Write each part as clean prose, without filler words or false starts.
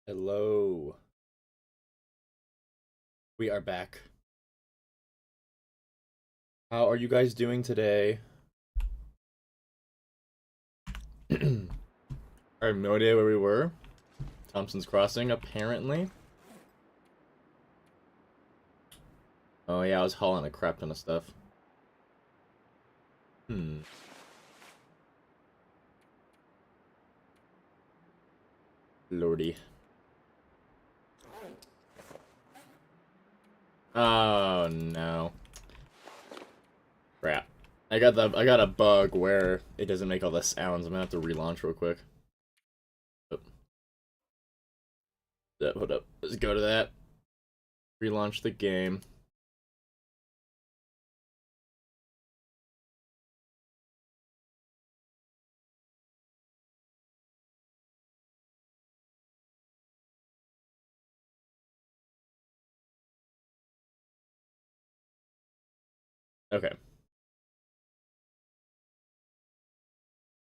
Hello. We are back. How are you guys doing today? I have no idea where we were. Thompson's Crossing, apparently. Oh yeah, I was hauling a crap ton of stuff. Hmm. Lordy. Oh no. Crap. I got a bug where it doesn't make all the sounds. I'm gonna have to relaunch real quick. Oh, hold up. Let's go to that. Relaunch the game. Okay.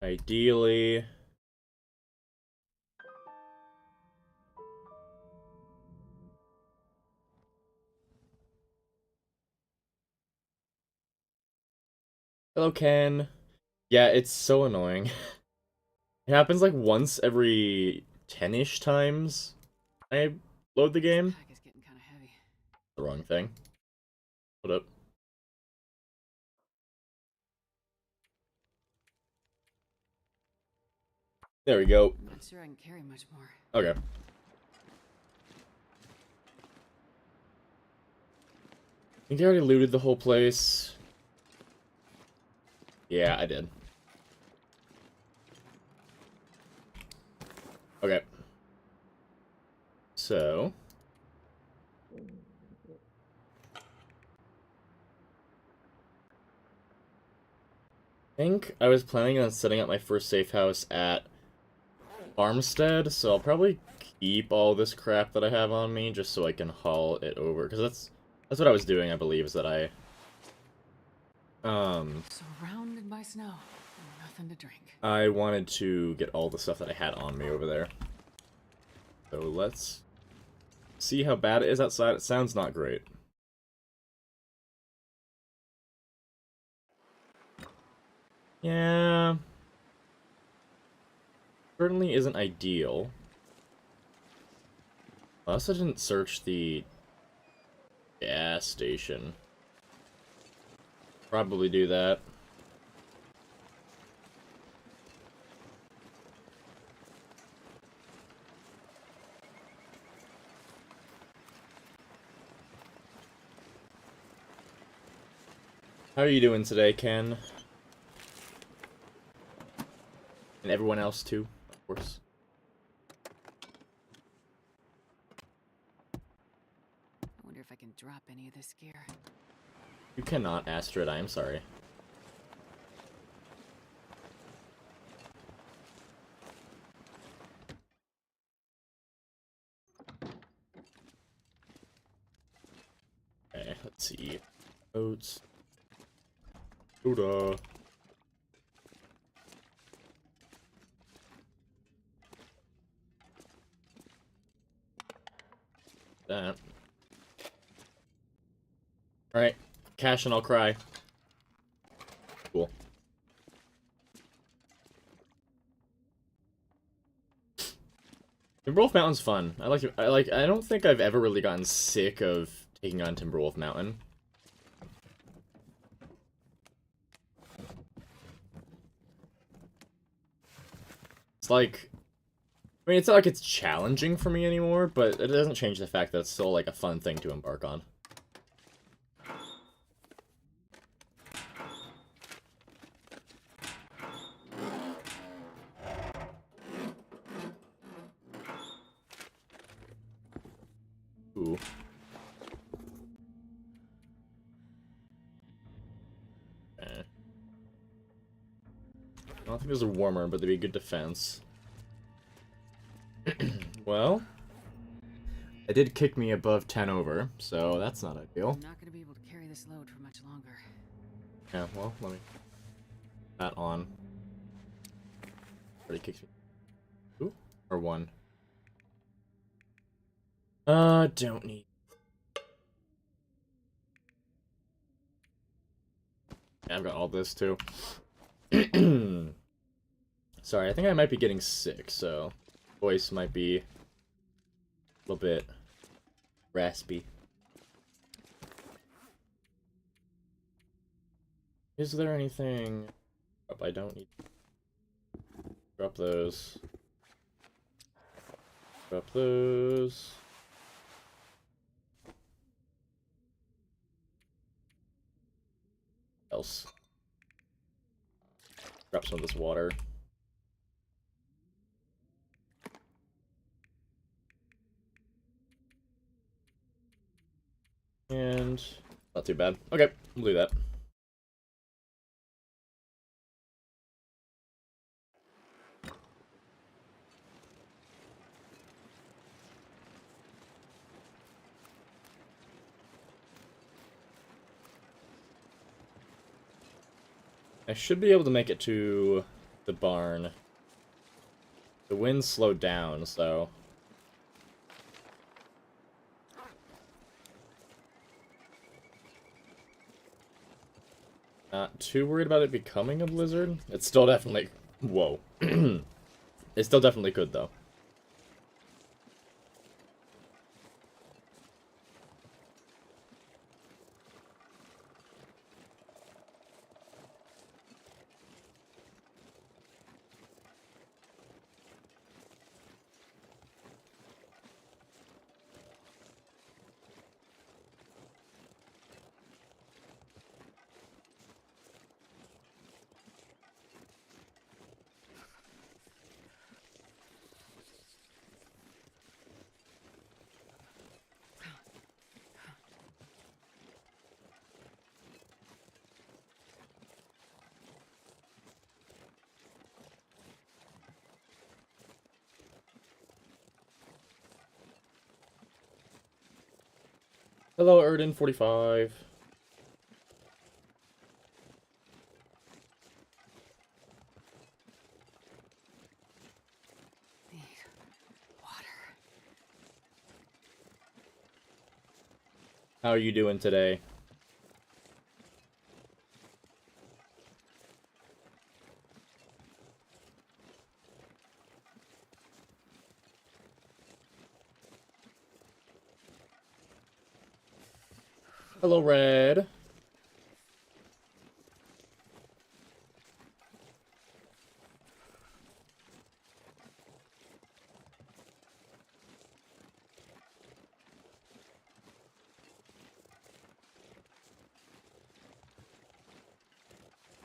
Ideally. Hello, Ken. Yeah, it's so annoying. It happens like once every 10-ish times I load the This game. pack is getting kind of heavy. The wrong thing. Hold up. There we go. I'm not sure I can carry much more. Okay. I think I already looted the whole place. Yeah, I did. Okay. So. I think I was planning on setting up my first safe house at Farmstead, so I'll probably keep all this crap that I have on me just so I can haul it over. Because that's what I was doing, I believe, is that Surrounded by snow and nothing to drink. I wanted to get all the stuff that I had on me over there. So let's see how bad it is outside. It sounds not great. Yeah. Certainly isn't ideal. I also didn't search the gas station. Probably do that. How are you doing today, Ken? And everyone else too, of course. I wonder if I can drop any of this gear. You cannot, Astrid, I am sorry. Okay, let's see. Oats. Soda. That. Alright. Cash and I'll cry. Cool. Timberwolf Mountain's fun. I like it. I don't think I've ever really gotten sick of taking on Timberwolf Mountain. It's like, I mean, it's not like it's challenging for me anymore, but it doesn't change the fact that it's still like a fun thing to embark on. Ooh. Okay. I don't think there's a warmer, but there'd be good defense. Well, it did kick me above 10 over, so that's not ideal. I'm not going to be able to carry this load for much longer. Yeah, well, let me... that on. Already kicked me. Ooh, or one. Don't need. Yeah, I've got all this too. Sorry, I think I might be getting sick, so voice might be a little bit raspy. Is there anything up I don't need? Drop those. Drop those. Else. Drop some of this water. And not too bad. Okay, we'll do that. I should be able to make it to the barn. The wind slowed down, so... Not too worried about it becoming a blizzard. It's still definitely... Whoa. It still definitely could, though. Hello, Erden45. Need water. How are you doing today? Hello, Red.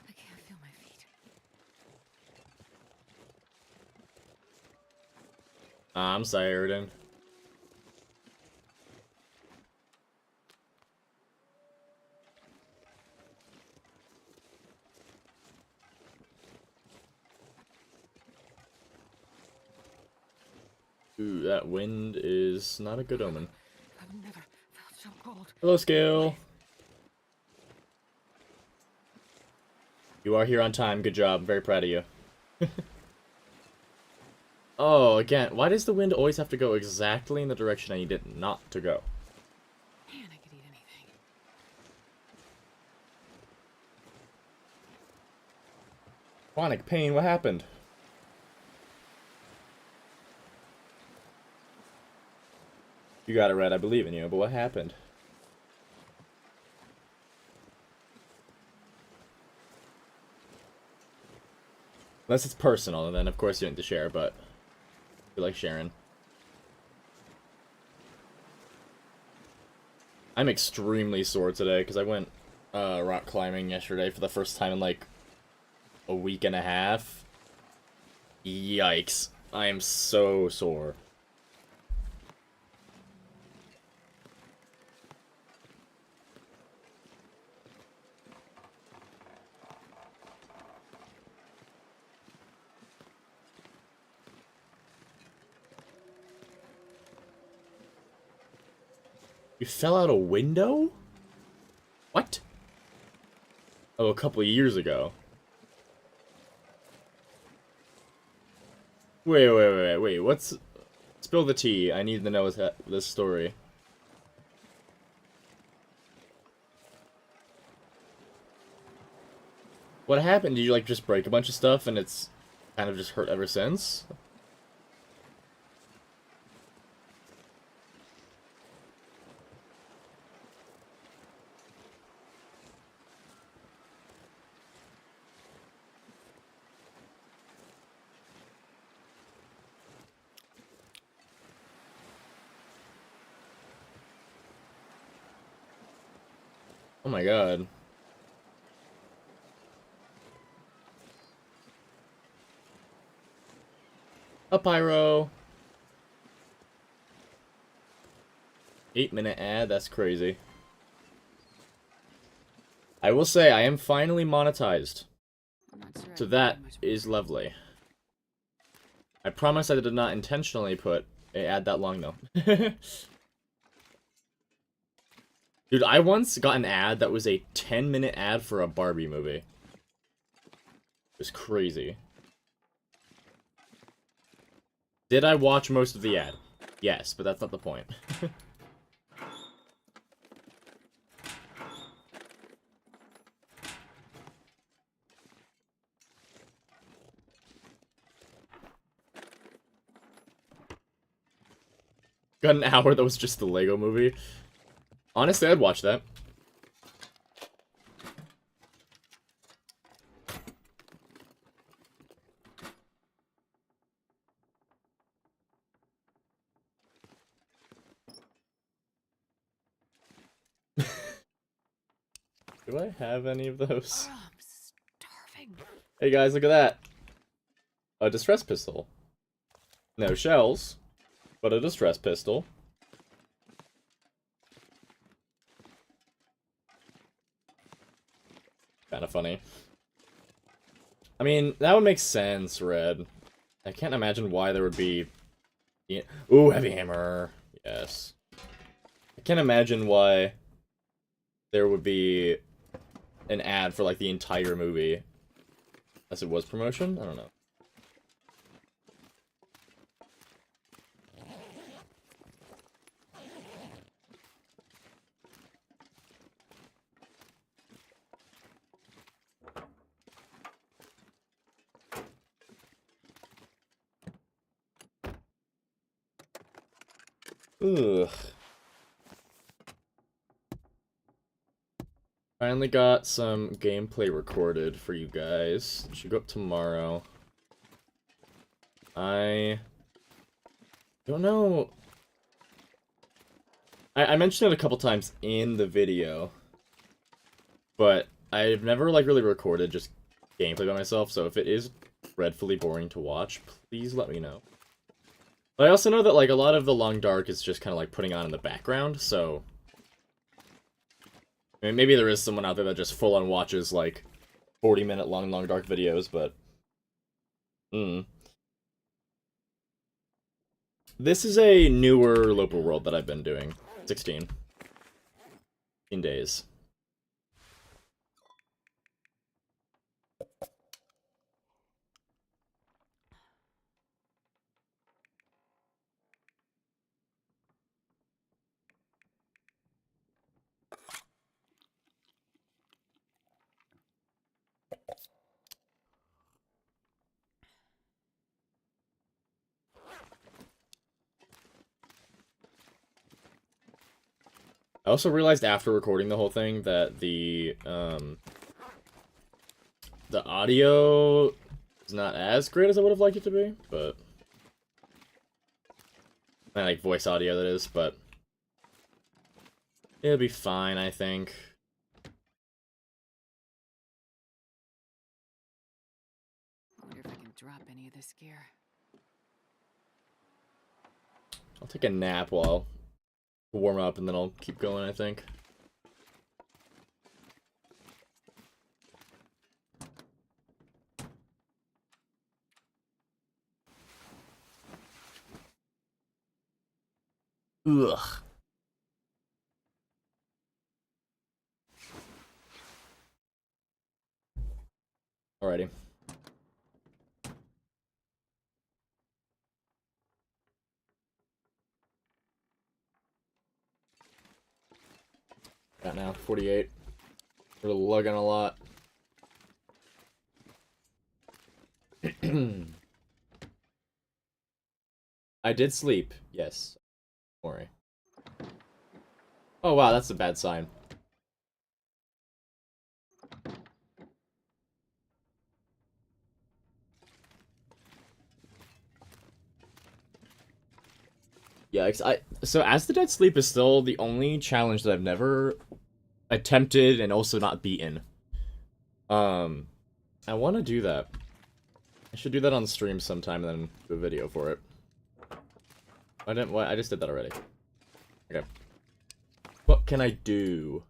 I can't feel my feet. I'm sorry, Erden. Ooh, that wind is not a good omen. I've never felt so cold. Hello, Scale. You are here on time. Good job. Very proud of you. Oh, again, why does the wind always have to go exactly in the direction I need it not to go? Man, I could eat anything. Chronic pain, what happened? You got it, Red. I believe in you, but what happened? Unless it's personal, and then of course you need to share, but I feel like sharing. I'm extremely sore today, because I went rock climbing yesterday for the first time in like a week and a half. Yikes. I am so sore. You fell out a window? What? Oh, a couple of years ago. Wait, what's Spill the tea. I need to know this story. What happened? Did you, like, just break a bunch of stuff and it's kind of just hurt ever since? Oh my god. A pyro. 8-minute ad, that's crazy. I will say, I am finally monetized. I'm not sure So I can that do much is lovely. I promise I did not intentionally put an ad that long, though. Dude, I once got an ad that was a 10-minute ad for a Barbie movie. It was crazy. Did I watch most of the ad? Yes, but that's not the point. Got an hour that was just the Lego movie. Honestly, I'd watch that. Do I have any of those? Oh, I'm starving. Hey guys, look at that. A distress pistol. No shells, but a distress pistol. Kind of funny. I mean, that would make sense, Red. I can't imagine why there would be... Ooh, heavy hammer. Yes. I can't imagine why there would be an ad for, like, the entire movie. Unless it was promotion? I don't know. Ugh. Finally got some gameplay recorded for you guys. It should go up tomorrow. I don't know. I mentioned it a couple times in the video, but I've never, like, really recorded just gameplay by myself, so if it is dreadfully boring to watch, please let me know. But I also know that, like, a lot of the Long Dark is just kind of, like, putting on in the background, so... I mean, maybe there is someone out there that just full-on watches, like, 40-minute Long Dark videos, but... This is a newer Loper world that I've been doing. 16 days. I also realized after recording the whole thing that the audio is not as great as I would have liked it to be, but... like, voice audio, that is, but... it'll be fine, I think. I wonder if I can drop any of this gear. I'll take a nap while I warm up, and then I'll keep going, I think. Ugh. Alrighty. at now? 48. We're lugging a lot. I did sleep, yes. Don't worry. Oh wow, that's a bad sign. Yeah, so As the Dead Sleep is still the only challenge that I've never attempted and also not beaten. I want to do that. I should do that on stream sometime and then do a video for it. I didn't. What? I just did that already. Okay. What can I do?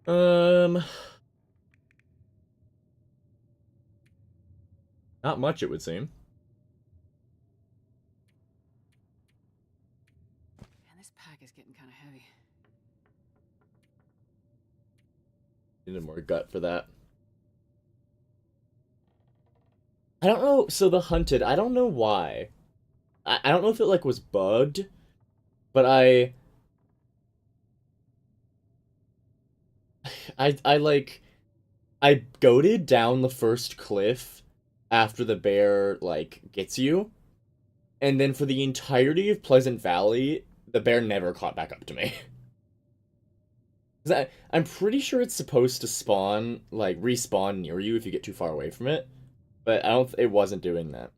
Not much, it would seem. Man, this pack is getting kind of heavy. Needed more gut for that. I don't know. So the hunted, I don't know why. I don't know if it like was bugged, but I goated down the first cliff after the bear like gets you, and then for the entirety of Pleasant Valley, the bear never caught back up to me. 'Cause I'm pretty sure it's supposed to spawn like respawn near you if you get too far away from it, but I don't. It wasn't doing that.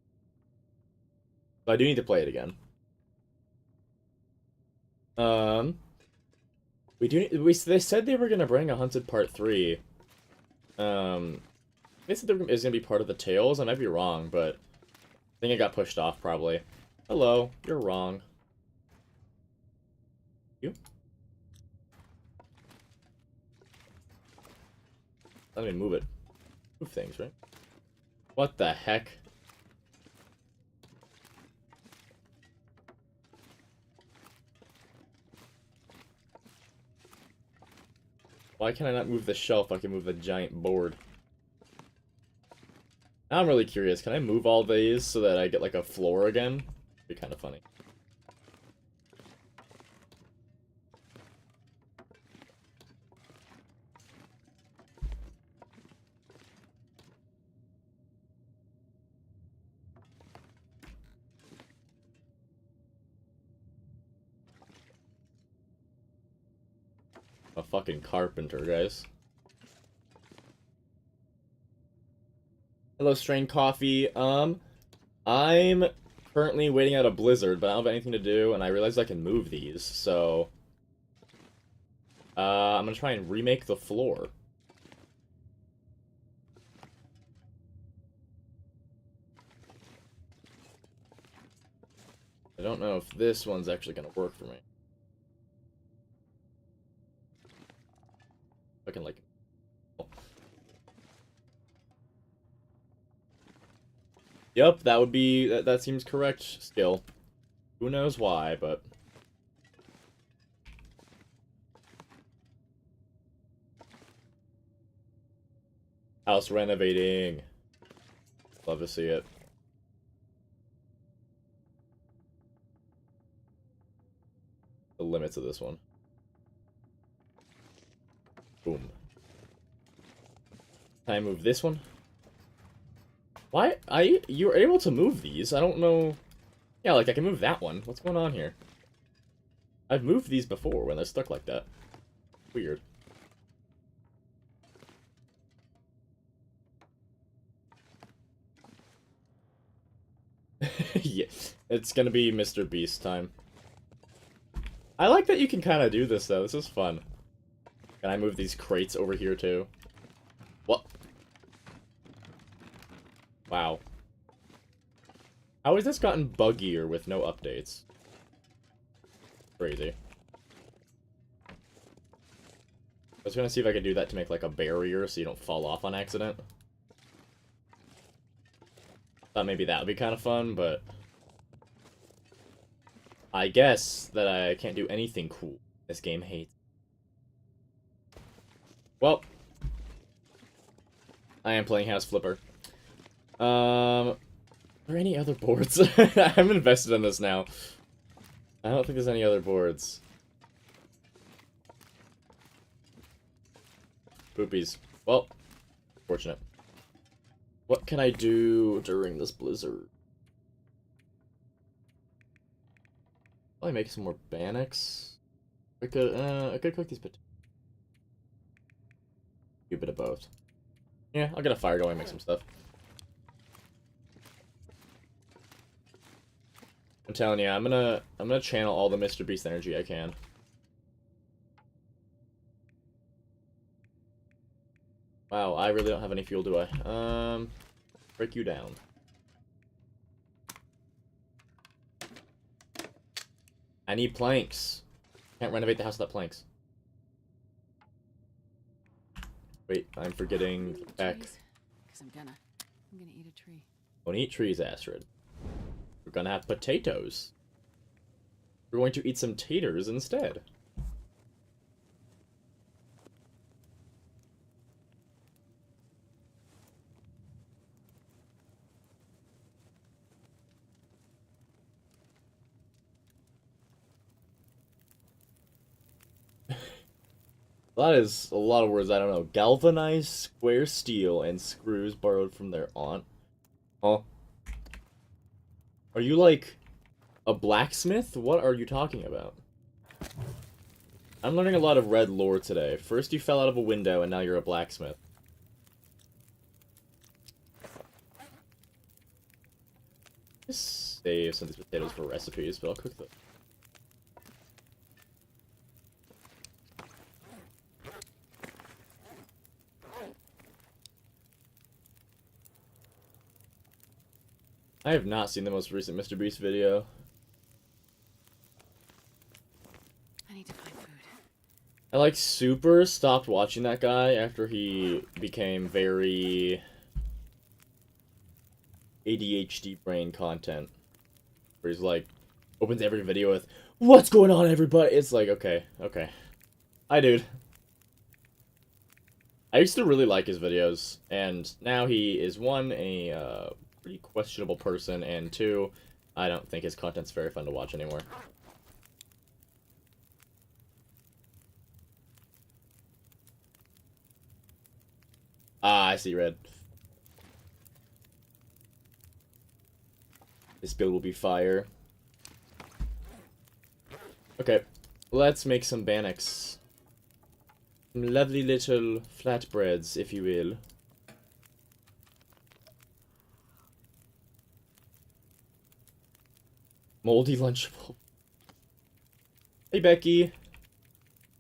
So I do need to play it again. Um, they said they were gonna bring a Hunted Part 3. They said there is gonna be part of the Tales. I might be wrong, but I think it got pushed off probably. Hello, you're wrong. You? Let me move it. Move things, right? What the heck? Why can I not move the shelf? I can move the giant board. Now I'm really curious. Can I move all these so that I get like a floor again? It'd be kind of funny. A fucking carpenter, guys. Hello, Strain Coffee. I'm currently waiting out a blizzard, but I don't have anything to do, and I realized I can move these, so... I'm gonna try and remake the floor. I don't know if this one's actually gonna work for me. I can, like... Yep, that would be... That seems correct still. Who knows why, but... House renovating. Love to see it. The limits of this one. Boom. Can I move this one? Why? You're able to move these. I don't know. Yeah, like I can move that one. What's going on here? I've moved these before when they're stuck like that. Weird. Yeah, it's gonna be Mr. Beast time. I like that you can kind of do this though. This is fun. Can I move these crates over here too? What? Wow. How has this gotten buggier with no updates? Crazy. I was gonna see if I could do that to make like a barrier so you don't fall off on accident. Thought maybe that would be kind of fun, but... I guess that I can't do anything cool. This game hates. Well, I am playing House Flipper. Are there any other boards? I'm invested in this now. I don't think there's any other boards. Poopies. Well, fortunate. What can I do during this blizzard? Probably make some more Bannocs. I could cook these potatoes. Do a bit of both. Yeah, I'll get a fire going and make some stuff. I'm telling you, I'm gonna channel all the Mr. Beast energy I can. Wow, I really don't have any fuel, do I? Break you down. I need planks. Can't renovate the house without planks. Wait, I'm forgetting back. Because I'm gonna eat a tree. Don't eat trees, Astrid. We're gonna have potatoes. We're going to eat some taters instead. That is a lot of words I don't know. Galvanized square steel and screws borrowed from their aunt. Huh? Are you like a blacksmith? What are you talking about? I'm learning a lot of red lore today. First you fell out of a window and now you're a blacksmith. Just save some of these potatoes for recipes, but I'll cook them. I have not seen the most recent Mr. Beast video. I need to find food. I like super stopped watching that guy after he became very ADHD brain content. Where he's like, opens every video with, "What's going on, everybody?" It's like, okay. Hi, dude. I used to really like his videos, and now he is one, a pretty questionable person, and two, I don't think his content's very fun to watch anymore. Ah, I see red. This build will be fire. Okay, let's make some Bannocs. Some lovely little flatbreads, if you will. Moldy Lunchable. Hey, Becky. Good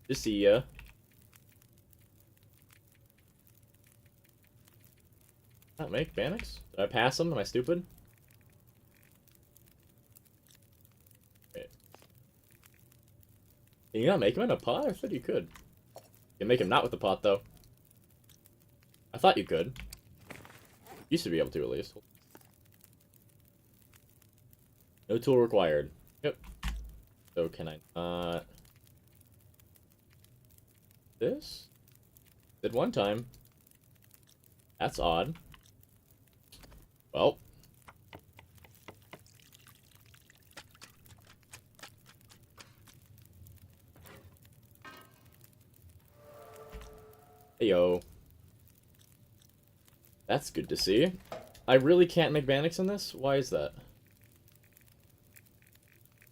to see ya. Not make Bannocs? Did I pass them? Am I stupid? Wait. Can you not make them in a pot? I thought you could. You can make them not with the pot, though. I thought you could. Used to be able to, at least. No tool required. Yep. So can I not... This? Did one time. That's odd. Well. Heyo. That's good to see. I really can't make Bannocs in this? Why is that?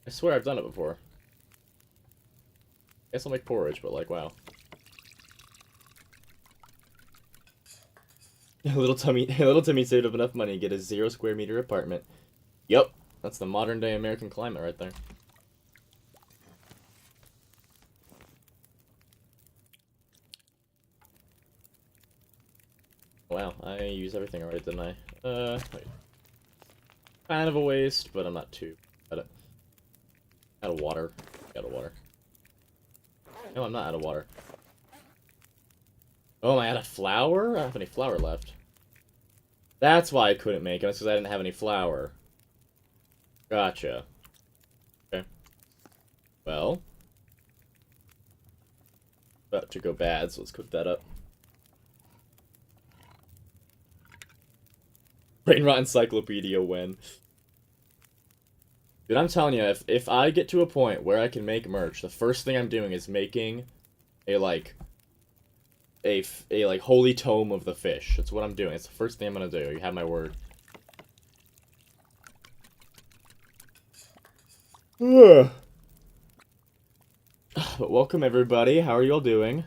I swear I've done it before. Guess I'll make porridge, but like, wow. Little Timmy saved up enough money to get a 0 square meter apartment. Yup, that's the modern day American climate right there. Wow, I used everything alright, didn't I? Wait. Kind of a waste, but I'm not too bad at it. Out of water. Out of water. No, I'm not out of water. Oh, am I out of flour? I don't have any flour left. That's why I couldn't make it. It's because I didn't have any flour. Gotcha. Okay. Well. About to go bad, so let's cook that up. Brain Rot Encyclopedia when. Dude, I'm telling you, if I get to a point where I can make merch, the first thing I'm doing is making a, like, a like holy tome of the fish. That's what I'm doing. It's the first thing I'm gonna do. You have my word. But welcome everybody. How are you all doing?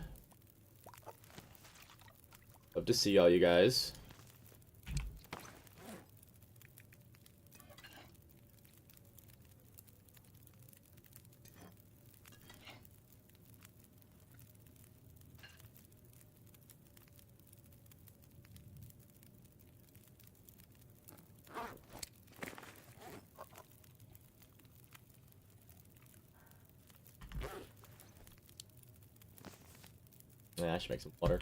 Love to see all you guys. Yeah, I should make some water.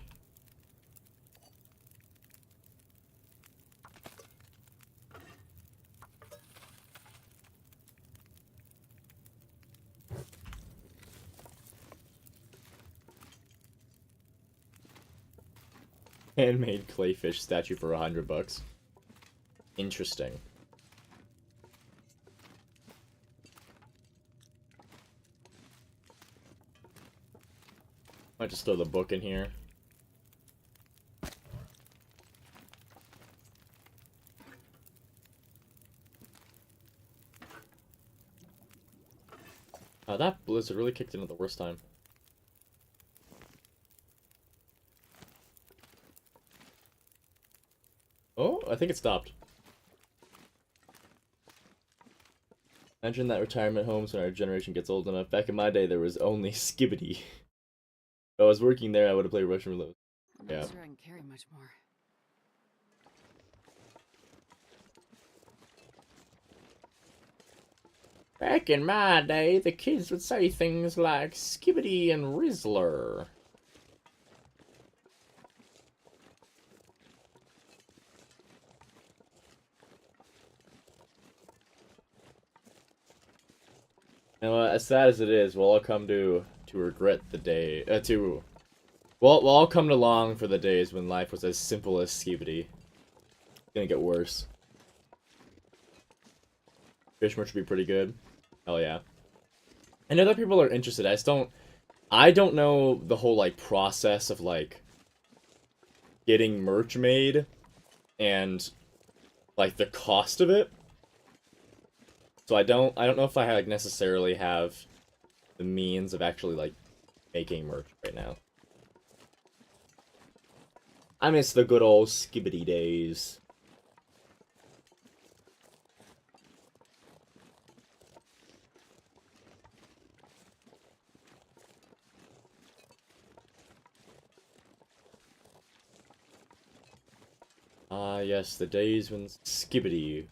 Handmade clayfish statue for $100. Interesting. Might just throw the book in here. That blizzard really kicked in at the worst time. Oh, I think it stopped. Imagine that retirement homes when our generation gets old enough. Back in my day, there was only Skibbity. If I was working there, I would have played Russian roulette. I'm not sure I can carry much more. Back in my day, the kids would say things like Skibbity and Rizzler. You know, as sad as it is, we'll all come to regret the day. We'll all come to long for the days when life was as simple as Skibbity. It's gonna get worse. Fish merch would be pretty good. Hell yeah. I know that people are interested. I don't know the whole like process of like getting merch made and like the cost of it. So I don't know if I like necessarily have the means of actually like making merch right now. I miss the good old Skibbity days. Ah, yes, the days when Skibbity,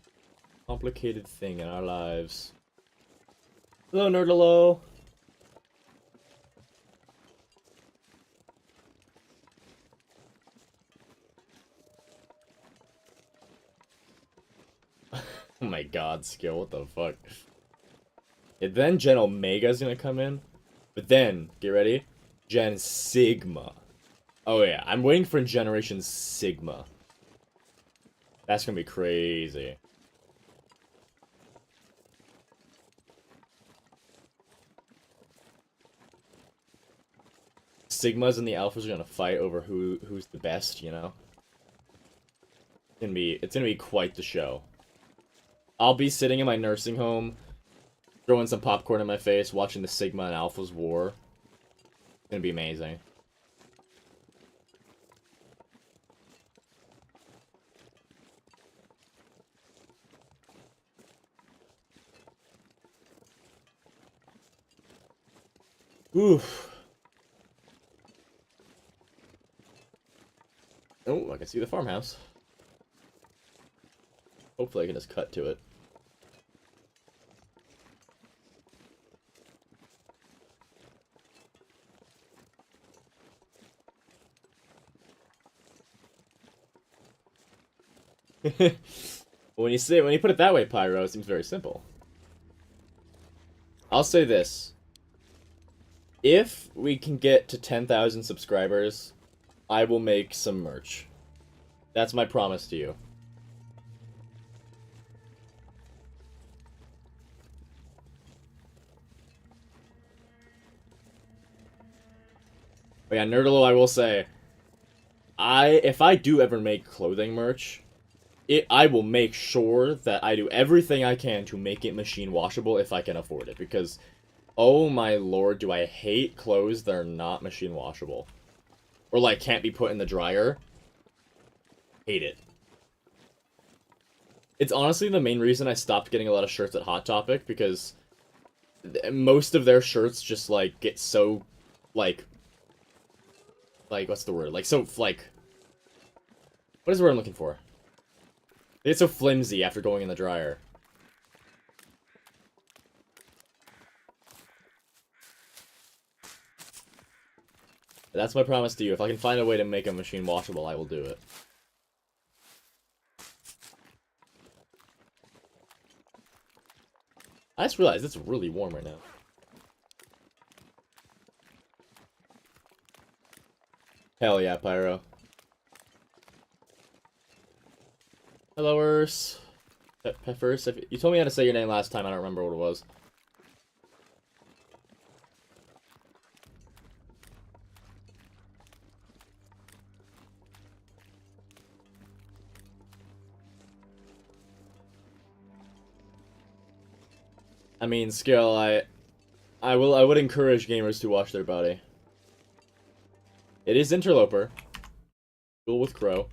complicated thing in our lives. Hello, Nerdalo. Oh my god, skill, what the fuck? Yeah, then Gen Omega's gonna come in, but then, get ready, Gen Sigma. Oh yeah, I'm waiting for Generation Sigma. That's gonna be crazy. Sigmas and the Alphas are gonna fight over who's the best, you know? It's gonna be quite the show. I'll be sitting in my nursing home, throwing some popcorn in my face, watching the Sigma and Alphas war. It's gonna be amazing. Oof. Oh, I can see the farmhouse. Hopefully I can just cut to it. When you put it that way, Pyro, it seems very simple. I'll say this. If we can get to 10,000 subscribers, I will make some merch. That's my promise to you. But yeah, Nerdalo, I will say, if I do ever make clothing merch, I will make sure that I do everything I can to make it machine washable if I can afford it, because oh my lord, do I hate clothes that are not machine washable. Or like can't be put in the dryer. Hate it. It's honestly the main reason I stopped getting a lot of shirts at Hot Topic, because most of their shirts just like get so like what's the word? Like so like what is the word I'm looking for? They get so flimsy after going in the dryer. That's my promise to you. If I can find a way to make a machine washable, I will do it. I just realized it's really warm right now. Hell yeah, Pyro. Hello, Urs. Peppers. You told me how to say your name last time, I don't remember what it was. I mean, Skill, I would encourage gamers to wash their body. It is Interloper. Duel with Crow.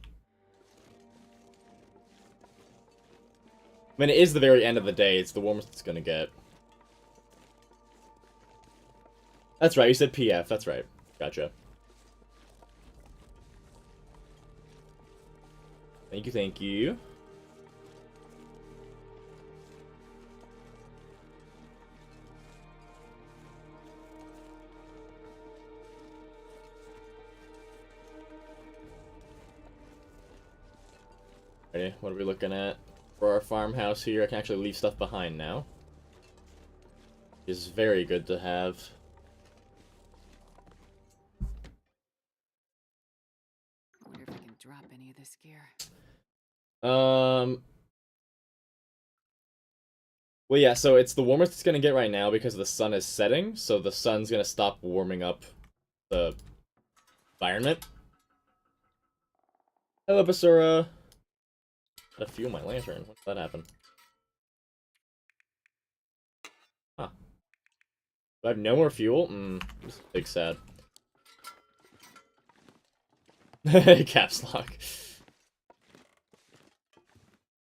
I mean, it is the very end of the day. It's the warmest it's gonna get. That's right, you said PF. That's right. Gotcha. Thank you, thank you. Ready? What are we looking at? For our farmhouse here, I can actually leave stuff behind now. Is very good to have. I wonder if I can drop any of this gear. Well, yeah, so it's the warmest it's gonna get right now because the sun is setting, so the sun's gonna stop warming up the environment. Hello, Basura. Got to fuel my lantern. When did that happen? Huh. Do I have no more fuel? This is big sad. Caps lock.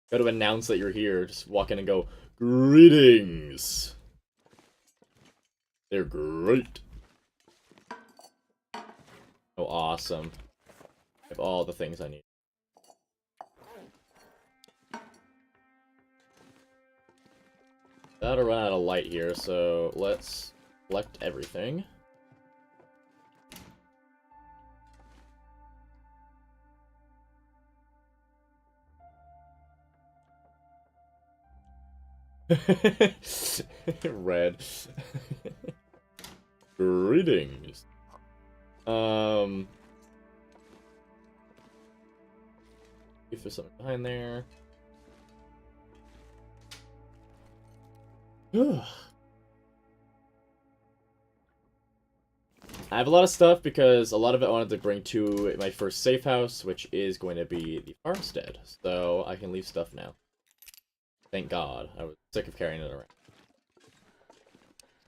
Got to announce that you're here. Just walk in and go, greetings. They're great. Oh, awesome. I have all the things I need. Gotta run out of light here, so let's collect everything. Red. Greetings. If there's something behind there. I have a lot of stuff because a lot of it I wanted to bring to my first safe house, which is going to be the farmstead. So I can leave stuff now. Thank God. I was sick of carrying it around.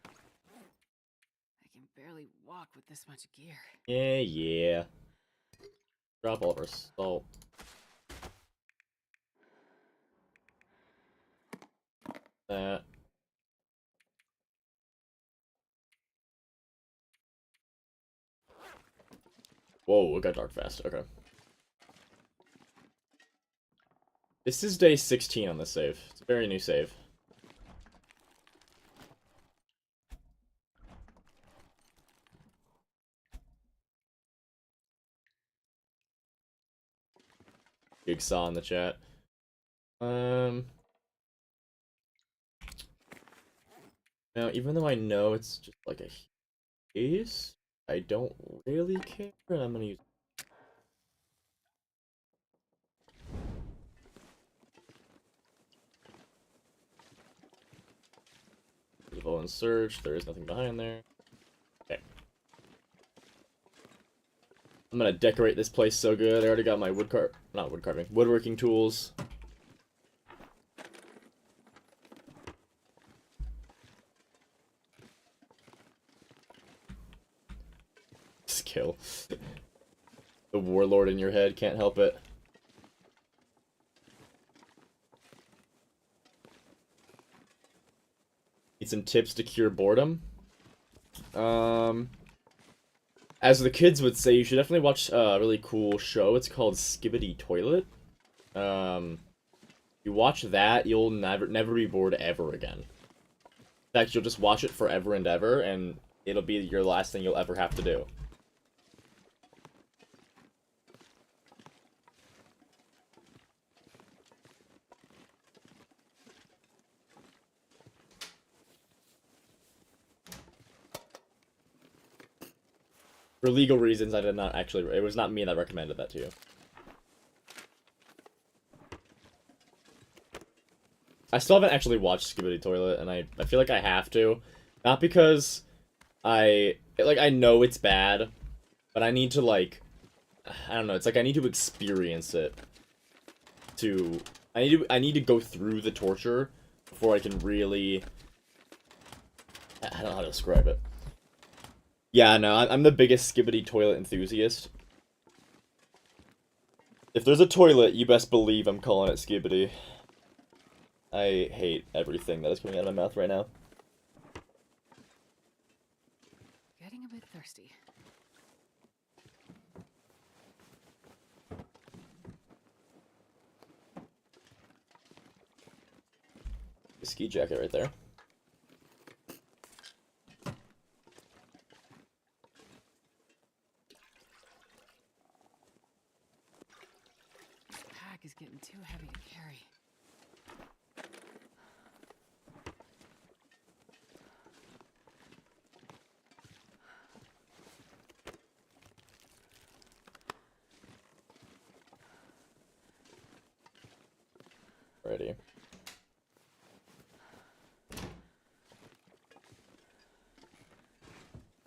I can barely walk with this much gear. Yeah. Drop all of our salt. That. Whoa, it got dark fast. Okay. This is day 16 on this save. It's a very new save. Jigsaw in the chat. Now, even though I know it's just like a case, I don't really care, and I'm gonna use visible and search. There is nothing behind there. Okay. I'm gonna decorate this place so good. I already got my woodworking tools. Skill. The warlord in your head can't help it. Need some tips to cure boredom. As the kids would say, you should definitely watch a really cool show. It's called Skibbity Toilet. You watch that, you'll never be bored ever again. In fact, you'll just watch it forever and ever, and it'll be your last thing you'll ever have to do. For legal reasons, I did not actually... It was not me that recommended that to you. I still haven't actually watched Skibbity Toilet, and I feel like I have to. Not because I know it's bad, but I need to, like... I don't know, it's like I need to experience it. I need to go through the torture before I can really... I don't know how to describe it. Yeah, no, I'm the biggest Skibbity Toilet enthusiast. If there's a toilet, you best believe I'm calling it Skibbity. I hate everything that is coming out of my mouth right now. Getting a bit thirsty. A ski jacket right there. Is getting too heavy to carry. Ready.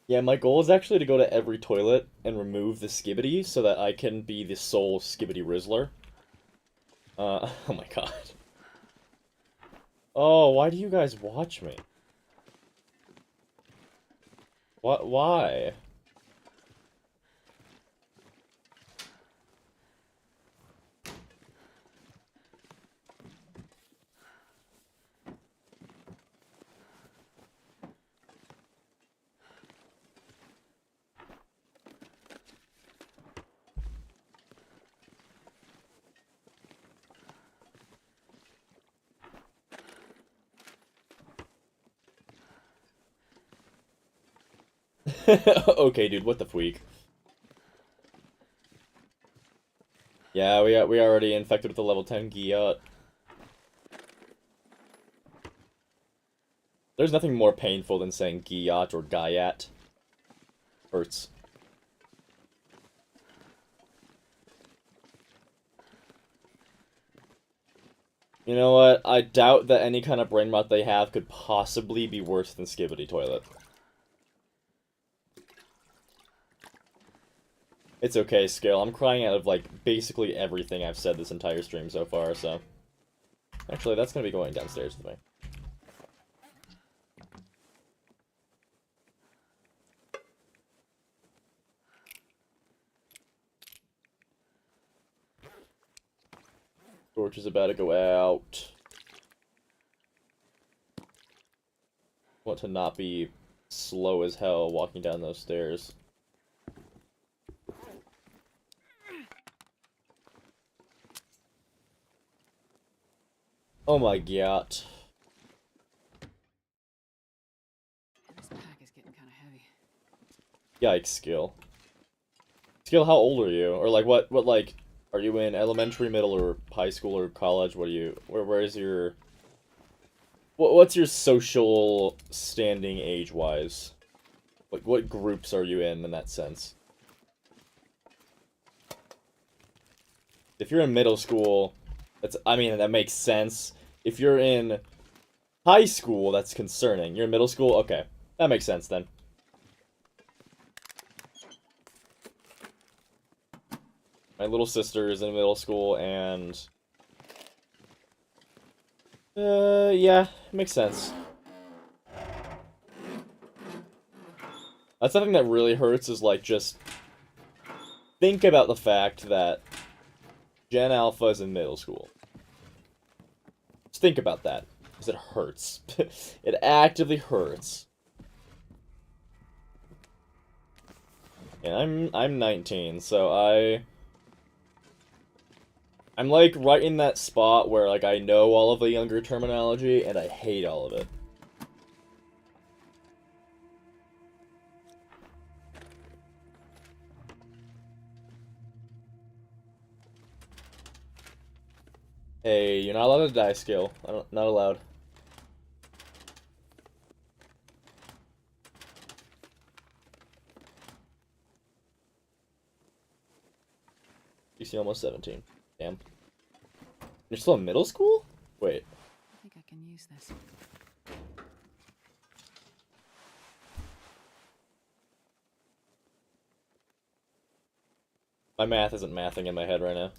Yeah, my goal is actually to go to every toilet and remove the Skibbity so that I can be the sole Skibbity Rizzler. Oh my god. Oh, why do you guys watch me? What? Why? Okay, dude, what the freak? Yeah, we already infected with the level 10 Giot. There's nothing more painful than saying Giot or Gaiat. Hurts. You know what? I doubt that any kind of brain rot they have could possibly be worse than Skibbity Toilet. It's okay, Scale. I'm crying out of, like, basically everything I've said this entire stream so far, so... Actually, that's gonna be going downstairs with me. Torch is about to go out. Want to not be slow as hell walking down those stairs. Oh my god. This pack is getting kind of heavy. Yikes, Skill. Skill, how old are you? Or like what like are you in elementary, middle, or high school or college? What are you where is your what's your social standing age-wise? Like what groups are you in that sense? If you're in middle school, I mean, that makes sense. If you're in high school, that's concerning. You're in middle school? Okay. That makes sense, then. My little sister is in middle school, and yeah, makes sense. That's something that really hurts is like just think about the fact that Gen Alpha is in middle school. Just think about that, because it hurts. It actively hurts. And I'm 19, so I'm like right in that spot where like I know all of the younger terminology and I hate all of it. Hey, you're not allowed to die, skill. Not allowed. You see, almost 17. Damn. You're still in middle school? Wait. I think I can use this. My math isn't mathing in my head right now.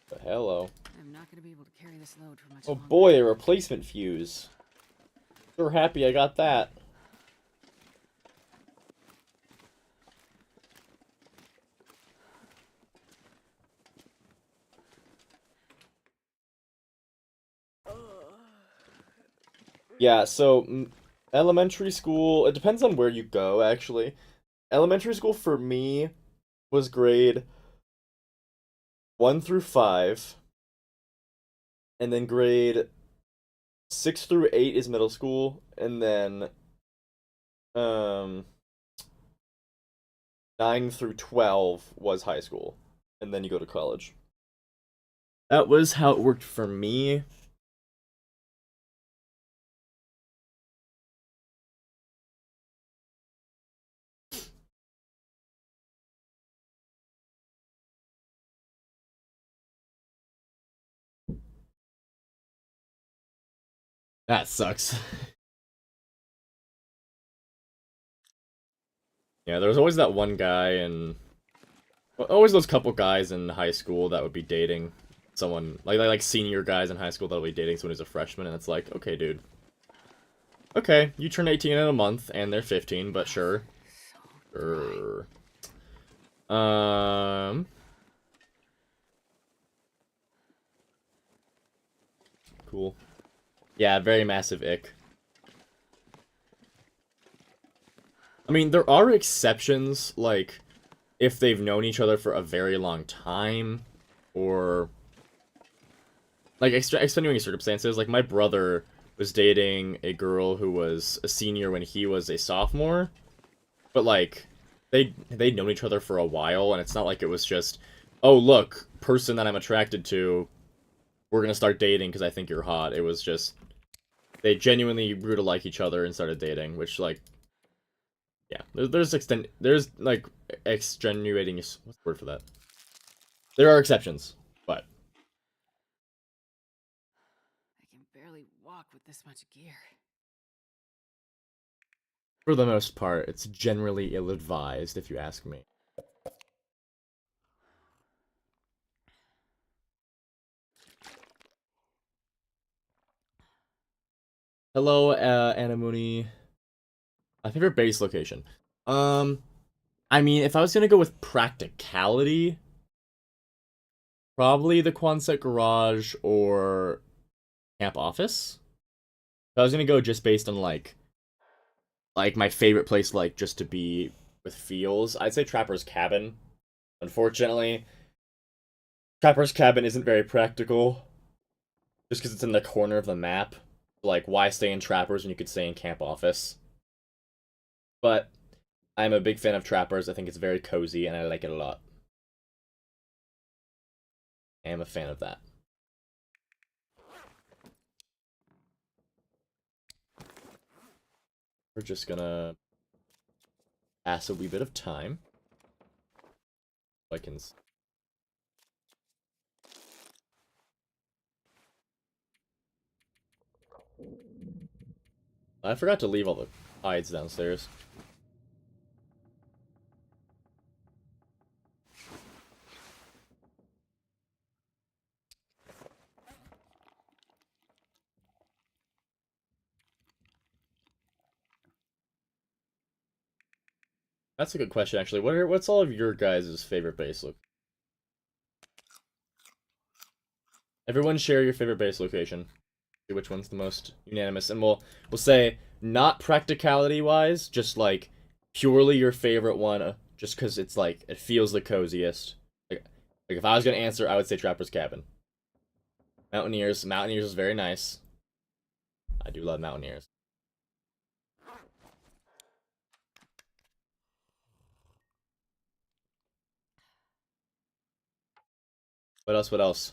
But hello. I'm not gonna be able to carry this load for much Oh longer. boy, a replacement fuse. Sure happy I got that. Yeah, so elementary school, it depends on where you go, actually. Elementary school for me was grade 1 through 5, and then grade 6 through 8 is middle school, and then um 9 through 12 was high school, and then you go to college. That was how it worked for me. That sucks. Yeah, there was always that one guy and always those couple guys in high school that would be dating someone like senior guys in high school that would be dating someone who's a freshman, and it's like, okay, dude. Okay, you turn 18 in a month and they're 15, but sure. So Sure. Cool. Yeah, very massive ick. I mean, there are exceptions, like if they've known each other for a very long time, or like extenuating circumstances. Like my brother was dating a girl who was a senior when he was a sophomore, but like they'd known each other for a while, and it's not like it was just, oh look, person that I'm attracted to, we're gonna start dating because I think you're hot. It was just they genuinely grew to like each other and started dating, which like yeah, there's like extenuating, what's the word for that? There are exceptions, but I can barely walk with this much gear. for the most part, it's generally ill-advised, if you ask me. Hello, Anamuni. My favorite base location. Um, I mean, if I was gonna go with practicality, probably the Quonset Garage or Camp Office. If I was gonna go just based on like my favorite place, like just to be with feels, I'd say Trapper's Cabin. Unfortunately, Trapper's Cabin isn't very practical, just because it's in the corner of the map. Like, why stay in Trappers when you could stay in Camp Office? But I'm a big fan of Trappers. I think it's very cozy, and I like it a lot. I am a fan of that. We're just gonna pass a wee bit of time. I can. I forgot to leave all the hides downstairs. That's a good question, actually. What's all of your guys' favorite base look? Everyone share your favorite base location. See which one's the most unanimous, and we'll say not practicality wise, just like purely your favorite one, just because it's like it feels the coziest. Like if I was gonna answer, I would say Trapper's Cabin. Mountaineers. Mountaineers is very nice. I do love Mountaineers. What else? What else?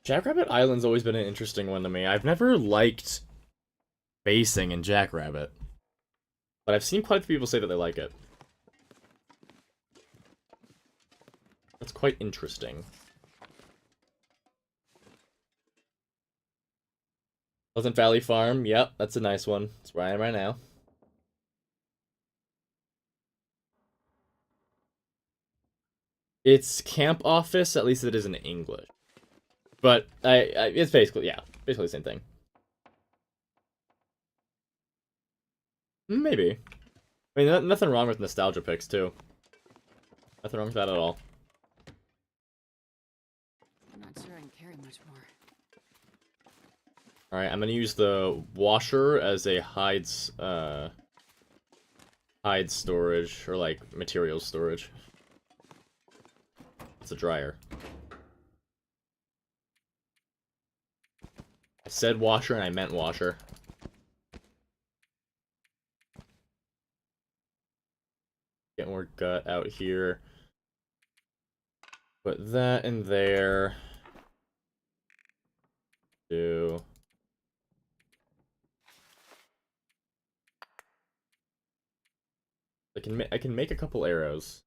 Jackrabbit Island's always been an interesting one to me. I've never liked basing in Jackrabbit, but I've seen quite a few people say that they like it. That's quite interesting. Pleasant Valley Farm, yep, that's a nice one. That's where I am right now. It's camp office, at least it is in English. But it's basically, yeah, basically the same thing. Maybe. I mean, nothing wrong with nostalgia picks, too. Nothing wrong with that at all. I'm not sure I can carry much more. Alright, I'm gonna use the washer as a hide storage, or like, materials storage. It's a dryer. I said washer and I meant washer. Get more gut out here. Put that in there. Do. I can make a couple arrows,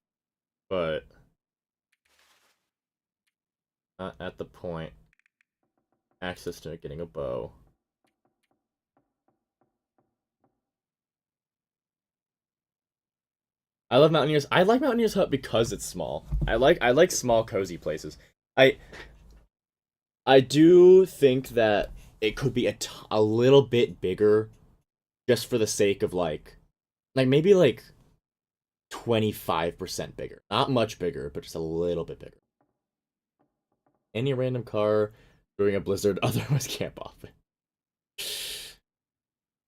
but not at the point. Access to getting a bow. I love Mountaineers. I like Mountaineers Hut because it's small. I like small cozy places. I do think that it could be a little bit bigger, just for the sake of like maybe like 25% bigger. Not much bigger, but just a little bit bigger. Any random car during a blizzard, otherwise camp off.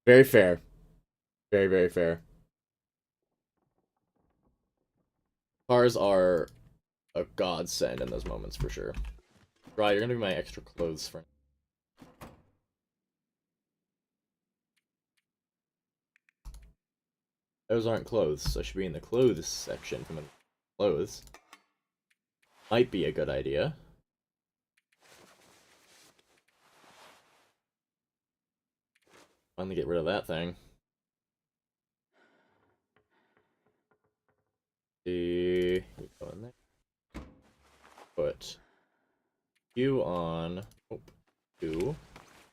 Very fair. Very, very fair. Cars are a godsend in those moments for sure. Right, you're gonna be my extra clothes friend. Those aren't clothes, so I should be in the clothes section from the clothes. Might be a good idea. Finally get rid of that thing. See, you go in there. Put you on. Oh, two.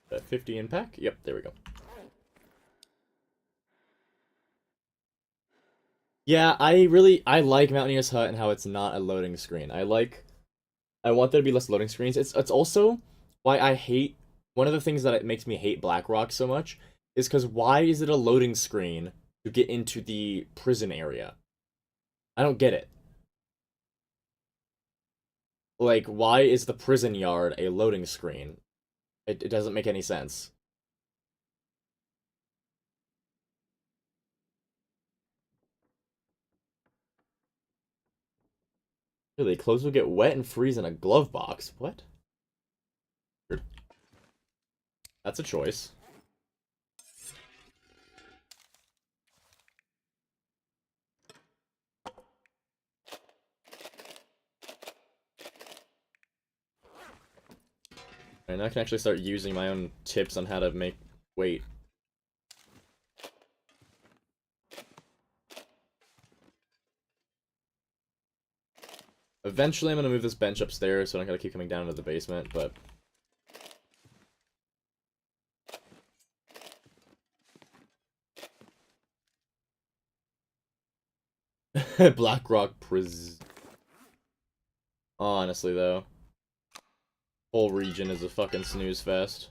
50 in pack. Yep, there we go. Yeah, I like Mountaineer's Hut and how it's not a loading screen. I want there to be less loading screens. It's also why I hate one of the things that makes me hate Blackrock so much is because why is it a loading screen to get into the prison area? I don't get it. Like, why is the prison yard a loading screen? It doesn't make any sense. Really, clothes will get wet and freeze in a glove box. What? That's a choice. And I can actually start using my own tips on how to make weight. Eventually, I'm gonna move this bench upstairs, so I don't gotta keep coming down to the basement, but... Blackrock Pris... Honestly, though. Whole region is a fucking snooze fest.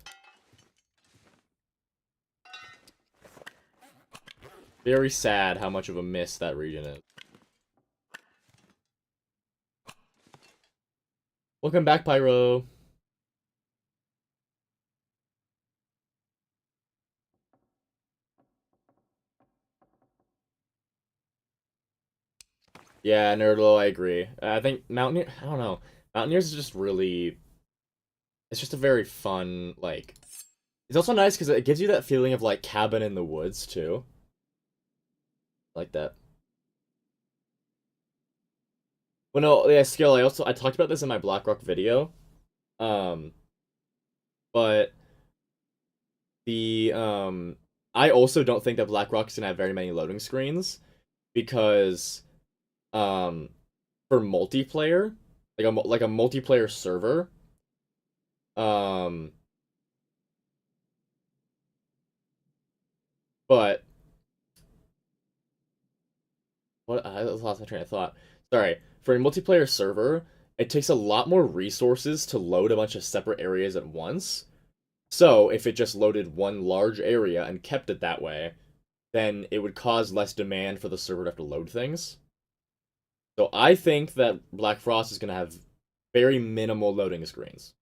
Very sad how much of a miss that region is. Welcome back, Pyro. Yeah, Nerdlo, I agree. I think Mountaineer... I don't know. Mountaineers is just really... It's just a very fun, like... It's also nice because it gives you that feeling of, like, cabin in the woods, too. Like that. Well, no, yeah, skill. I talked about this in my Blackrock video. Um, but the I also don't think that Blackrock's gonna have very many loading screens because um, for multiplayer, like a multiplayer server, um, but what I lost my train of thought. Sorry, for a multiplayer server, it takes a lot more resources to load a bunch of separate areas at once. So, if it just loaded one large area and kept it that way, then it would cause less demand for the server to have to load things. So I think that Black Frost is going to have very minimal loading screens.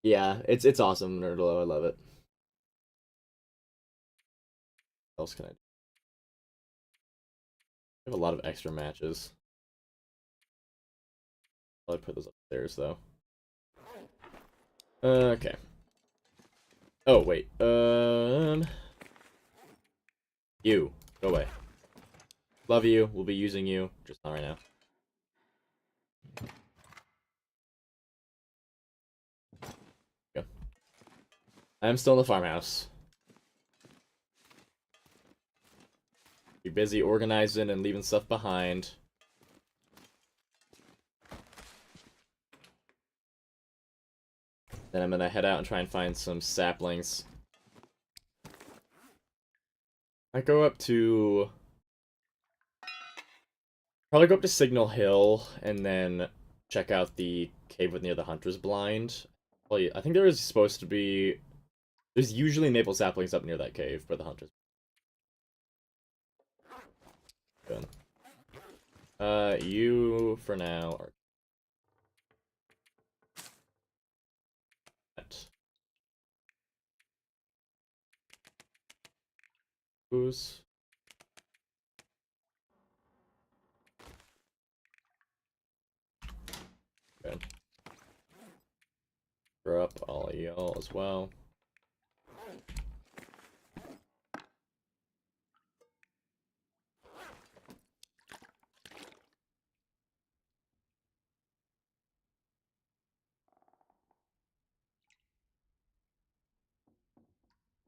Yeah, it's awesome, Nerdlo. I love it. What else can I do? I have a lot of extra matches. I'll put those upstairs, though. Okay. Oh, wait. You. Go away. Love you. We'll be using you. Just not right now. Go. I'm still in the farmhouse. Be busy organizing and leaving stuff behind. Then I'm gonna head out and try and find some saplings. I go up to... Probably go up to Signal Hill, and then check out the cave with near the Hunter's Blind. Well, I think there is supposed to be... There's usually maple saplings up near that cave for the Hunter's Blind. You, for now, are... That. Who's... Okay. Throw up all of y'all as well.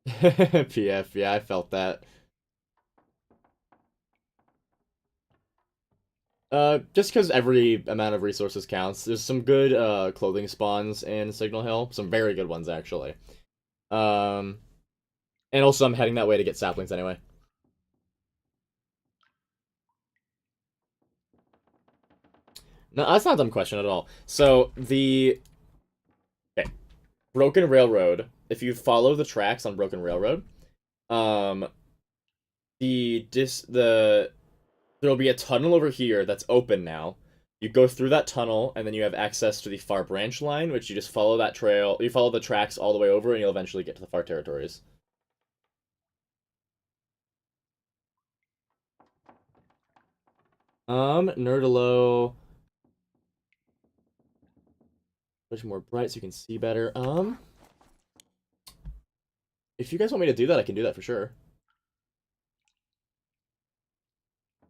PF, yeah, I felt that. Just because every amount of resources counts. There's some good, clothing spawns in Signal Hill. Some very good ones, actually. Um, and also I'm heading that way to get saplings anyway. No, that's not a dumb question at all. So, okay, Broken Railroad, if you follow the tracks on Broken Railroad, um, there'll be a tunnel over here that's open now. You go through that tunnel, and then you have access to the far branch line, which you just follow that trail. You follow the tracks all the way over, and you'll eventually get to the far territories. Nerdalo. Push more bright so you can see better. If you guys want me to do that, I can do that for sure.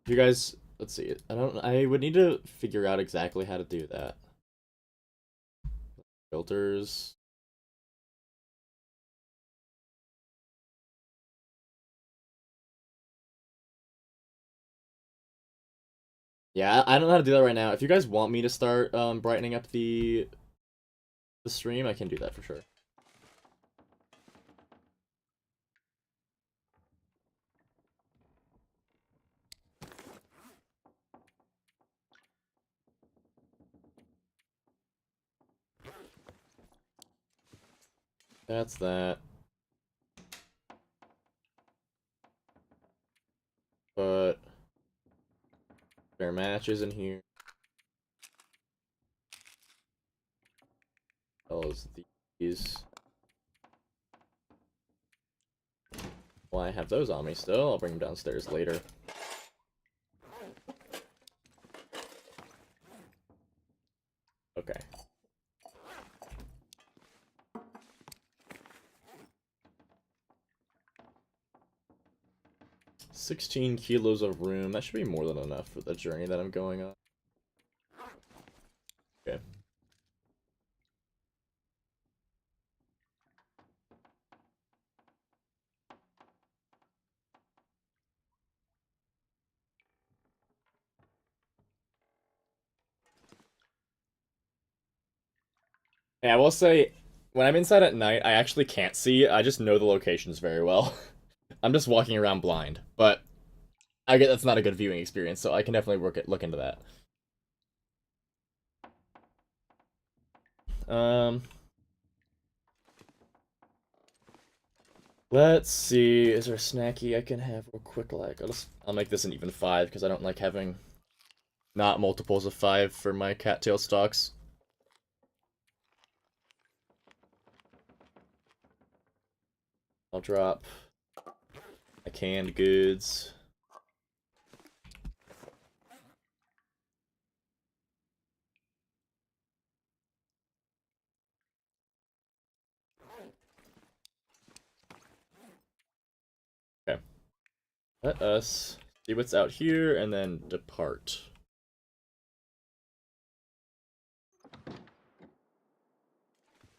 You guys, let's see. I would need to figure out exactly how to do that. Filters. Yeah, I don't know how to do that right now. If you guys want me to start brightening up the stream, I can do that for sure. That's that. But spare matches in here. As these. Well, I have those on me still. I'll bring them downstairs later. Okay. 16 kilos of room. That should be more than enough for the journey that I'm going on. Okay. Yeah, I will say, when I'm inside at night, I actually can't see. I just know the locations very well. I'm just walking around blind, but I get that's not a good viewing experience, so I can definitely look into that. Um, let's see. Is there a snacky I can have real quick? Like, I'll make this an even 5 because I don't like having not multiples of 5 for my cattail stocks. I'll drop a canned goods. Okay. Let us see what's out here and then depart.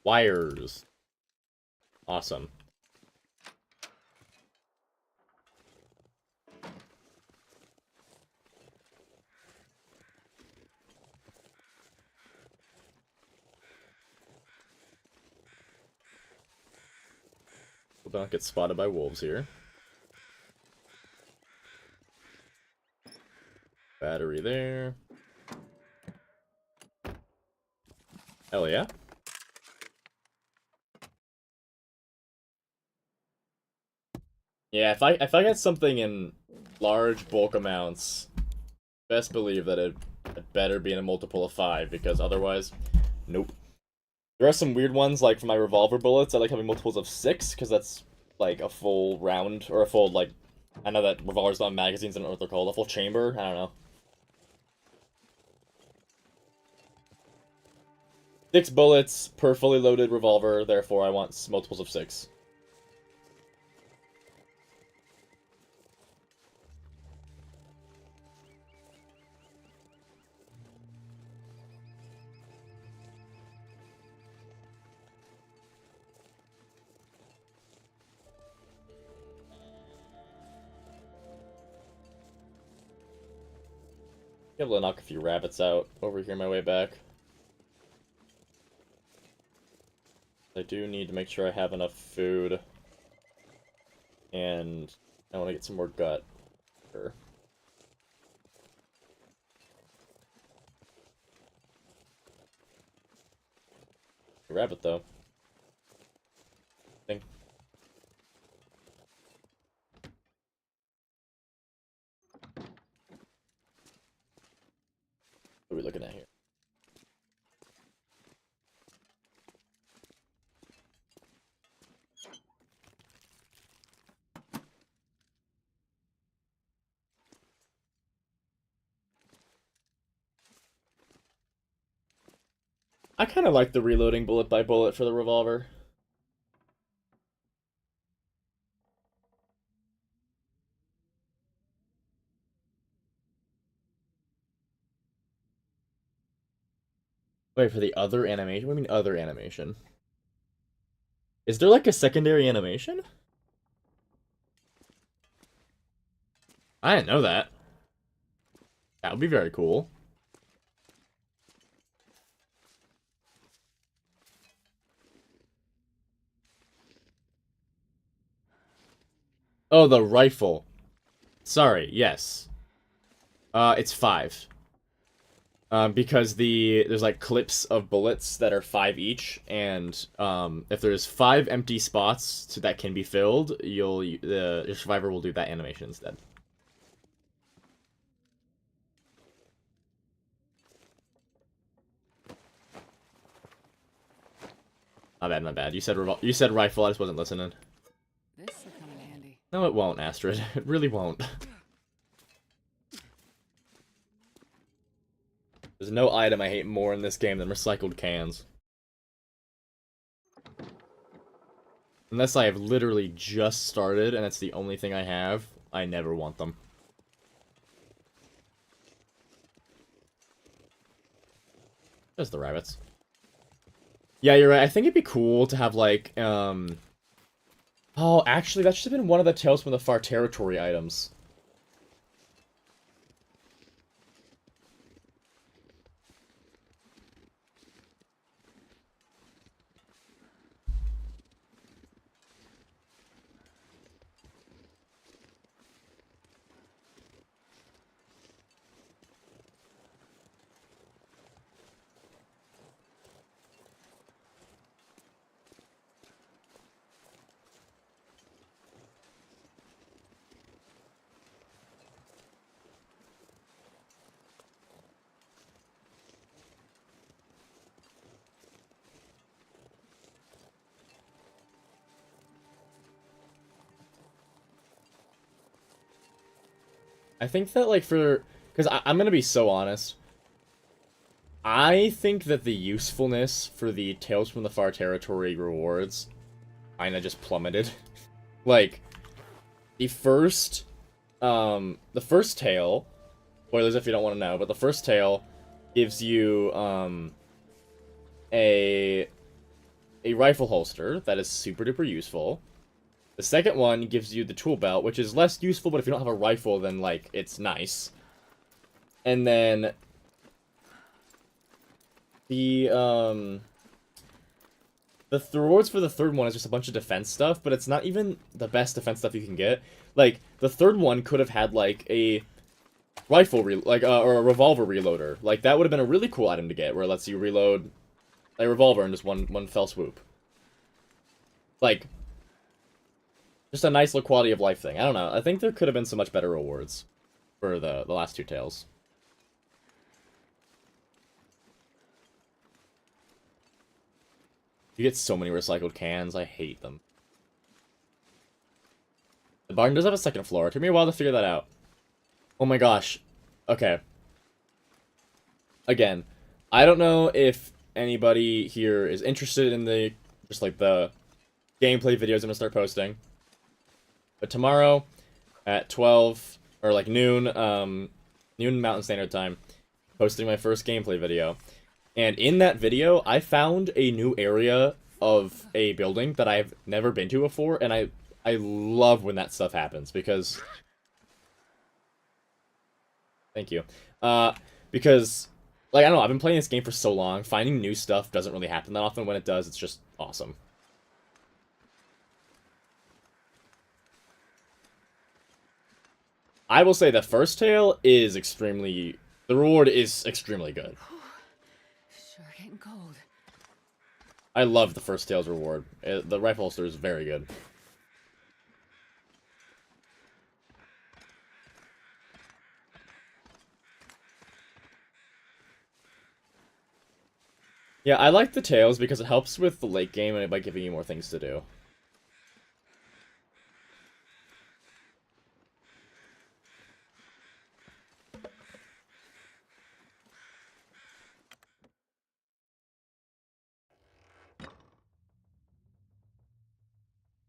Wires. Awesome. We'll not get spotted by wolves here. Battery there. Hell yeah. Yeah, if I get something in large bulk amounts, best believe that it better be in a multiple of 5, because otherwise, nope. There are some weird ones, like for my revolver bullets, I like having multiples of 6, because that's like a full round, or a full, like, I know that revolvers don't have magazines, I don't know what they're called, a full chamber, I don't know. 6 bullets per fully loaded revolver, therefore I want multiples of 6. Be able to knock a few rabbits out over here my way back. I do need to make sure I have enough food. And I want to get some more gut. Sure. Rabbit, though. Think. What are we looking at here? I kind of like the reloading bullet by bullet for the revolver. Wait, for the other animation? What do you mean other animation? Is there like a secondary animation? I didn't know that. That would be very cool. Oh, the rifle. Sorry, yes. It's 5. Because there's like clips of bullets that are 5 each, and if there's 5 empty spots that can be filled, your survivor will do that animation instead. My bad, my bad. You said rifle. I just wasn't listening. This will come in handy. No, it won't, Astrid. It really won't. There's no item I hate more in this game than recycled cans. Unless I have literally just started and it's the only thing I have, I never want them. Just the rabbits. Yeah, you're right. I think it'd be cool to have, like, Oh, actually, that should have been one of the Tales from the Far Territory items. I think that, like, because I'm gonna be so honest. I think that the usefulness for the Tales from the Far Territory rewards kinda just plummeted. Like, the first tale, spoilers if you don't want to know, but the first tale gives you, a rifle holster that is super duper useful. The second one gives you the tool belt, which is less useful, but if you don't have a rifle, then, like, it's nice. And then the rewards for the third one is just a bunch of defense stuff, but it's not even the best defense stuff you can get. Like, the third one could have had, like, a rifle, or a revolver reloader. Like, that would have been a really cool item to get, where it lets you reload a revolver in just one fell swoop. Like, just a nice little quality of life thing. I don't know. I think there could have been some much better rewards for the last 2 tales. You get so many recycled cans. I hate them. The barn does have a second floor. It took me a while to figure that out. Oh my gosh. Okay. Again, I don't know if anybody here is interested in the gameplay videos I'm gonna start posting. But tomorrow at 12 or like noon, noon Mountain Standard Time, posting my first gameplay video. And in that video, I found a new area of a building that I've never been to before, and I love when that stuff happens because thank you. Because like I don't know, I've been playing this game for so long, finding new stuff doesn't really happen that often. When it does, it's just awesome. I will say the first tale is the reward is extremely good. Sure getting cold. I love the first tale's reward. The rifle holster is very good. Yeah, I like the tales because it helps with the late game and by giving you more things to do.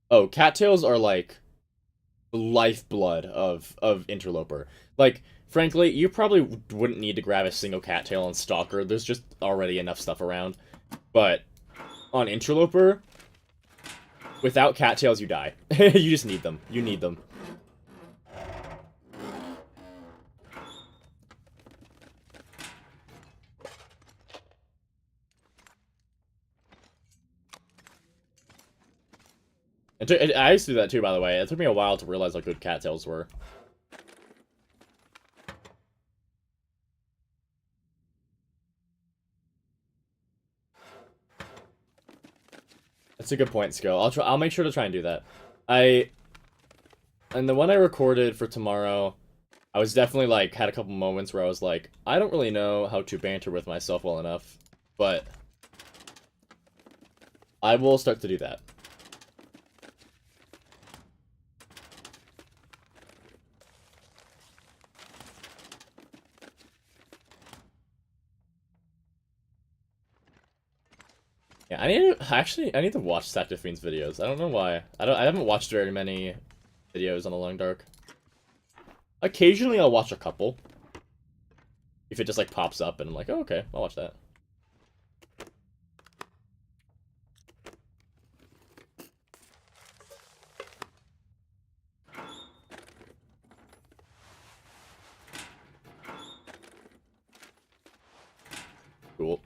Oh, cattails are like the lifeblood of Interloper. Like, frankly, you probably wouldn't need to grab a single cattail on Stalker. There's just already enough stuff around. But on Interloper, without cattails, you die. You just need them. You need them. I used to do that too, by the way. It took me a while to realize how good cattails were. That's a good point, Skill. I'll make sure to try and do that. And the one I recorded for tomorrow, I was definitely like had a couple moments where I was like, I don't really know how to banter with myself well enough, but I will start to do that. Yeah, I need to watch Sactifine's videos. I don't know why. I haven't watched very many videos on the Long Dark. Occasionally I'll watch a couple. If it just like pops up and I'm like, oh, okay, I'll watch that. Cool.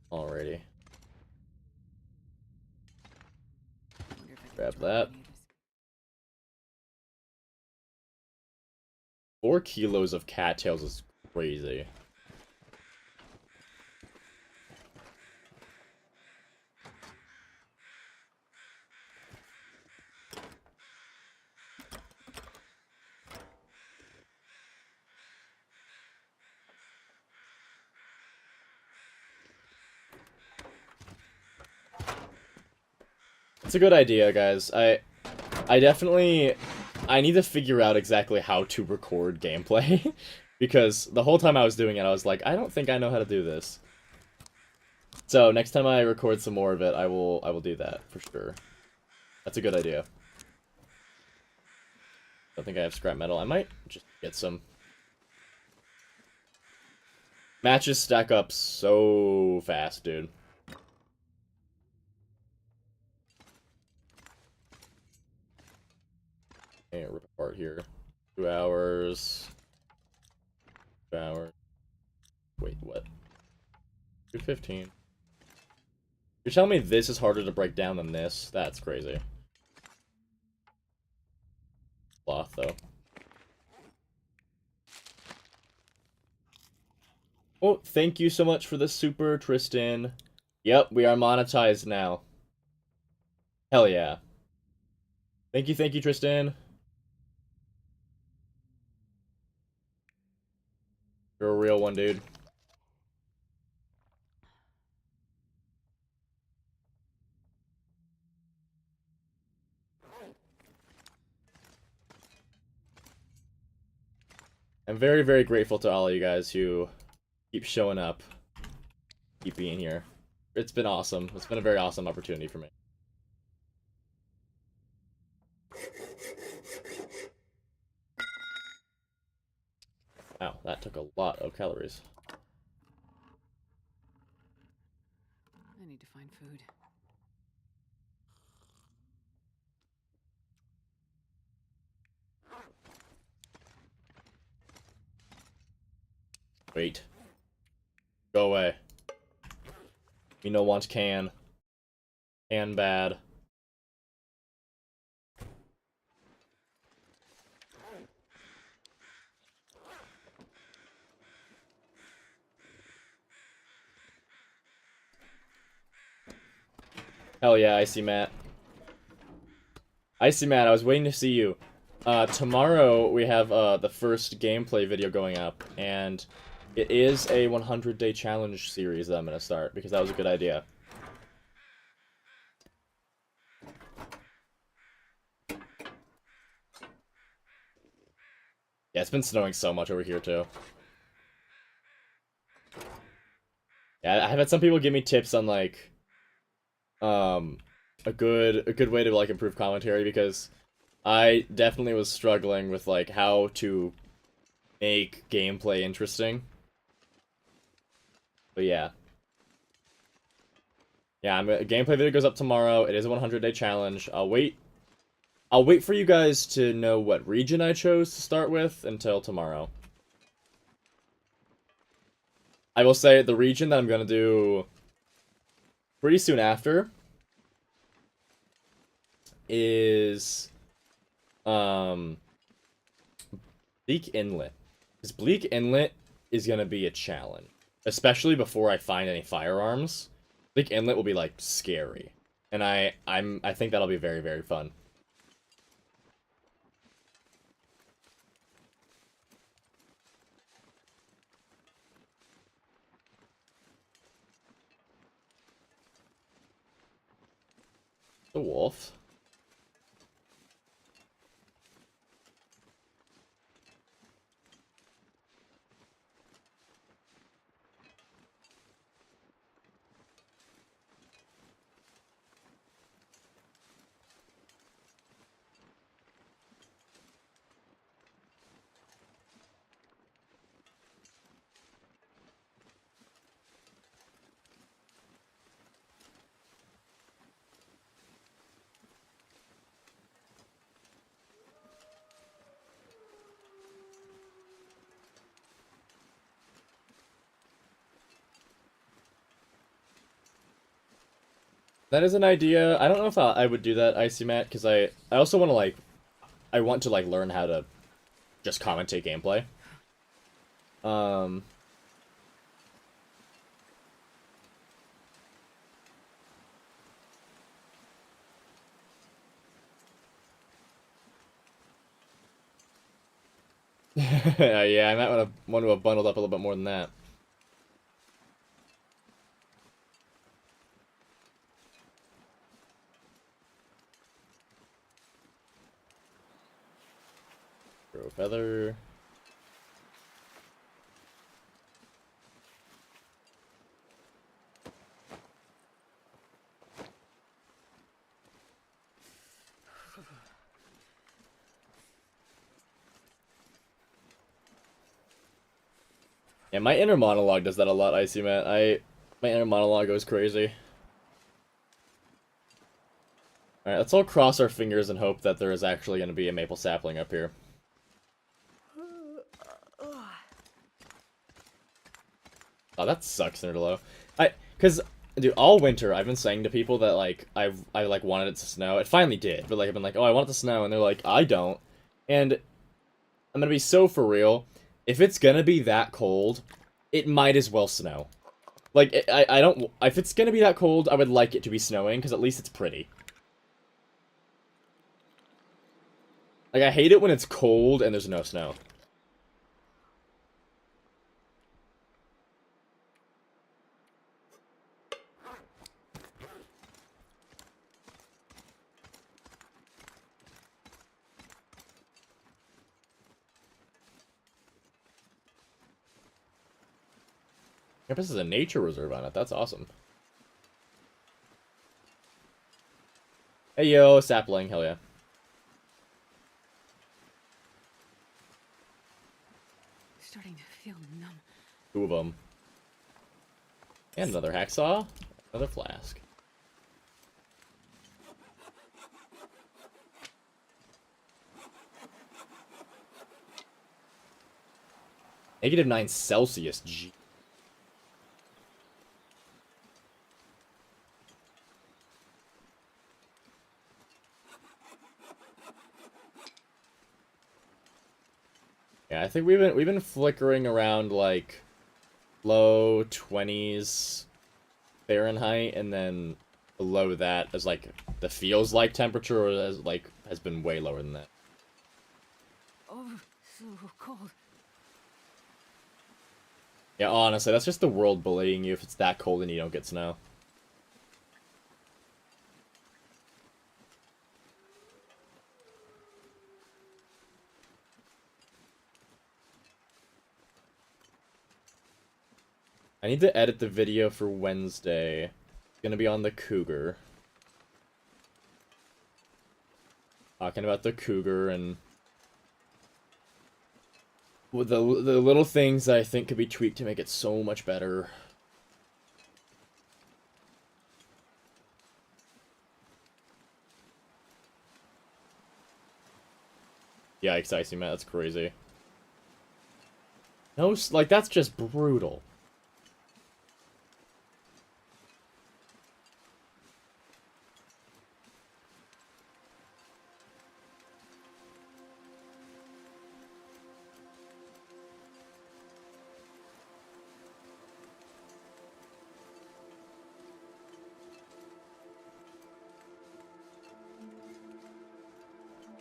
Alrighty. Grab that. 4 kilos of cattails is crazy. It's a good idea, guys. I definitely... I need to figure out exactly how to record gameplay. Because the whole time I was doing it, I was like, I don't think I know how to do this. So, next time I record some more of it, I will do that, for sure. That's a good idea. Don't think I have scrap metal. I might just get some. Matches stack up so fast, dude. Okay, rip apart here. 2 hours. 2 hours. Wait, what? 2:15. You're telling me this is harder to break down than this? That's crazy. Cloth, though. Oh, thank you so much for the super, Tristan. Yep, we are monetized now. Hell yeah. Thank you, Tristan. You're a real one, dude. I'm very, very grateful to all of you guys who keep showing up. Keep being here. It's been awesome. It's been a very awesome opportunity for me. Wow, that took a lot of calories. I need to find food. Wait. Go away. Me no want can. Can bad. Hell yeah, Icy Matt. Icy Matt, I was waiting to see you. Tomorrow we have the first gameplay video going up, and it is a 100-day challenge series that I'm gonna start, because that was a good idea. Yeah, it's been snowing so much over here, too. Yeah, I've had some people give me tips on, like, a good way to, like, improve commentary, because I definitely was struggling with, like, how to make gameplay interesting. But yeah. Yeah, a gameplay video goes up tomorrow. It is a 100-day challenge. I'll wait for you guys to know what region I chose to start with until tomorrow. I will say the region that I'm gonna do pretty soon after is Bleak Inlet. Because Bleak Inlet is gonna be a challenge. Especially before I find any firearms. Bleak Inlet will be like scary. And I think that'll be very, very fun. The wolf. That is an idea. I don't know if I would do that, Icy Matt, because I also want to, like, I want to, like, learn how to just commentate gameplay. Um... yeah, I might want to have bundled up a little bit more than that. Throw feather. Yeah, my inner monologue does that a lot, Icy Matt. My inner monologue goes crazy. Alright, let's all cross our fingers and hope that there is actually going to be a maple sapling up here. Oh, that sucks, Nerdalo. Cause, dude, all winter I've been saying to people that, like, I like, wanted it to snow. It finally did, but, like, I've been like, oh, I want it to snow, and they're like, I don't. And I'm gonna be so for real. If it's gonna be that cold, it might as well snow. Like, I don't... If it's gonna be that cold, I would like it to be snowing, because at least it's pretty. Like, I hate it when it's cold and there's no snow. Campus is a nature reserve on it. That's awesome. Hey, yo, sapling. Hell yeah. Starting to feel numb. 2 of them. And another hacksaw. Another flask. -9 Celsius. G. Yeah, I think we've been flickering around like low 20s Fahrenheit, and then below that as like the feels like temperature, or as like has been way lower than that. Oh, so cold. Yeah, honestly, that's just the world bullying you if it's that cold and you don't get snow. I need to edit the video for Wednesday. It's gonna be on the Cougar. talking about the cougar and with the little things that I think could be tweaked to make it so much better. Yikes, Icy Matt, that's crazy. No, like, that's just brutal.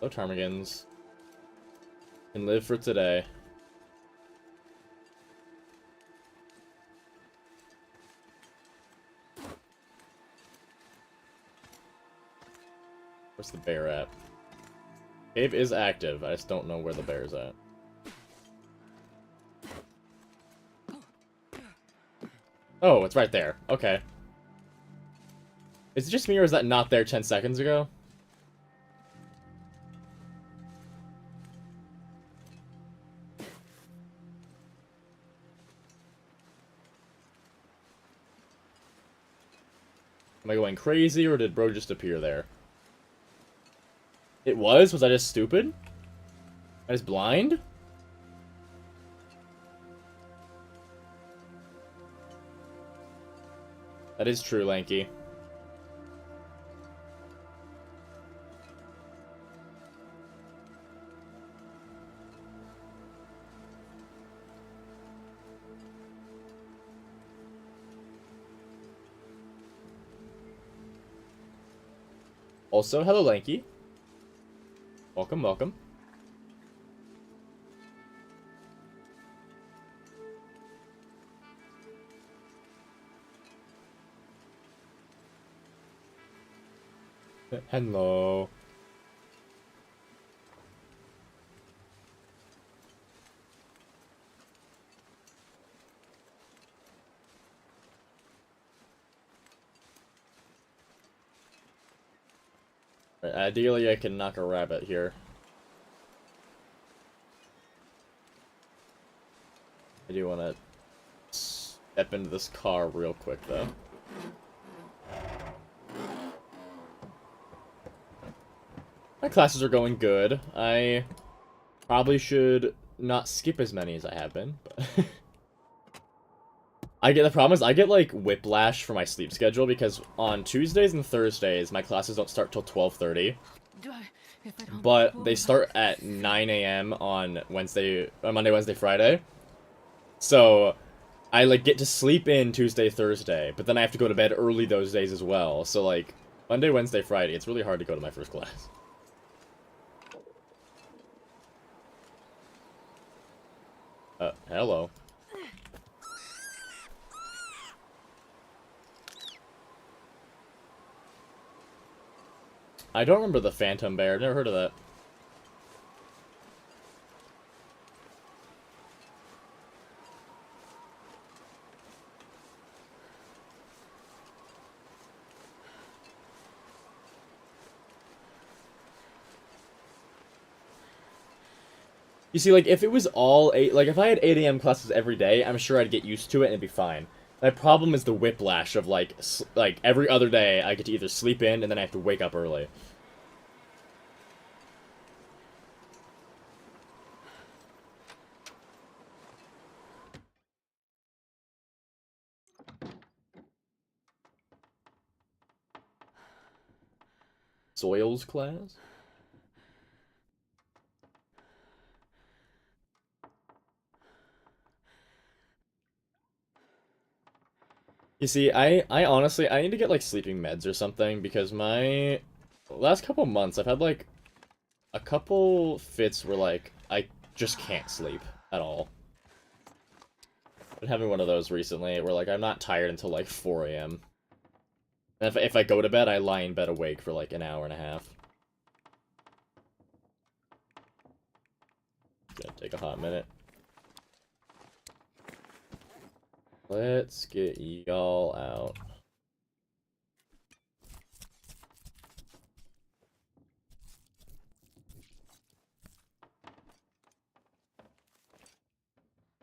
Oh, ptarmigans. And live for today. Where's the bear at? Cave is active, I just don't know where the bear's at. Oh, it's right there. Okay. Is it just me or is that not there 10 seconds ago? Am I going crazy or did bro just appear there? It was? Was I just stupid? I was blind? That is true, Lanky. Also, hello, Lanky. Welcome, welcome. Hello. Right, ideally, I can knock a rabbit here. I do want to step into this car real quick, though. My classes are going good. I probably should not skip as many as I have been, but... the problem is I get, like, whiplash for my sleep schedule, because on Tuesdays and Thursdays, my classes don't start till 12:30. But they start at 9 a.m. on Monday, Wednesday, Friday. So, I, like, get to sleep in Tuesday, Thursday, but then I have to go to bed early those days as well. So, like, Monday, Wednesday, Friday, it's really hard to go to my first class. Hello. I don't remember the Phantom Bear. I've never heard of that. You see, like, if it was all 8... Like, if I had 8 a.m. classes every day, I'm sure I'd get used to it and it'd be fine. My problem is the whiplash of, like, every other day I get to either sleep in and then I have to wake up early. Soils class? You see, I honestly, I need to get, like, sleeping meds or something, because my last couple months, I've had, like, a couple fits where, like, I just can't sleep at all. I've been having one of those recently, where, like, I'm not tired until, like, 4 a.m. And if I go to bed, I lie in bed awake for, like, an hour and a half. Gonna take a hot minute. Let's get y'all out.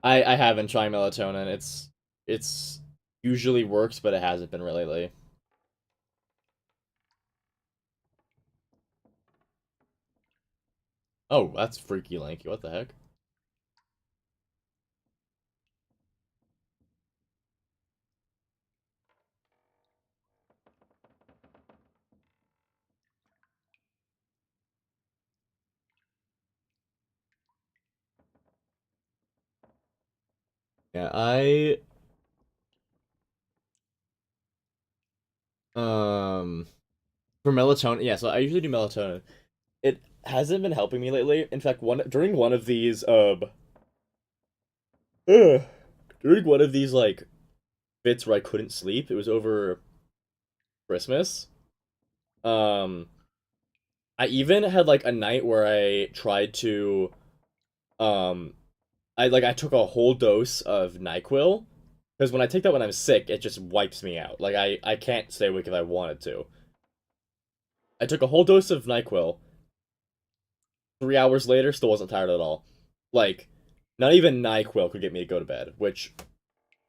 I have been trying melatonin. It's usually works, but it hasn't been really lately. Oh, that's freaky lanky. What the heck? Yeah, um for melatonin, yeah, so I usually do melatonin. It hasn't been helping me lately. In fact, one of these ugh, during one of these like bits where I couldn't sleep, it was over Christmas. Um I even had like a night where I tried to um I took a whole dose of NyQuil because when I take that when I'm sick, it just wipes me out. Like I can't stay awake if I wanted to. I took a whole dose of NyQuil. 3 hours later, still wasn't tired at all. Like, not even NyQuil could get me to go to bed, which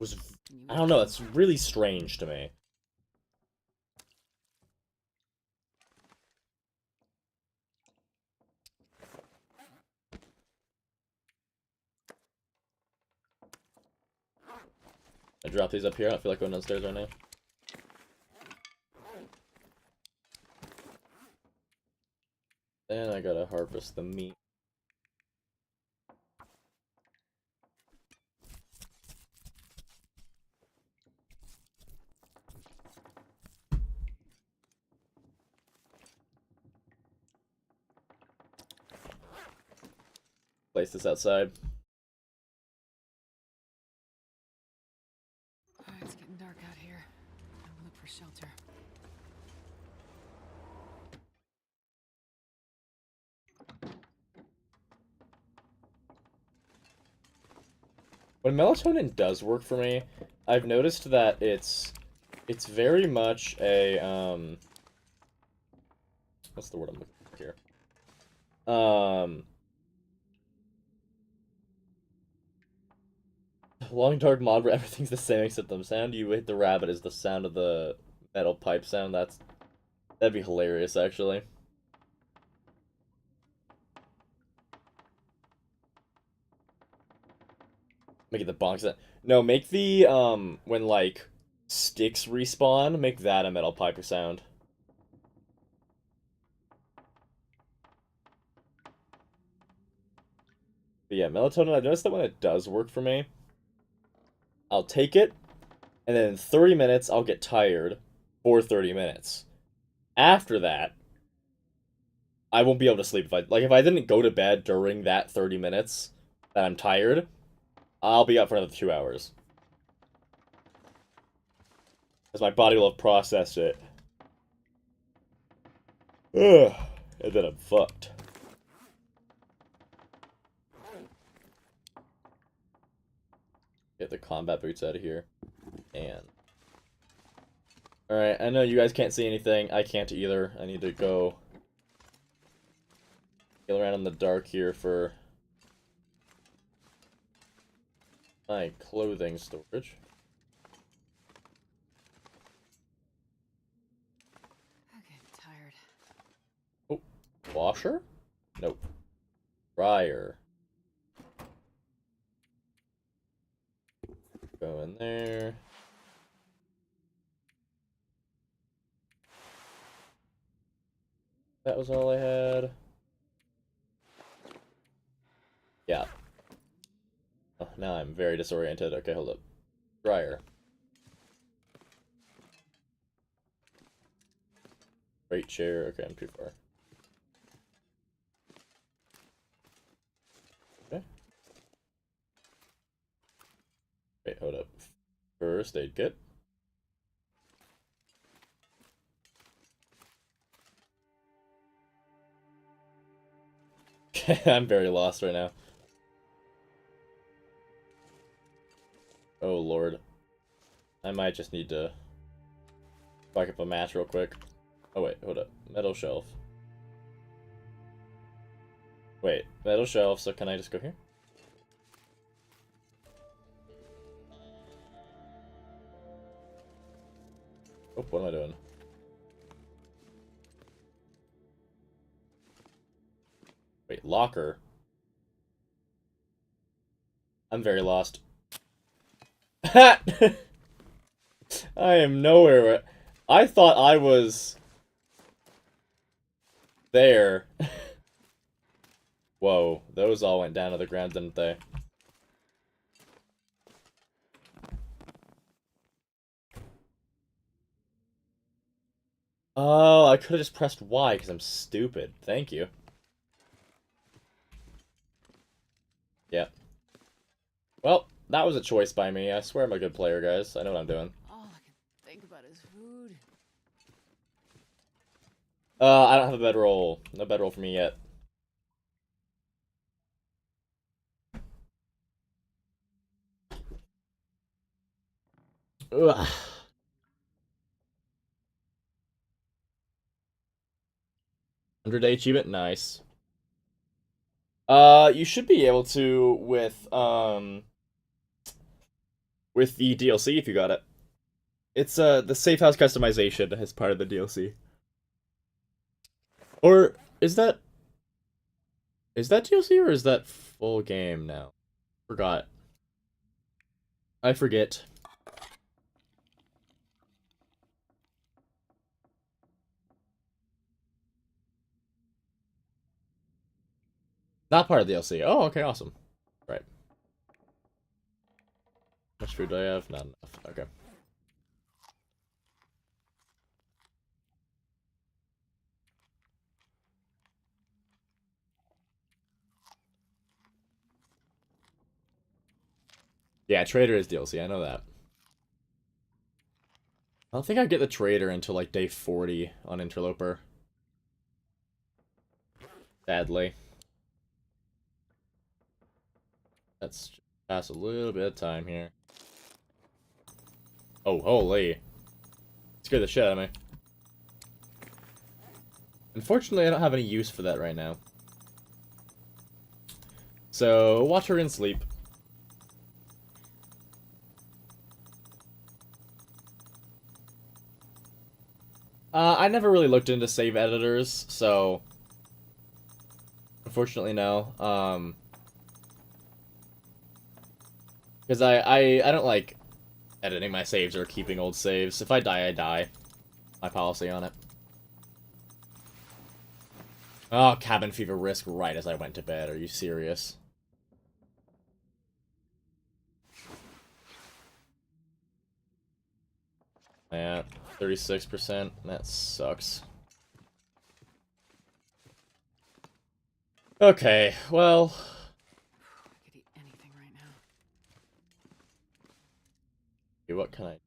was, You I don't know, again. that's really strange to me. I drop these up here. I don't feel like going downstairs right now. Then I gotta harvest the meat. Place this outside. It's getting dark out here. I'll look for shelter. When melatonin does work for me, I've noticed that it's very much a what's the word I'm looking for here? Long dark mod where everything's the same except the sound you hit the rabbit is the sound of the metal pipe sound. That'd be hilarious actually. Make it the bonk sound. No, make the when like sticks respawn, make that a metal pipe sound. But yeah, melatonin, I've noticed that when it does work for me, I'll take it, and then in 30 minutes I'll get tired for 30 minutes. After that, I won't be able to sleep if I didn't go to bed during that 30 minutes that I'm tired, I'll be up for another 2 hours. Because my body will have processed it. Ugh. And then I'm fucked. Get the combat boots out of here. And alright, I know you guys can't see anything. I can't either. I need to go get around in the dark here for my clothing storage. Okay, tired. Oh, washer? Nope. Dryer. Go in there. That was all I had. Yeah. Oh, now I'm very disoriented. Okay, hold up. Dryer. Great chair. Okay, I'm too far. Okay. Wait, hold up. First aid kit. I'm very lost right now. Oh lord. I might just need to back up a match real quick. Oh wait, hold up. Metal shelf. Wait, metal shelf, so can I just go here? Oh, what am I doing? Wait, locker? I'm very lost. I am nowhere. I thought I was there. Whoa, those all went down to the ground, didn't they? Oh, I could have just pressed Y because I'm stupid. Thank you. Yep. Well, that was a choice by me. I swear I'm a good player, guys. I know what I'm doing. All I can think about is food. I don't have a bedroll. No bedroll for me yet. Ugh. 100-day achievement, nice. You should be able to with the DLC if you got it. It's the safe house customization as part of the DLC. Or is that DLC or is that full game now? Forgot. I forget. Not part of the DLC. Oh, okay, awesome. Right. How much food do I have? Not enough. Okay. Yeah, Trader is DLC. I know that. I don't think I get the Trader until like day 40 on Interloper. Sadly. Let's pass a little bit of time here. Oh, holy. Scared the shit out of me. Unfortunately, I don't have any use for that right now. So, watch her in sleep. I never really looked into save editors, so... Unfortunately, no. Because I don't like editing my saves or keeping old saves. If I die, I die. My policy on it. Oh, cabin fever risk right as I went to bed. Are you serious? Yeah, 36%. That sucks. Okay, well... I could eat anything right now. What can I...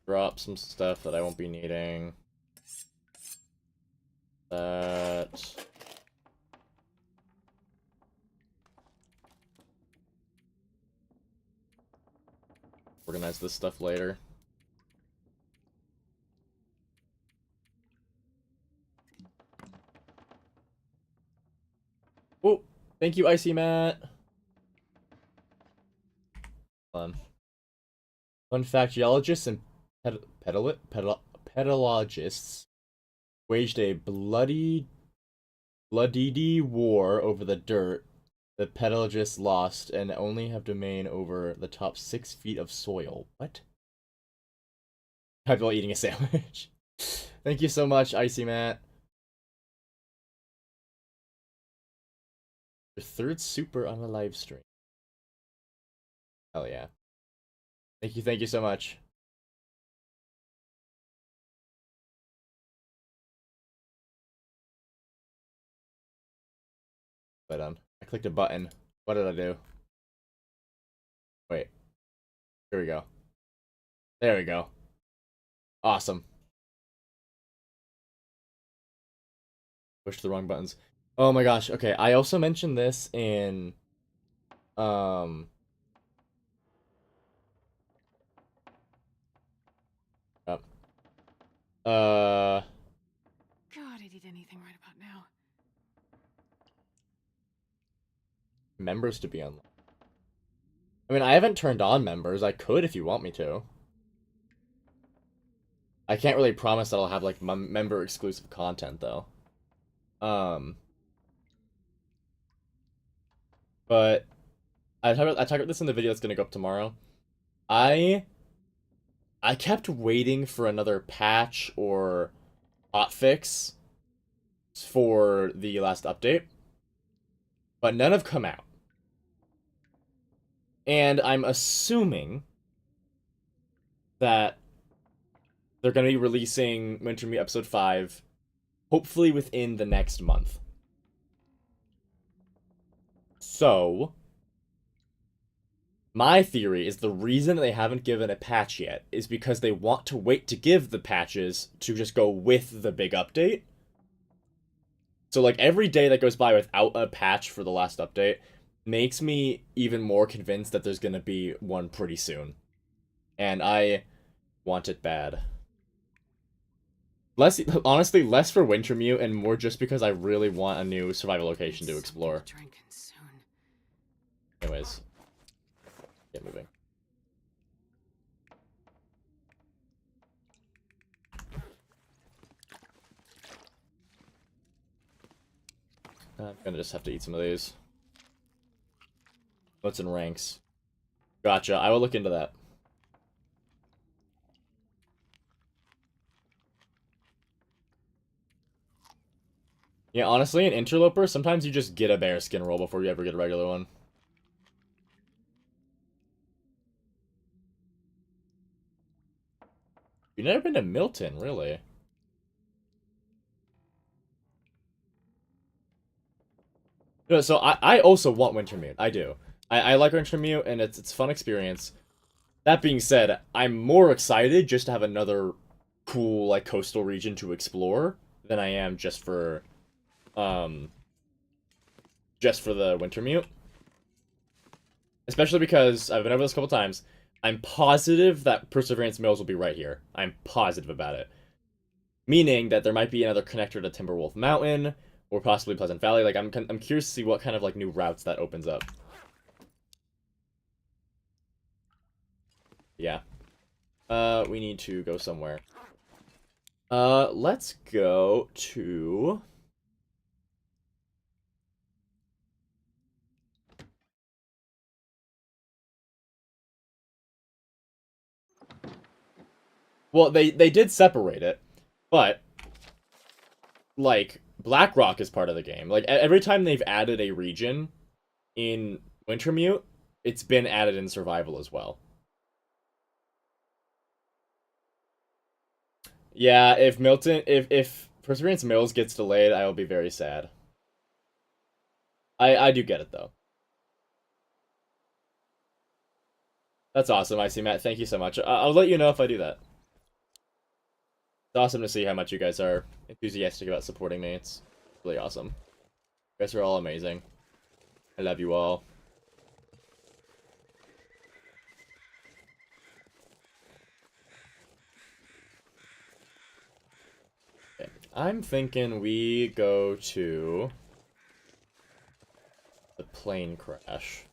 Drop some stuff that I won't be needing. That... Organize this stuff later. Oh, thank you, Icy Matt. Fun fact, geologists and pedologists waged a bloody war over the dirt. The pedologists lost and only have domain over the top 6 feet of soil. What? While eating a sandwich. Thank you so much, Icy Matt. Your third super on a live stream. Hell yeah. Thank you so much. But I clicked a button. What did I do? Wait. Here we go. There we go. Awesome. Push the wrong buttons. Oh my gosh. Okay, I also mentioned this in um uh, uh God, I'd eat anything right about now. members to be unlocked. I mean, I haven't turned on members. I could if you want me to. I can't really promise that I'll have, like, member exclusive content, though. But I talked about this in the video that's gonna go up tomorrow. I kept waiting for another patch or hotfix for the last update, but none have come out. And I'm assuming that they're going to be releasing Winter Meat Episode 5, hopefully within the next month. So, my theory is the reason they haven't given a patch yet is because they want to wait to give the patches to just go with the big update. So, like, every day that goes by without a patch for the last update makes me even more convinced that there's going to be one pretty soon. And I want it bad. Honestly, less for Wintermute and more just because I really want a new survival location to explore. Anyways, get moving. I'm gonna just have to eat some of these. What's in ranks? Gotcha, I will look into that. Yeah, honestly, in Interloper, sometimes you just get a bear skin roll before you ever get a regular one. You've never been to Milton, really? No, so I also want Wintermute. I do. I like Wintermute, and it's a fun experience. That being said, I'm more excited just to have another cool, like, coastal region to explore than I am just for the Wintermute. Especially because I've been over this a couple times. I'm positive that Perseverance Mills will be right here. I'm positive about it. Meaning that there might be another connector to Timberwolf Mountain, or possibly Pleasant Valley. Like, I'm curious to see what kind of, like, new routes that opens up. Yeah. We need to go somewhere. Let's go to... Well, they did separate it, but, like, Blackrock is part of the game. Like, every time they've added a region in Wintermute, it's been added in Survival as well. Yeah, if Perseverance Mills gets delayed, I will be very sad. I do get it, though. That's awesome, I see, Matt. Thank you so much. I'll let you know if I do that. It's awesome to see how much you guys are enthusiastic about supporting me. It's really awesome. You guys are all amazing. I love you all. Okay. I'm thinking we go to the plane crash.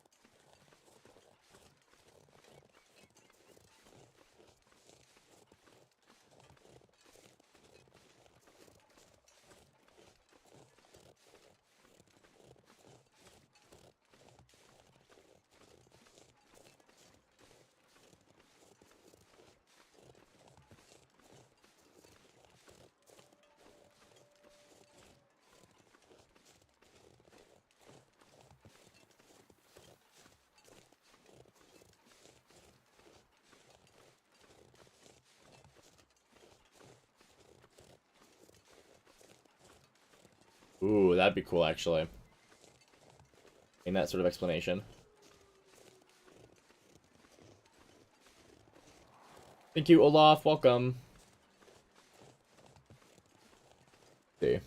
Ooh, that'd be cool, actually. In that sort of explanation. Thank you, Olaf. Welcome. See.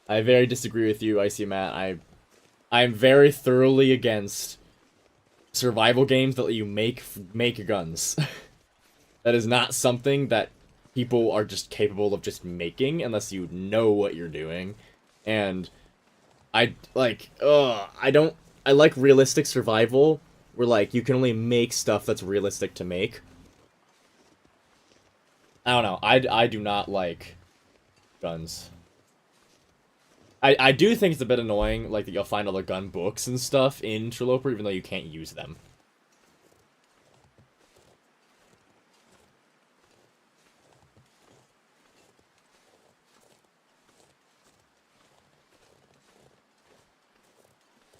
I very disagree with you, Icy Matt. I'm very thoroughly against survival games that let you make guns. That is not something that people are just capable of just making unless you know what you're doing. And I like I like realistic survival where like you can only make stuff that's realistic to make. I don't know. I do not like guns. I do think it's a bit annoying like that you'll find all the gun books and stuff in Interloper even though you can't use them.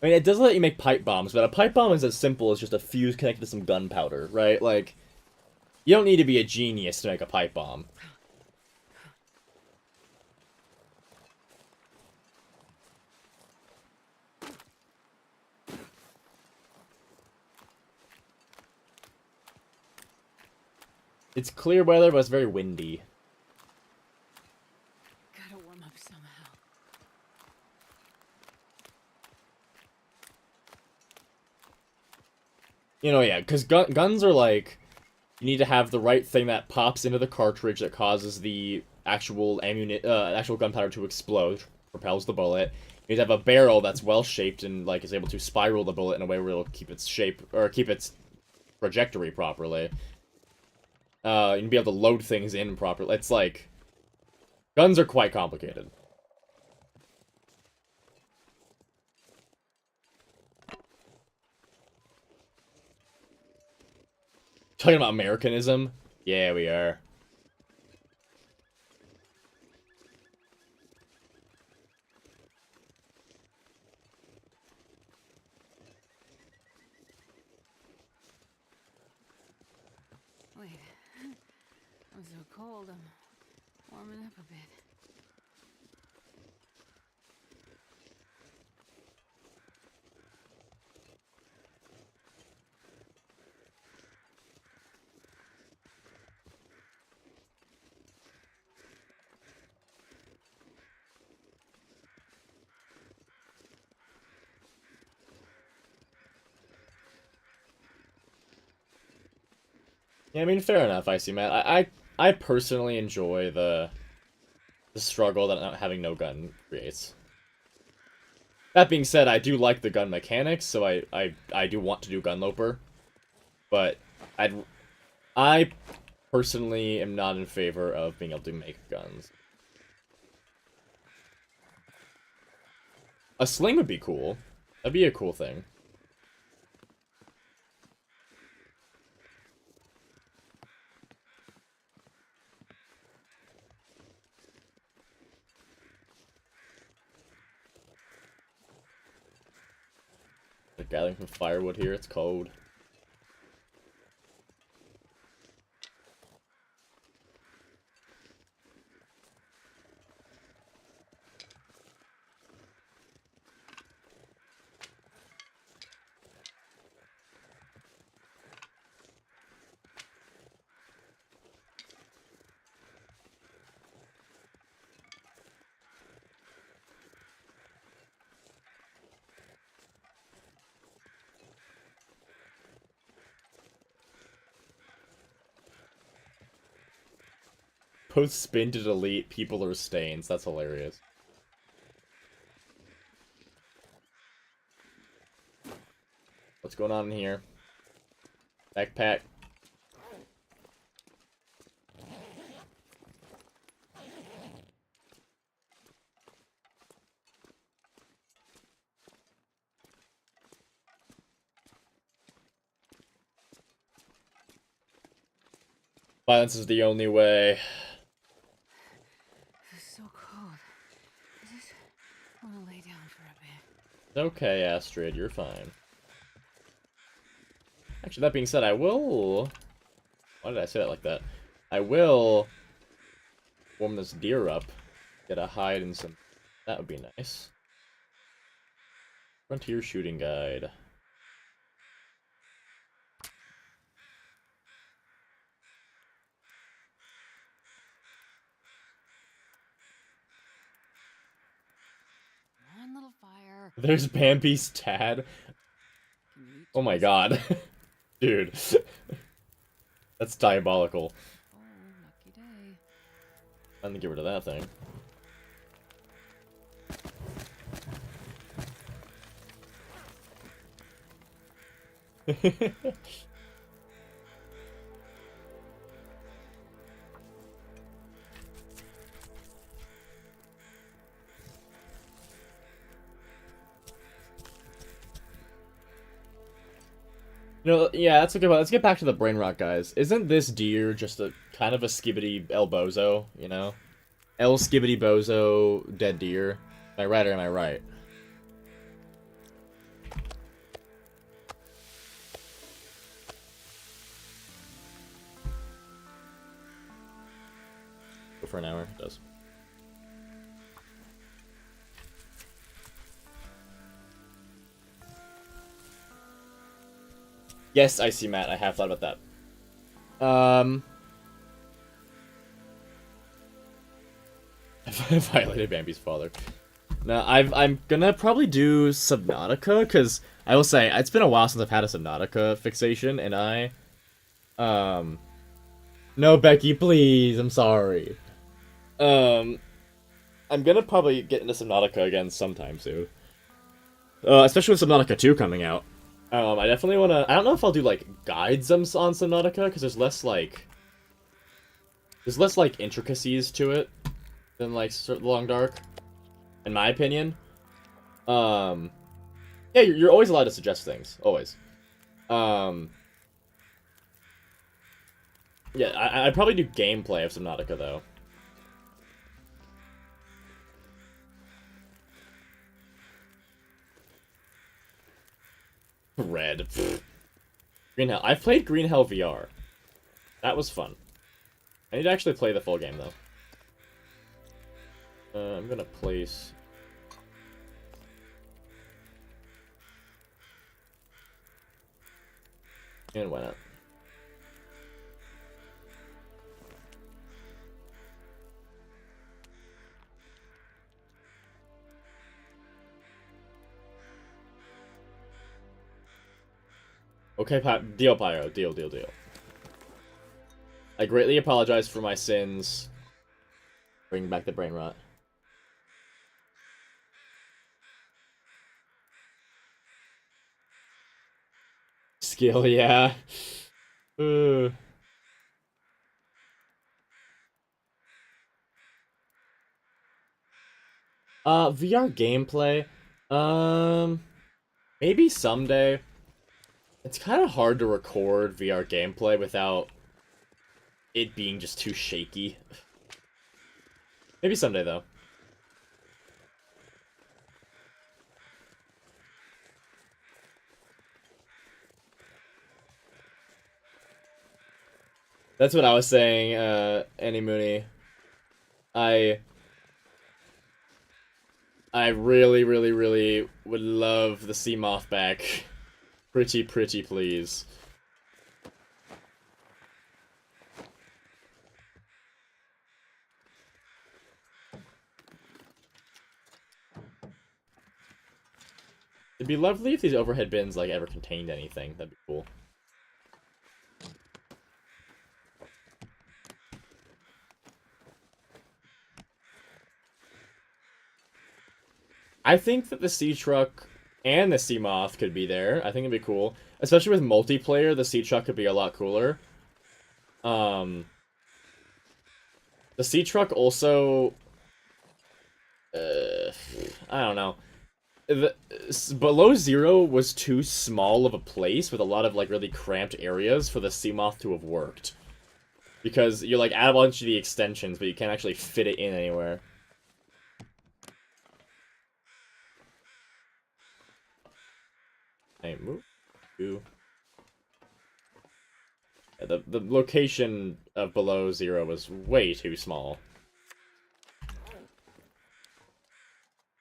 I mean, it does let you make pipe bombs, but a pipe bomb is as simple as just a fuse connected to some gunpowder, right? Like, you don't need to be a genius to make a pipe bomb. It's clear weather, but it's very windy. Gotta warm up somehow. You know, yeah, because guns are like, you need to have the right thing that pops into the cartridge that causes the actual gunpowder to explode, propels the bullet. You need to have a barrel that's well shaped and like is able to spiral the bullet in a way where it'll keep its shape or keep its trajectory properly. You need to be able to load things in properly. It's like, guns are quite complicated. Talking about Americanism? Yeah, we are. Wait. I'm so cold. I'm warming up a bit. Yeah, I mean, fair enough, I see, Matt. I personally enjoy the struggle that not having no gun creates. That being said, I do like the gun mechanics, so I do want to do Gunloper, but I personally am not in favor of being able to make guns. A sling would be cool. That'd be a cool thing. Like gathering some firewood here, it's cold. Post spin to delete, people are stains. That's hilarious. What's going on in here? Backpack. Violence is the only way. It's so cold. I just want to lay down for a bit. Okay, Astrid, you're fine. Actually, that being said, I will... Why did I say that like that? I will warm this deer up. Get a hide and some... That would be nice. Frontier shooting guide. Come on, little fire. There's Bambi's Tad. Can you eat Oh my chips? god. Dude. That's diabolical. Oh, lucky day. I'm gonna get rid of that thing. Yeah, that's a good one. Let's get back to the brain rot, guys. Isn't this deer just a kind of a skibbity El Bozo, you know? El Skibbity Bozo, dead deer. Am I right or am I right? Go for an hour. It does. Yes, I see, Matt. I have thought about that. I violated Bambi's father. No, I'm gonna probably do Subnautica, because I will say, it's been a while since I've had a Subnautica fixation, and no, Becky, please, I'm sorry. I'm gonna probably get into Subnautica again sometime soon. Especially with Subnautica 2 coming out. I definitely wanna, I don't know if I'll do, like, guides on Subnautica, because there's less, like, intricacies to it than, like, Long Dark, in my opinion. Yeah, you're always allowed to suggest things. Always. Yeah, I'd probably do gameplay of Subnautica, though. Red. Green Hell. I've played Green Hell VR. That was fun. I need to actually play the full game, though. I'm gonna place... And why not? Okay, deal, Pyro. Deal. I greatly apologize for my sins. Bring back the brain rot. Skill, yeah. VR gameplay. Maybe someday. It's kind of hard to record VR gameplay without it being just too shaky. Maybe someday, though. That's what I was saying, Annie Mooney. I really, really, really would love the Seamoth back. Pretty please. It'd be lovely if these overhead bins, like, ever contained anything. That'd be cool. I think that the Sea Truck and the Seamoth could be there. I think it'd be cool. Especially with multiplayer, the Sea Truck could be a lot cooler. The Sea Truck also... I don't know. Below Zero was too small of a place with a lot of, like, really cramped areas for the Seamoth to have worked. Because you, like, add a bunch of the extensions, but you can't actually fit it in anywhere. Hey, move. Ooh. Yeah, the location of Below Zero was way too small.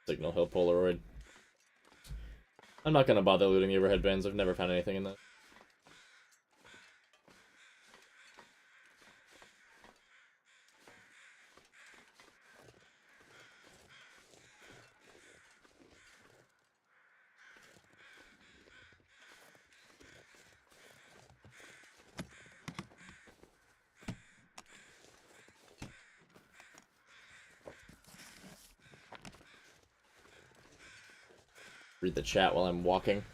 Signal Hill Polaroid. I'm not gonna bother looting the overhead bins. I've never found anything in that. read the chat while I'm walking.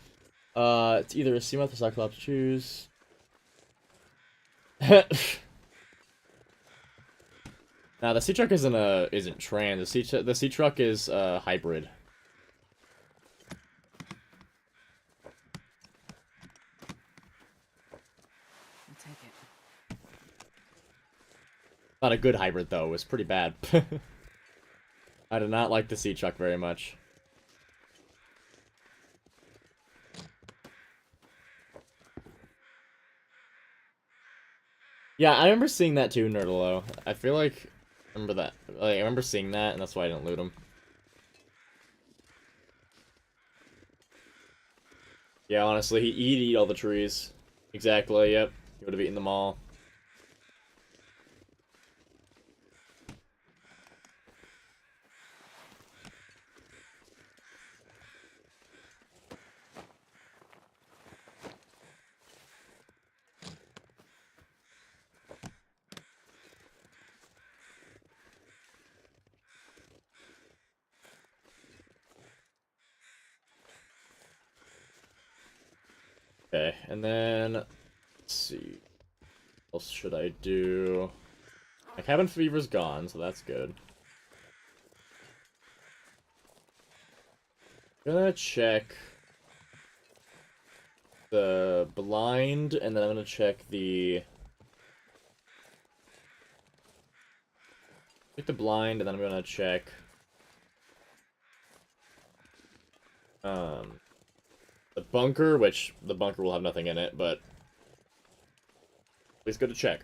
It's either a Seamoth or Cyclops. Choose. Now the sea truck isn't trans. The sea truck is hybrid. I'll take it. Not a good hybrid though. It was pretty bad. I did not like the sea truck very much. Yeah, I remember seeing that too, Nerdalo. I feel like I remember that. Like, I remember seeing that, and that's why I didn't loot him. Yeah, honestly, he'd eat all the trees. Exactly, yep. He would have eaten them all. Okay, and then let's see. What else should I do? My cabin fever's gone, so that's good. Gonna check the blind, and then I'm gonna check the blind, and then I'm gonna check the bunker, which the bunker will have nothing in it, but at least good to check.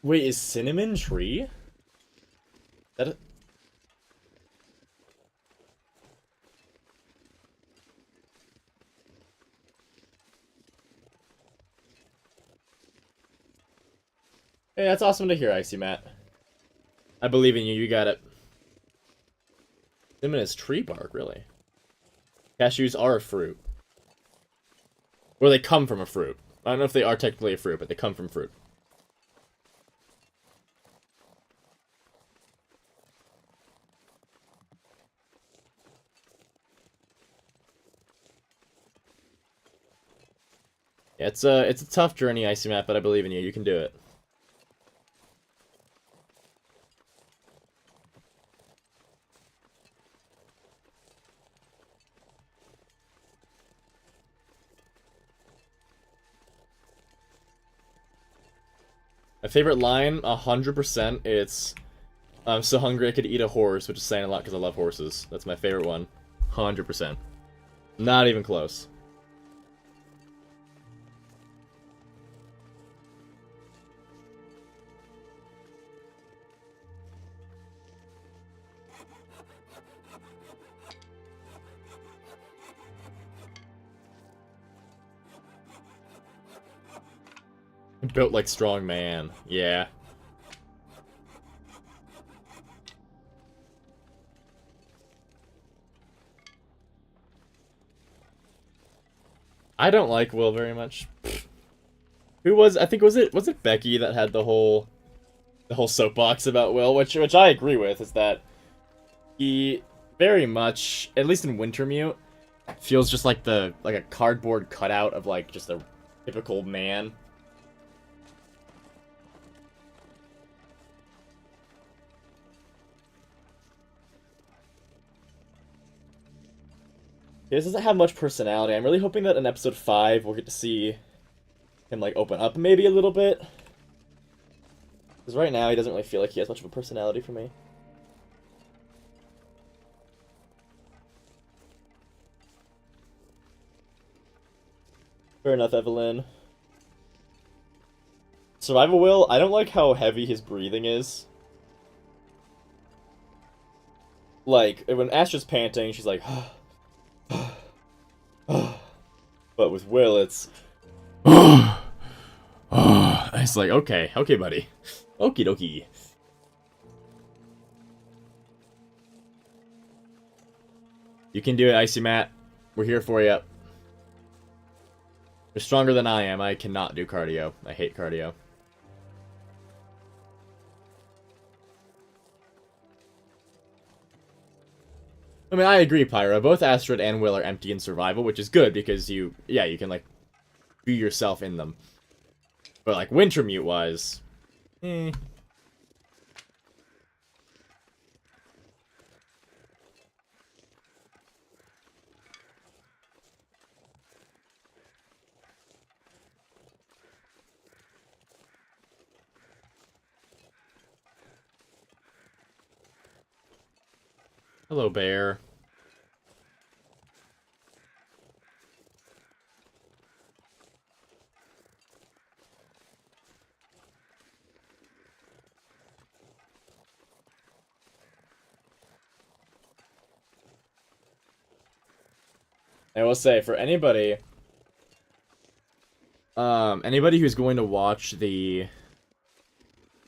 Wait, is cinnamon tree? That. Hey, that's awesome to hear, Icy Matt. I believe in you. You got it. Cinnamon is tree bark, really. Cashews are a fruit. Or they come from a fruit. I don't know if they are technically a fruit, but they come from fruit. Yeah, it's a tough journey, Icy Matt, but I believe in you. You can do it. My favorite line, 100%, it's, I'm so hungry I could eat a horse, which is saying a lot because I love horses. That's my favorite one. 100%. Not even close. Built like strong man. Yeah. I don't like Will very much. Who was? I think was it Becky that had the whole soapbox about Will, which I agree with, is that he very much, at least in Wintermute, feels just like a cardboard cutout of like just a typical man. He just doesn't have much personality. I'm really hoping that in episode 5 we'll get to see him like open up maybe a little bit. Because right now he doesn't really feel like he has much of a personality for me. Fair enough, Evelyn. Survival Will, I don't like how heavy his breathing is. Like, when Astra's panting, she's like, but with Will, it's, it's like, okay, buddy. Okie dokie. You can do it, Icy Matt. We're here for you. You're stronger than I am. I cannot do cardio. I hate cardio. I mean, I agree, Pyra. Both Astrid and Will are empty in survival, which is good because you can, like, be yourself in them. But, like, Wintermute-wise, eh. Hello, bear. I will say, for anybody who's going to watch the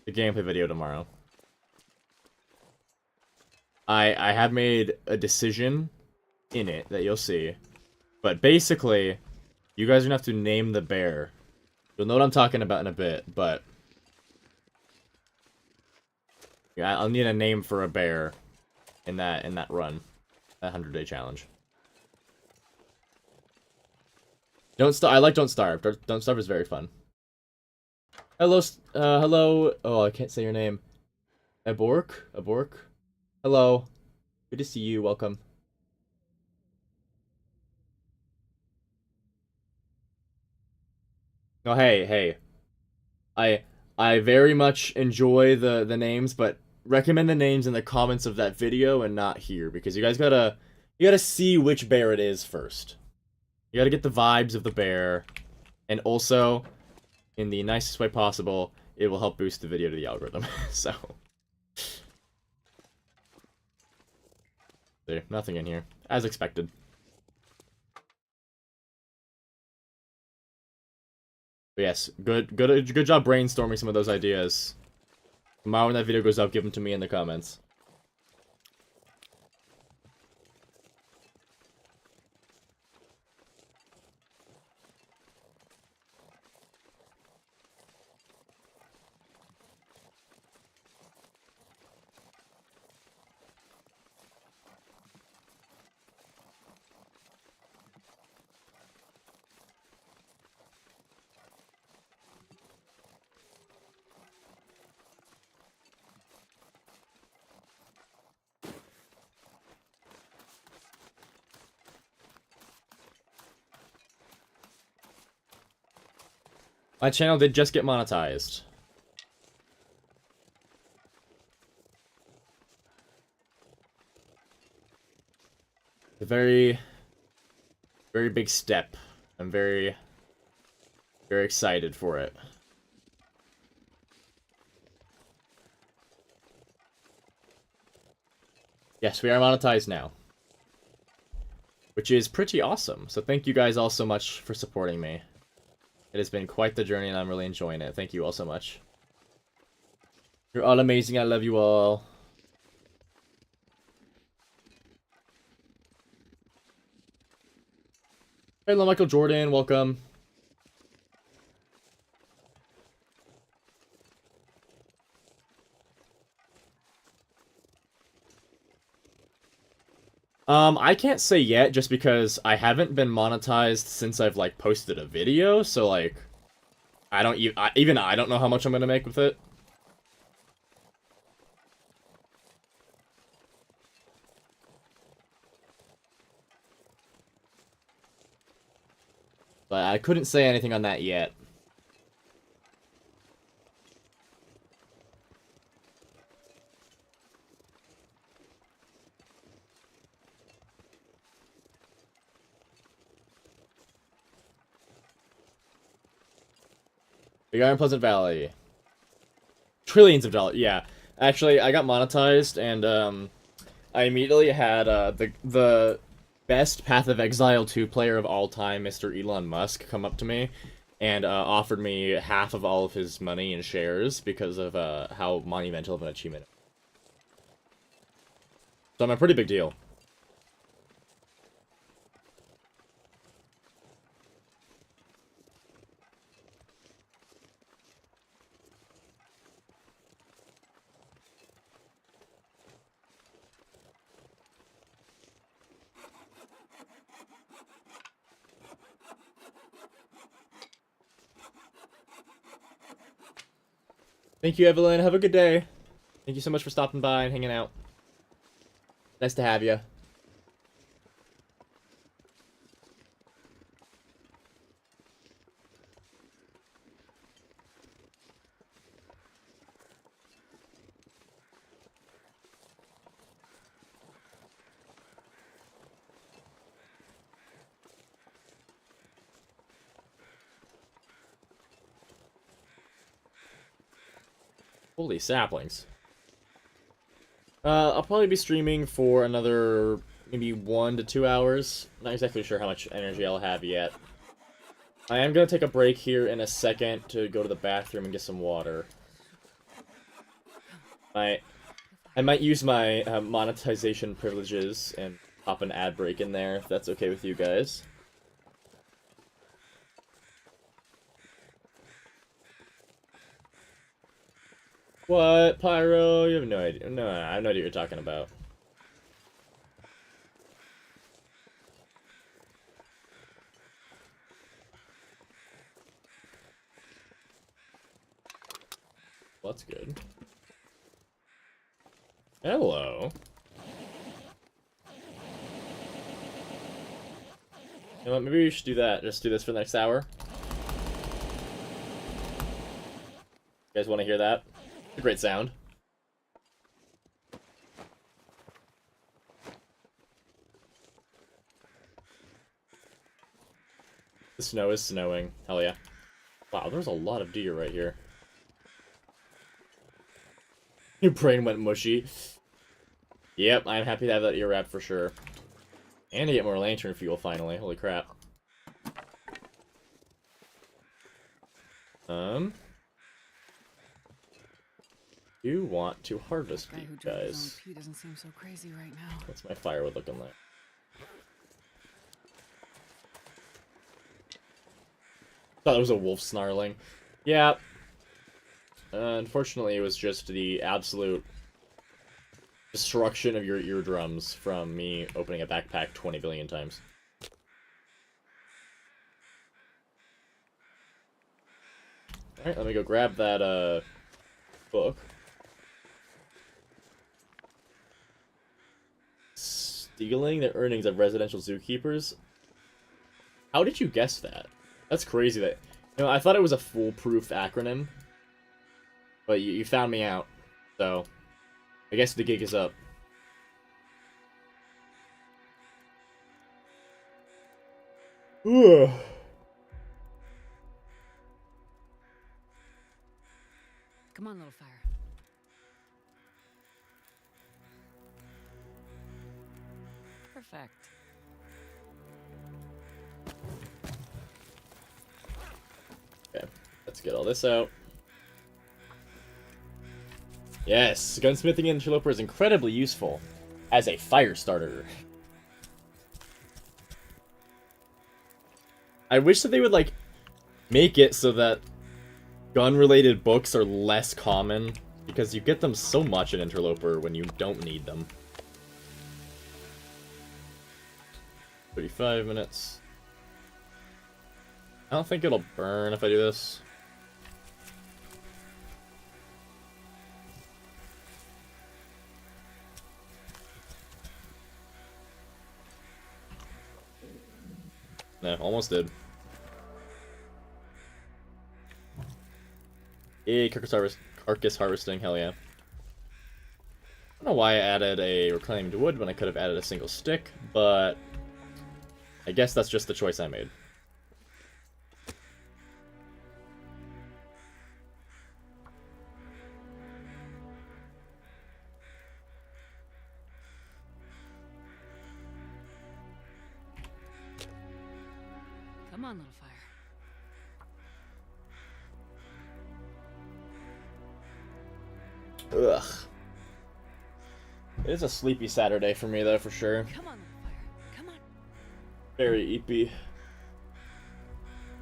gameplay video tomorrow, I have made a decision in it that you'll see. But basically, you guys are gonna have to name the bear. You'll know what I'm talking about in a bit, but yeah, I'll need a name for a bear in that run, that 100-day challenge. Don't starve. I like Don't Starve. Don't Starve is very fun. Hello, hello. Oh, I can't say your name. Abork. Hello. Good to see you. Welcome. Oh, hey. I I very much enjoy the names, but recommend the names in the comments of that video and not here because you gotta see which bear it is first. You gotta get the vibes of the bear, and also, in the nicest way possible, it will help boost the video to the algorithm. So, there, nothing in here, as expected. But yes, good job brainstorming some of those ideas. Tomorrow when that video goes up, give them to me in the comments. My channel did just get monetized. A very big step. I'm very excited for it. Yes, we are monetized now. Which is pretty awesome. So thank you guys all so much for supporting me. It has been quite the journey and I'm really enjoying it. Thank you all so much. You're all amazing. I love you all. Hello, Michael Jordan. Welcome. I can't say yet just because I haven't been monetized since I've, like, posted a video, so, like, I don't even I don't know how much I'm gonna make with it. But I couldn't say anything on that yet. Big Iron Pleasant Valley. Trillions of dollars. Yeah. Actually, I got monetized, and, I immediately had, the best Path of Exile 2 player of all time, Mr. Elon Musk, come up to me and, offered me half of all of his money in shares because of, how monumental of an achievement. So I'm a pretty big deal. Thank you, Evelyn. Have a good day. Thank you so much for stopping by and hanging out. Nice to have you. Holy saplings. I'll probably be streaming for another maybe 1 to 2 hours. Not exactly sure how much energy I'll have yet. I am gonna take a break here in a second to go to the bathroom and get some water. I might use my monetization privileges and pop an ad break in there, if that's okay with you guys. What, Pyro? You have no idea. No, I have no idea what you're talking about. Well, that's good. Hello. You know what, maybe we should do that. Just do this for the next hour. You guys want to hear that? It's a great sound. The snow is snowing. Hell yeah. Wow, there's a lot of deer right here. Your brain went mushy. Yep, I'm happy to have that ear wrap for sure. And to get more lantern fuel finally. Holy crap. Do want to harvest these guys. He doesn't seem so crazy right now. What's my firewood looking like? Thought it was a wolf snarling. Yeah. Unfortunately, it was just the absolute destruction of your eardrums from me opening a backpack 20 billion times. Alright, let me go grab that, book. Stealing the earnings of residential zookeepers? How did you guess that? That's crazy that... You know, I thought it was a foolproof acronym. But you found me out. So, I guess the gig is up. Ugh. Come on, little fire. Perfect. Okay, let's get all this out. Yes, gunsmithing in Interloper is incredibly useful as a fire starter. I wish that they would, like, make it so that gun-related books are less common, because you get them so much in Interloper when you don't need them. 35 minutes. I don't think it'll burn if I do this. Nah, almost did. Yay, carcass harvesting, hell yeah. I don't know why I added a reclaimed wood when I could have added a single stick, but I guess that's just the choice I made. Come on, little fire. Ugh. It is a sleepy Saturday for me, though, for sure. Come on, little fire. Come on. Very eepy.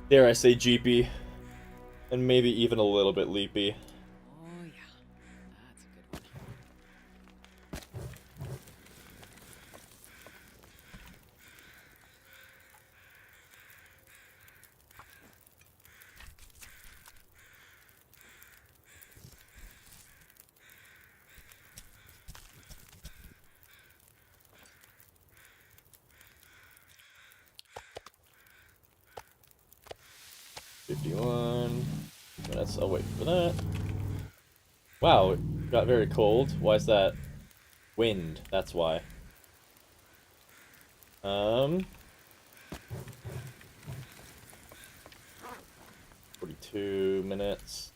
Dare I say jeepy. And maybe even a little bit leapy. Oh, yeah. That's a good one. 51 minutes. I'll wait for that. Wow, it got very cold. Why is that? Wind, that's why. 42 minutes.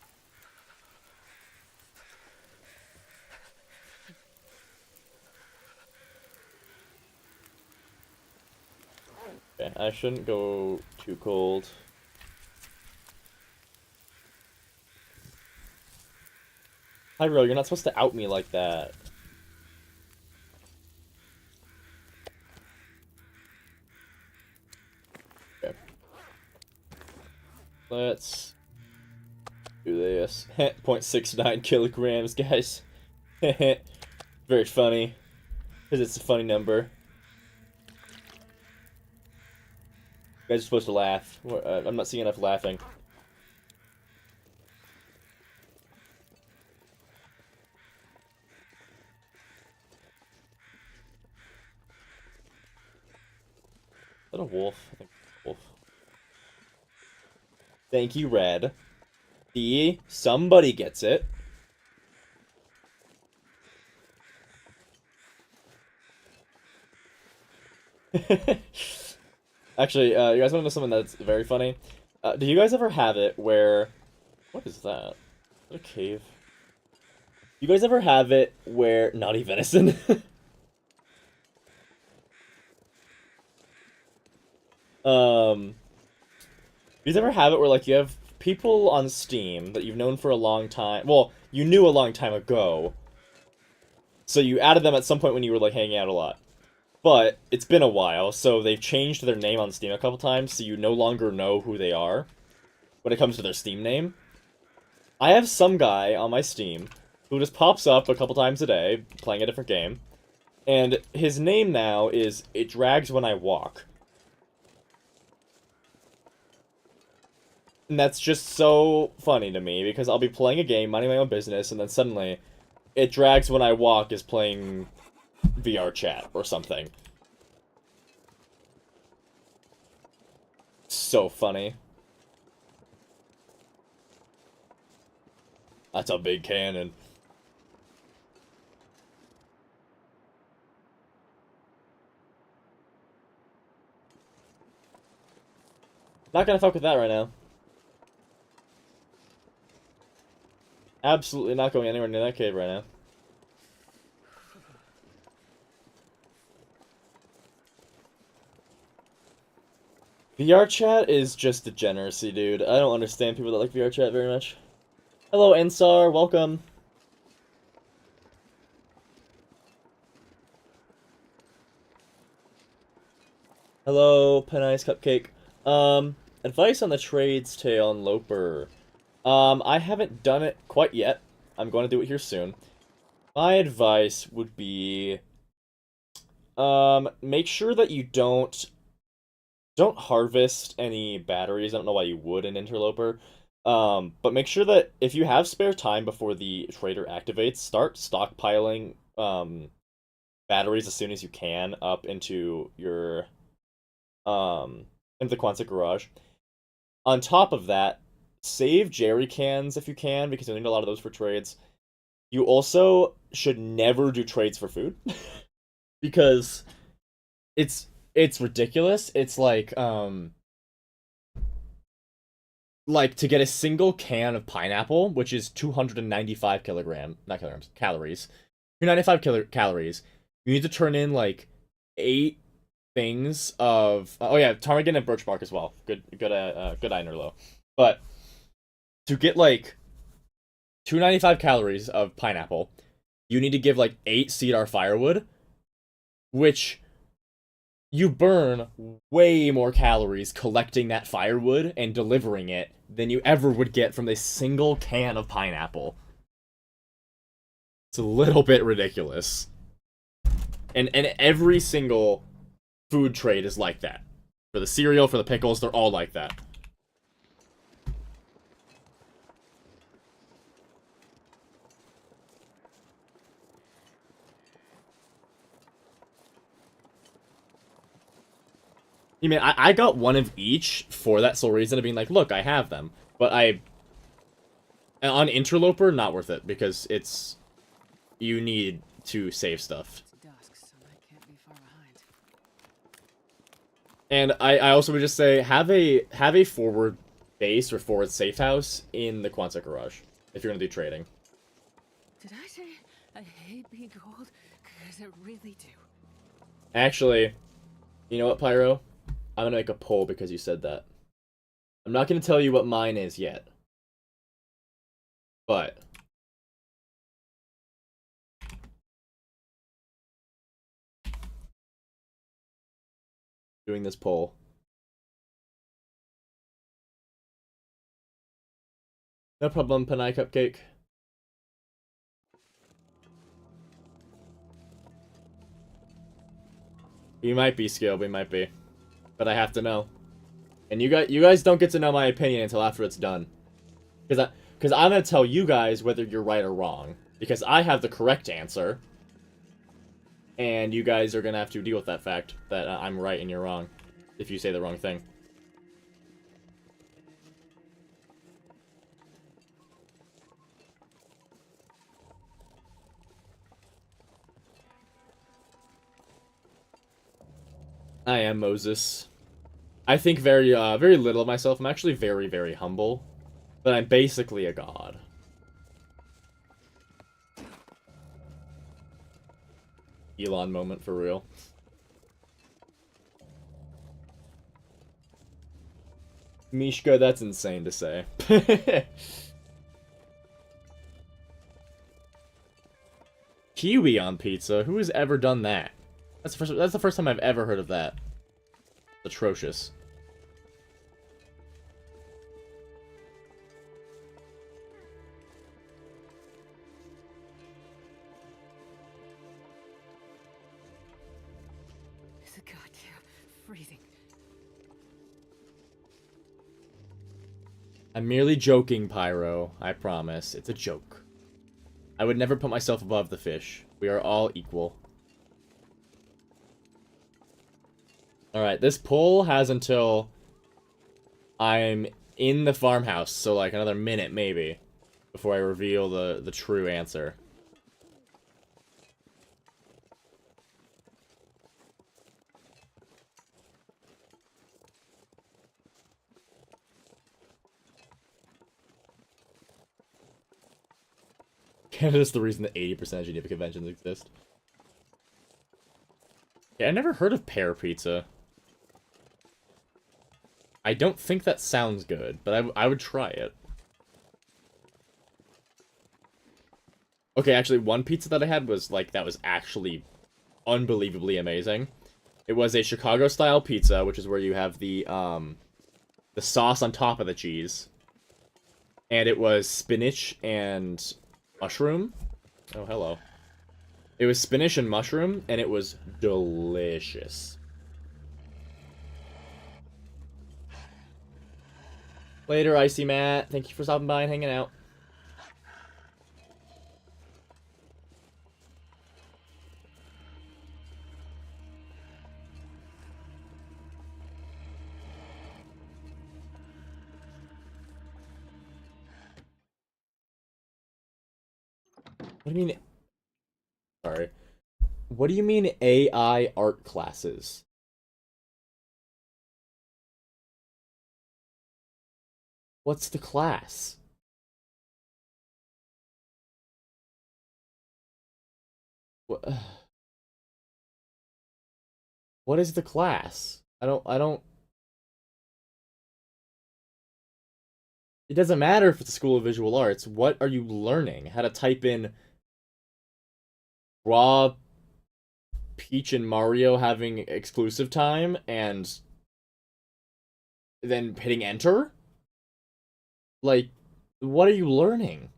Okay, I shouldn't go too cold. Hyro, you're not supposed to out me like that. Okay. Let's do this. 0.69 kilograms, guys. Very funny. Because it's a funny number. You guys are supposed to laugh. I'm not seeing enough laughing. Is that a wolf? I think it's a wolf. Thank you, Red. See? Somebody gets it. Actually, you guys want to know something that's very funny? Do you guys ever have it where... What is that? Is that a cave? You guys ever have it where... Naughty venison? um... You guys ever have it where, like, you have people on Steam that you've known for a long time... Well, you knew a long time ago. So you added them at some point when you were, like, hanging out a lot. But it's been a while, so they've changed their name on Steam a couple times, so you no longer know who they are when it comes to their Steam name. I have some guy on my Steam who just pops up a couple times a day, playing a different game, and his name now is It Drags When I Walk. And that's just so funny to me, because I'll be playing a game, minding my own business, and then suddenly, It Drags When I Walk is playing VR chat or something. So funny. That's a big cannon. Not gonna fuck with that right now. Absolutely not going anywhere near that cave right now. VR chat is just degeneracy, dude. I don't understand people that like VR chat very much. Hello, Ensar. Welcome. Hello, Penice Cupcake. Advice on the trades tale on Loper. I haven't done it quite yet. I'm going to do it here soon. My advice would be, make sure that you don't harvest any batteries. I don't know why you would in Interloper. But make sure that if you have spare time before the trader activates, start stockpiling, batteries as soon as you can up into your, into the Quonset garage. On top of that, save jerry cans if you can, because you'll need a lot of those for trades. You also should never do trades for food. Because it's ridiculous. It's like to get a single can of pineapple, which is 295 not kilograms, calories. 295 calories. You need to turn in like 8 things of oh yeah, ptarmigan and birch bark as well. Good Einerlow. But to get like 295 calories of pineapple, you need to give like 8 cedar firewood, which you burn way more calories collecting that firewood and delivering it than you ever would get from a single can of pineapple. It's a little bit ridiculous. And every single food trade is like that. For the cereal, for the pickles, they're all like that. You mean I got one of each for that sole reason of being like, look, I have them. But on Interloper, not worth it, because you need to save stuff. It's dusk, so I can't be far behind. And I also would just say, have a forward base or forward safe house in the Quonset garage, if you're gonna do trading. Did I say I hate being cold? Because I really do. Actually, you know what, Pyro? I'm gonna make a poll because you said that. I'm not gonna tell you what mine is yet. But doing this poll. No problem, Panai Cupcake. You might be skilled, we might be. But I have to know. And you guys don't get to know my opinion until after it's done. Because I'm gonna tell you guys whether you're right or wrong. Because I have the correct answer. And you guys are gonna have to deal with that fact that I'm right and you're wrong. If you say the wrong thing. I am Moses. I think very little of myself. I'm actually very, very humble. But I'm basically a god. Elon moment for real. Mishka, that's insane to say. Kiwi on pizza? Who has ever done that? That's the first time I've ever heard of that. Atrocious. It's a goddamn freezing. I'm merely joking, Pyro. I promise. It's a joke. I would never put myself above the fish. We are all equal. Alright, this poll has until I'm in the farmhouse, so like another minute maybe, before I reveal the true answer. Canada's the reason that 80% of Geneva conventions exist. Yeah, I never heard of pear pizza. I don't think that sounds good, but I would try it. Okay, actually, one pizza that I had was, like, that was actually unbelievably amazing. It was a Chicago-style pizza, which is where you have the sauce on top of the cheese. And it was spinach and mushroom. Oh, hello. It was spinach and mushroom, and it was delicious. Later, Icy Matt. Thank you for stopping by and hanging out. What do you mean? Sorry. What do you mean AI art classes? What's the class? What? What is the class? I don't. It doesn't matter if it's a school of visual arts. What are you learning? How to type in raw Peach and Mario having exclusive time and then hitting enter? Like, what are you learning?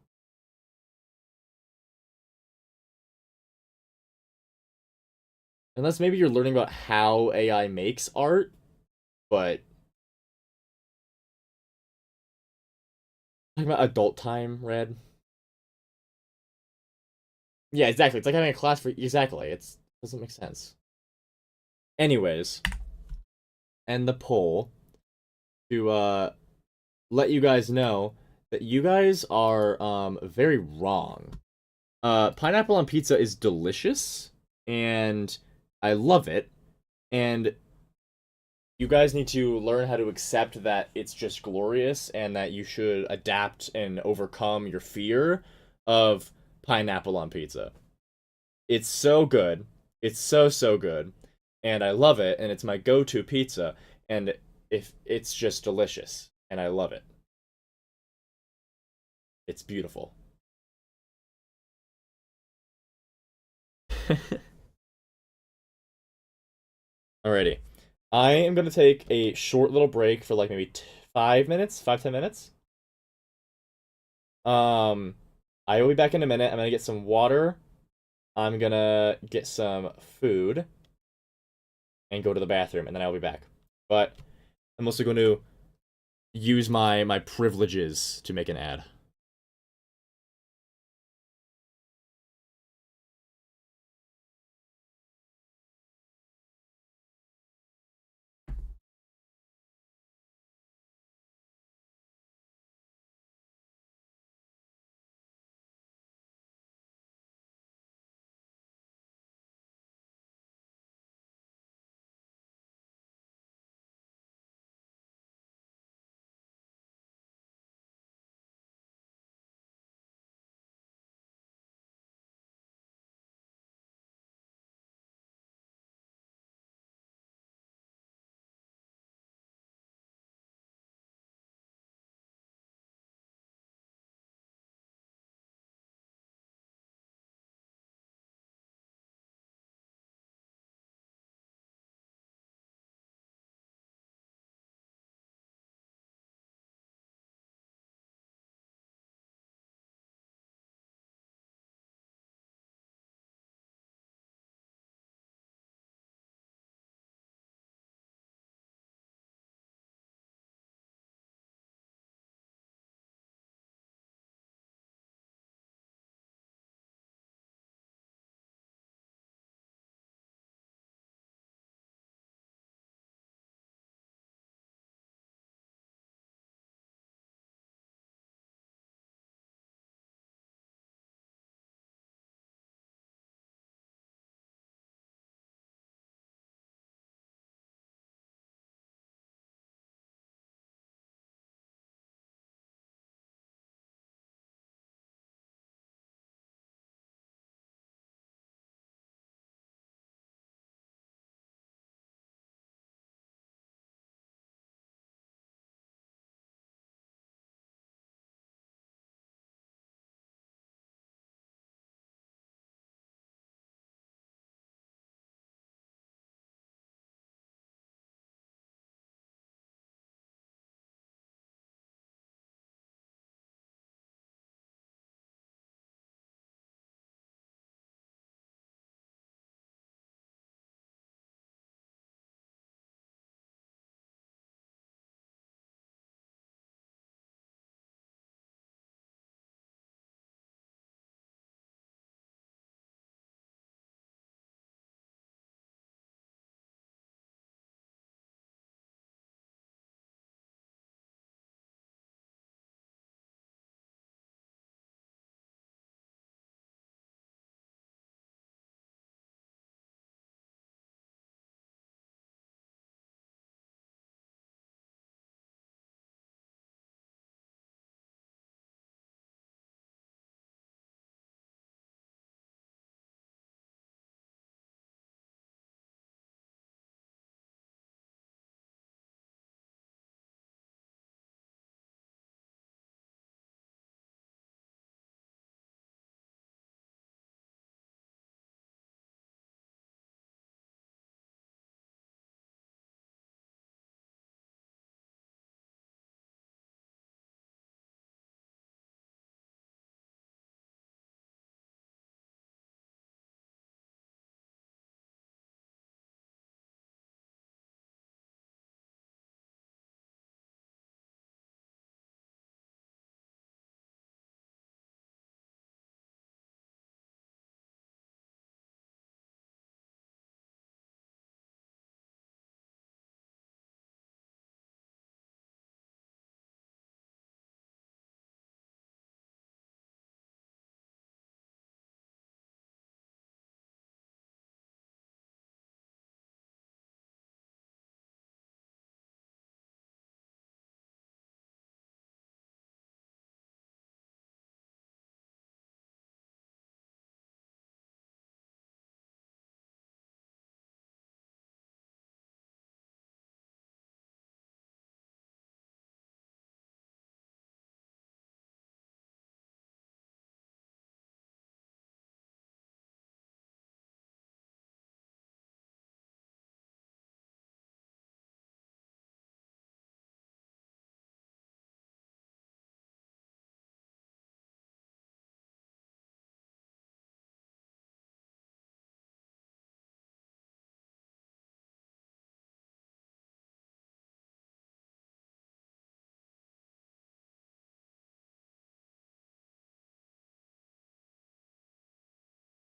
Unless maybe you're learning about how AI makes art, but talking about adult time, Red. Yeah, exactly. It's like having a class for exactly. It doesn't make sense. Anyways, end the poll to let you guys know that you guys are very wrong. Pineapple on pizza is delicious, and I love it. And you guys need to learn how to accept that it's just glorious and that you should adapt and overcome your fear of pineapple on pizza. It's so good. It's so, so good. And I love it, and it's my go-to pizza. And if it's just delicious, and I love it. It's beautiful. Alrighty. I am going to take a short little break for like maybe 5 minutes, 5, 10 minutes. Um, I will be back in a minute. I'm gonna get some water. I'm gonna get some food and go to the bathroom, and then I'll be back. But I'm also going to use my privileges to make an ad.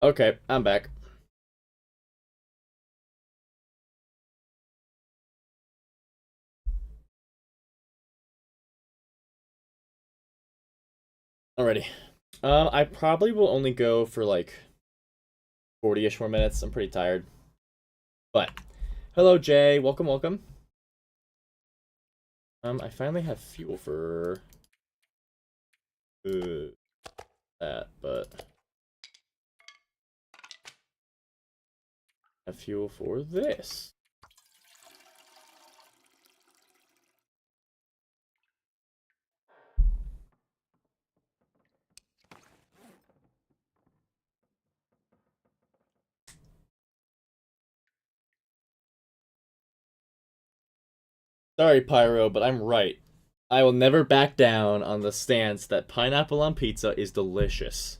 Okay, I'm back. Alrighty. I probably will only go for like 40-ish more minutes. I'm pretty tired. But hello, Jay. Welcome, welcome. I finally have fuel for that, but I have fuel for this. Sorry, Pyro, but I'm right. I will never back down on the stance that pineapple on pizza is delicious.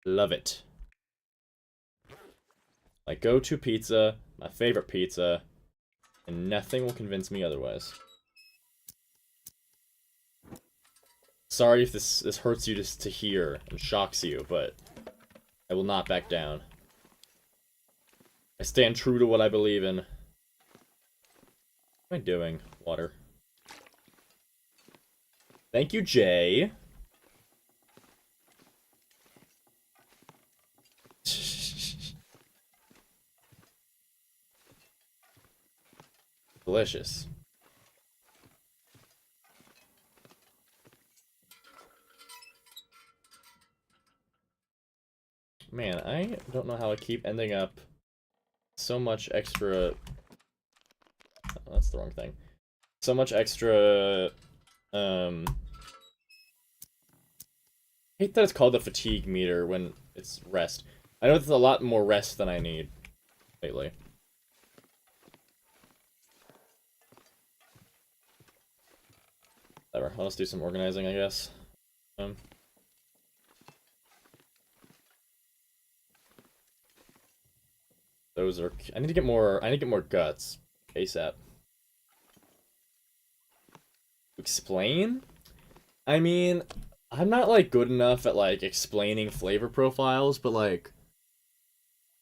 Love it. My go-to pizza, my favorite pizza, and nothing will convince me otherwise. Sorry if this hurts you to hear and shocks you, but I will not back down. I stand true to what I believe in. What am I doing? Water. Thank you, Jay. Delicious. Man, I don't know how I keep ending up so much extra... Oh, that's the wrong thing. So much extra... I hate that it's called the fatigue meter when it's rest. I know it's a lot more rest than I need lately. Whatever, let's do some organizing, I guess. Those are... I need to get more guts. ASAP. Explain? I mean, I'm not, like, good enough at, like, explaining flavor profiles, but, like...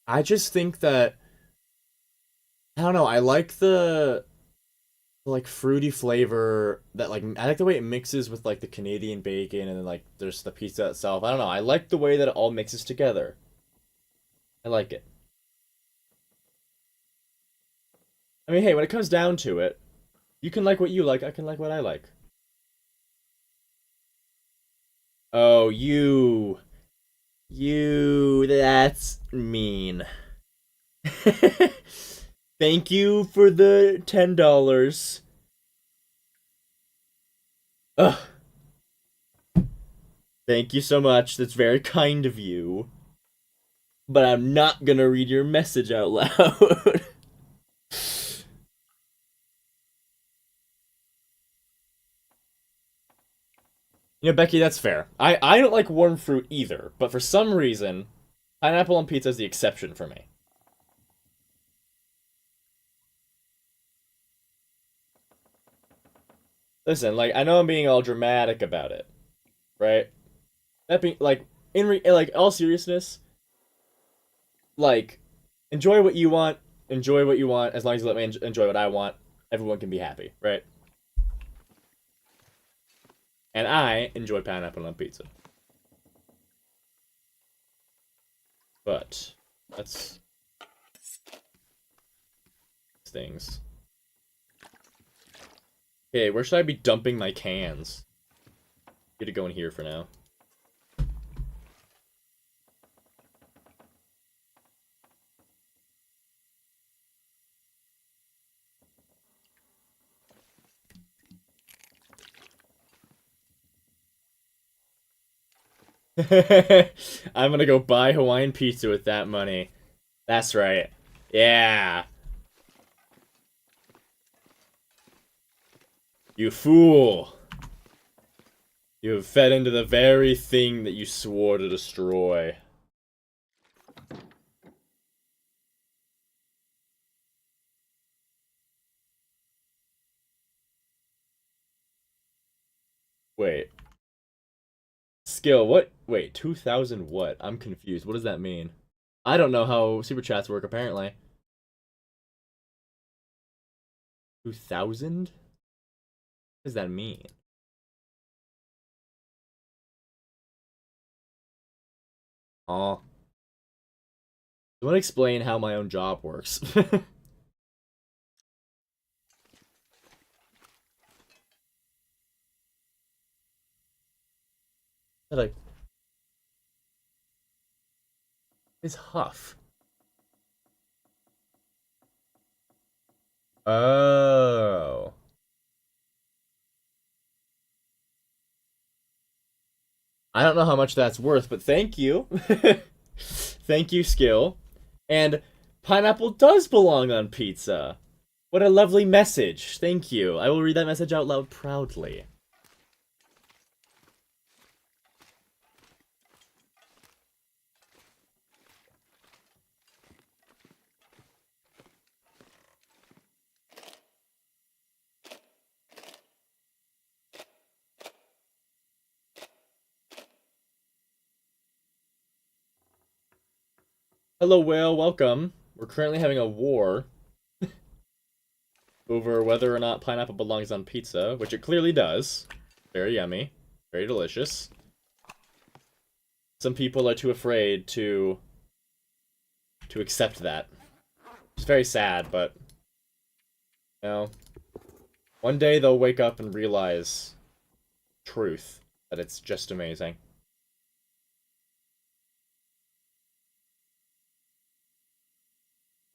I just think that... I don't know, I like the... like, fruity flavor that, like... I like the way it mixes with, like, the Canadian bacon, and then, like, there's the pizza itself. I don't know, I like the way that it all mixes together. I like it. I mean, hey, when it comes down to it, you can like what you like, I can like what I like. Oh, that's mean. Thank you for the $10. Ugh. Thank you so much. That's very kind of you. But I'm not gonna read your message out loud. You know, Becky, that's fair. I don't like warm fruit either, but for some reason, pineapple on pizza is the exception for me. Listen, like, I know I'm being all dramatic about it, right? That being, like, like, all seriousness, like, enjoy what you want, enjoy what you want, as long as you let me enjoy what I want, everyone can be happy, right? And I enjoy pineapple on pizza. But, that's things. Okay, where should I be dumping my cans? Get it going here for now. I'm gonna go buy Hawaiian pizza with that money. That's right. Yeah. You fool. You have fed into the very thing that you swore to destroy. Wait. Skill, what? Wait, 2,000 what? I'm confused. What does that mean? I don't know how super chats work, apparently. 2,000? What does that mean? Oh. I want to explain how my own job works. Like, it's Huff. Oh. I don't know how much that's worth, but thank you. Thank you, Skill. And pineapple does belong on pizza. What a lovely message. Thank you. I will read that message out loud proudly. Hello, Whale. Welcome. We're currently having a war over whether or not pineapple belongs on pizza, which it clearly does. Very yummy. Very delicious. Some people are too afraid to accept that. It's very sad, but you know, one day they'll wake up and realize truth, that it's just amazing.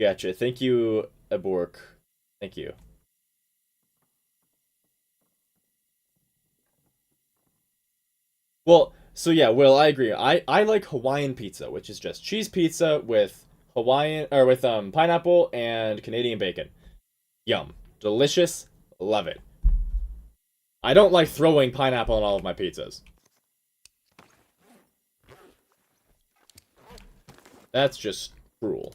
Gotcha. Thank you, Abork. Thank you. Well, so yeah, Will, I agree. I like Hawaiian pizza, which is just cheese pizza with Hawaiian or with pineapple and Canadian bacon. Yum. Delicious. Love it. I don't like throwing pineapple on all of my pizzas. That's just cruel.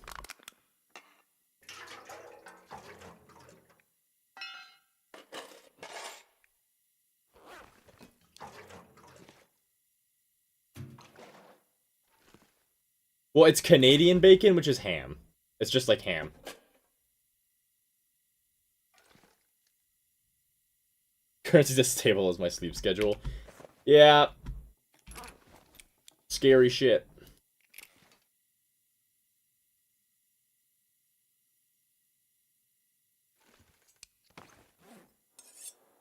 Well, it's Canadian bacon, which is ham. It's just like ham. Currency's as stable as my sleep schedule. Yeah. Scary shit.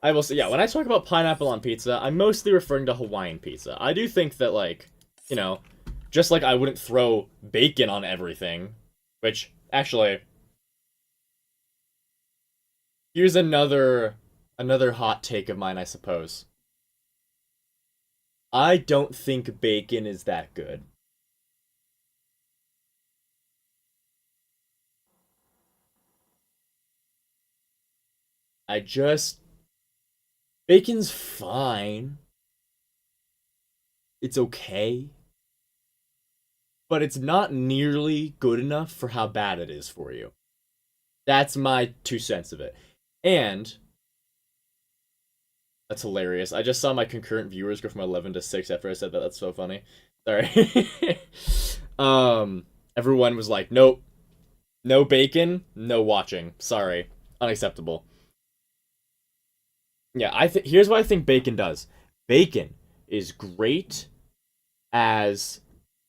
I will say, yeah, when I talk about pineapple on pizza, I'm mostly referring to Hawaiian pizza. I do think that, like, you know, just like I wouldn't throw bacon on everything, which, actually, here's another hot take of mine, I suppose. I don't think bacon is that good. I just bacon's fine. It's okay. But it's not nearly good enough for how bad it is for you. That's my 2 cents of it. And that's hilarious. I just saw my concurrent viewers go from 11 to 6 after I said that. That's so funny. Sorry. Everyone was like, "Nope. No bacon, no watching. Sorry. Unacceptable." Yeah, here's what I think bacon does. Bacon is great as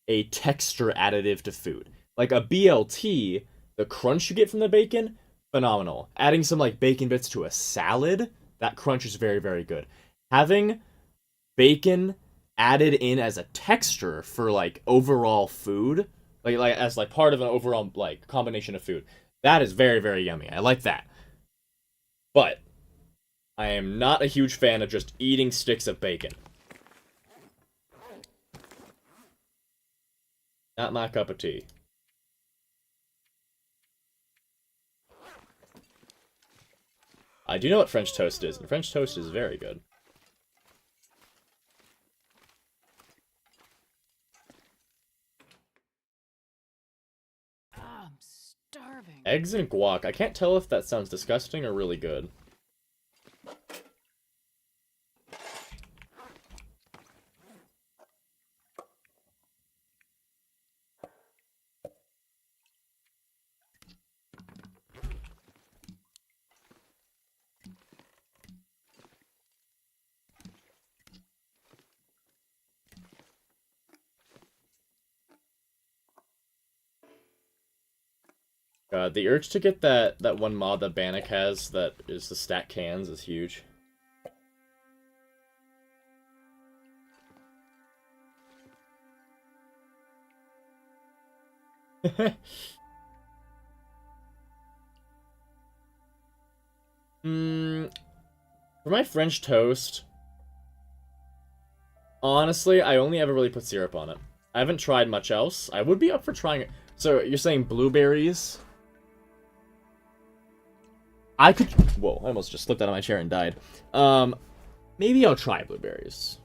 a texture additive to food. Like a BLT, the crunch you get from the bacon, phenomenal. Adding some like bacon bits to a salad, that crunch is very, very good. Having bacon added in as a texture for like overall food, like as like part of an overall like combination of food, that is very, very yummy. I like that. But I am not a huge fan of just eating sticks of bacon. Not my cup of tea. I do know what French toast is, and French toast is very good. Ah, I'm starving. Eggs and guac. I can't tell if that sounds disgusting or really good. The urge to get that one mod that Bannock has that is the stack cans is huge. For my French toast, honestly, I only ever really put syrup on it. I haven't tried much else. I would be up for trying it. So, you're saying blueberries? I could... Whoa, I almost just slipped out of my chair and died. Maybe I'll try blueberries.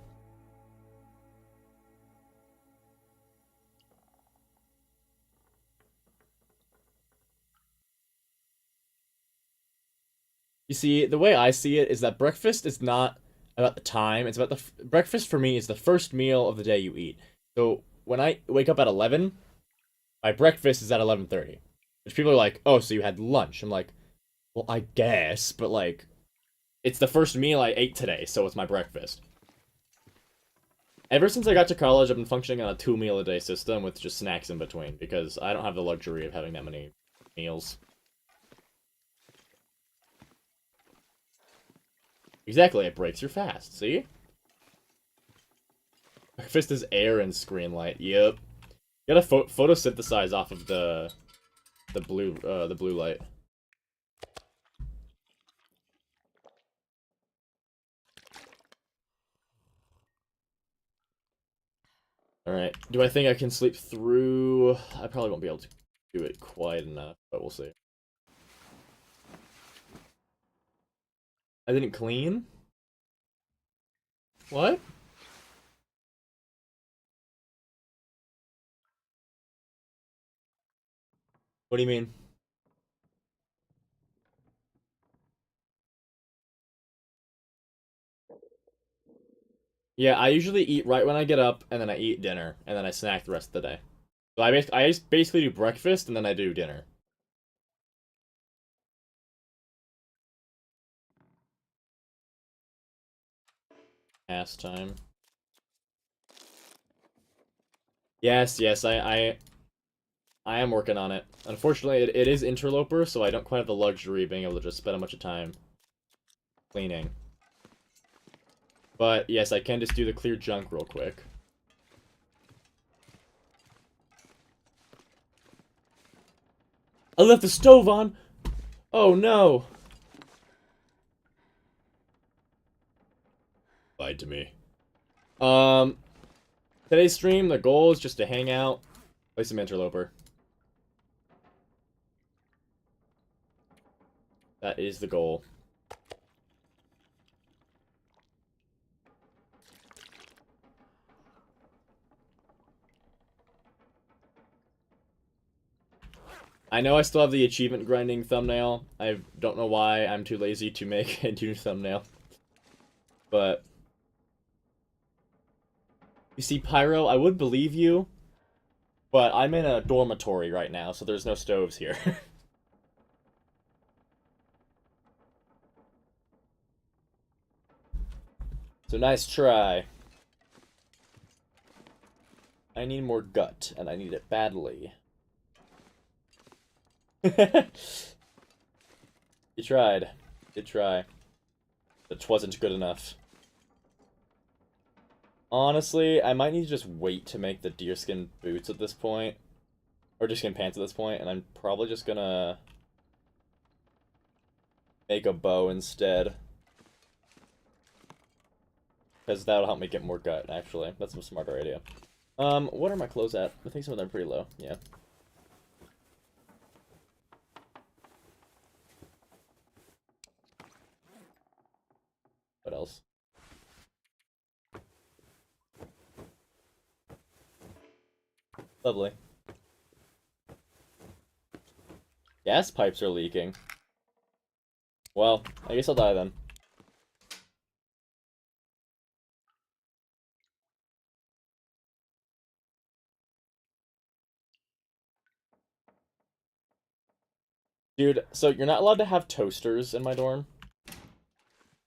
You see, the way I see it is that breakfast is not about the time. It's about the... Breakfast for me is the first meal of the day you eat. So, when I wake up at 11, my breakfast is at 11:30. Which people are like, oh, so you had lunch. I'm like, well, I guess, but like... It's the first meal I ate today, so it's my breakfast. Ever since I got to college, I've been functioning on a 2-meal-a-day system with just snacks in between, because I don't have the luxury of having that many meals. Exactly, it breaks your fast, see? Breakfast is air and screen light, yep. You gotta photosynthesize off of the blue light. Alright, do I think I can sleep through? I probably won't be able to do it quite enough, but we'll see. I didn't clean? What? What do you mean? Yeah, I usually eat right when I get up, and then I eat dinner, and then I snack the rest of the day. So I basically do breakfast, and then I do dinner. Pastime. Yes, yes, I am working on it. Unfortunately, it is Interloper, so I don't quite have the luxury of being able to just spend a bunch of time cleaning. But, yes, I can just do the clear junk real quick. I left the stove on! Oh, no! Lied to me. Today's stream, the goal is just to hang out, play some Interloper. That is the goal. I know I still have the achievement grinding thumbnail. I don't know why I'm too lazy to make a new thumbnail. But... You see, Pyro, I would believe you, but I'm in a dormitory right now, so there's no stoves here. So nice try. I need more gut, and I need it badly. You tried. Good try. It wasn't good enough. Honestly, I might need to just wait to make the deerskin boots at this point. Or deerskin pants at this point, and I'm probably just gonna make a bow instead. Because that'll help me get more gut, actually. That's a smarter idea. What are my clothes at? I think some of them are pretty low, yeah. What else? Lovely. Gas pipes are leaking. Well, I guess I'll die then. Dude, so you're not allowed to have toasters in my dorm.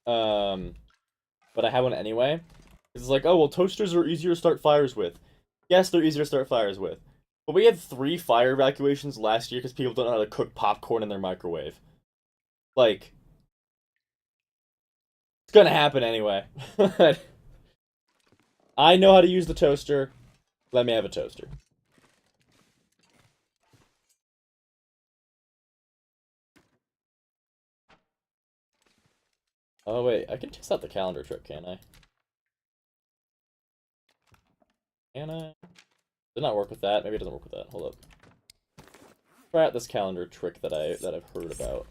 But I have one anyway. It's like, oh, well, toasters are easier to start fires with. Yes, they're easier to start fires with. But we had 3 fire evacuations last year because people don't know how to cook popcorn in their microwave. Like, it's gonna happen anyway. I know how to use the toaster. Let me have a toaster. Oh wait, I can test out the calendar trick, can't I? Can I? Did not work with that. Maybe it doesn't work with that. Hold up. Try out this calendar trick that I've heard about.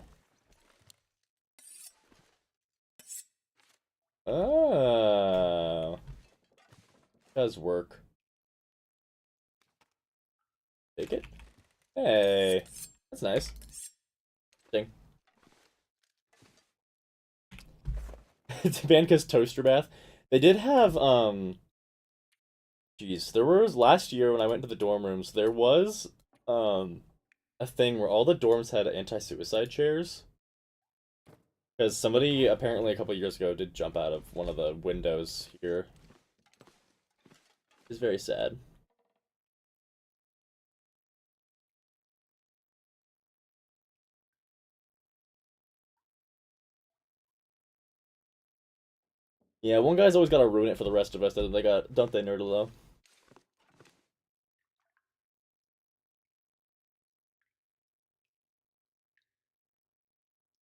Oh, does work. Take it. Hey, that's nice. Ding. It's Vanka's toaster bath. They did have Jeez, there was last year when I went to the dorm rooms, there was um a thing where all the dorms had anti-suicide chairs. Because somebody apparently a couple years ago did jump out of one of the windows here. It's very sad. Yeah, one guy's always got to ruin it for the rest of us. Don't they, Nerdalo?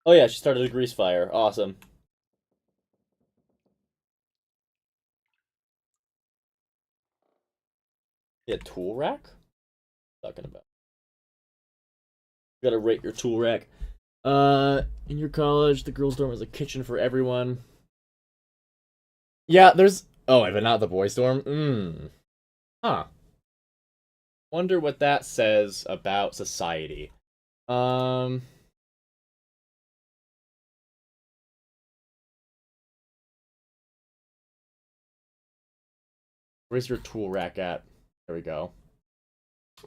Oh yeah, she started a grease fire. Awesome. Yeah, tool rack? Talking about. You gotta rate your tool rack. In your college, the girls' dorm has a kitchen for everyone. Yeah, there's. Oh, but not the boys' dorm. Huh. Wonder what that says about society. Um. Where's your tool rack at? There we go.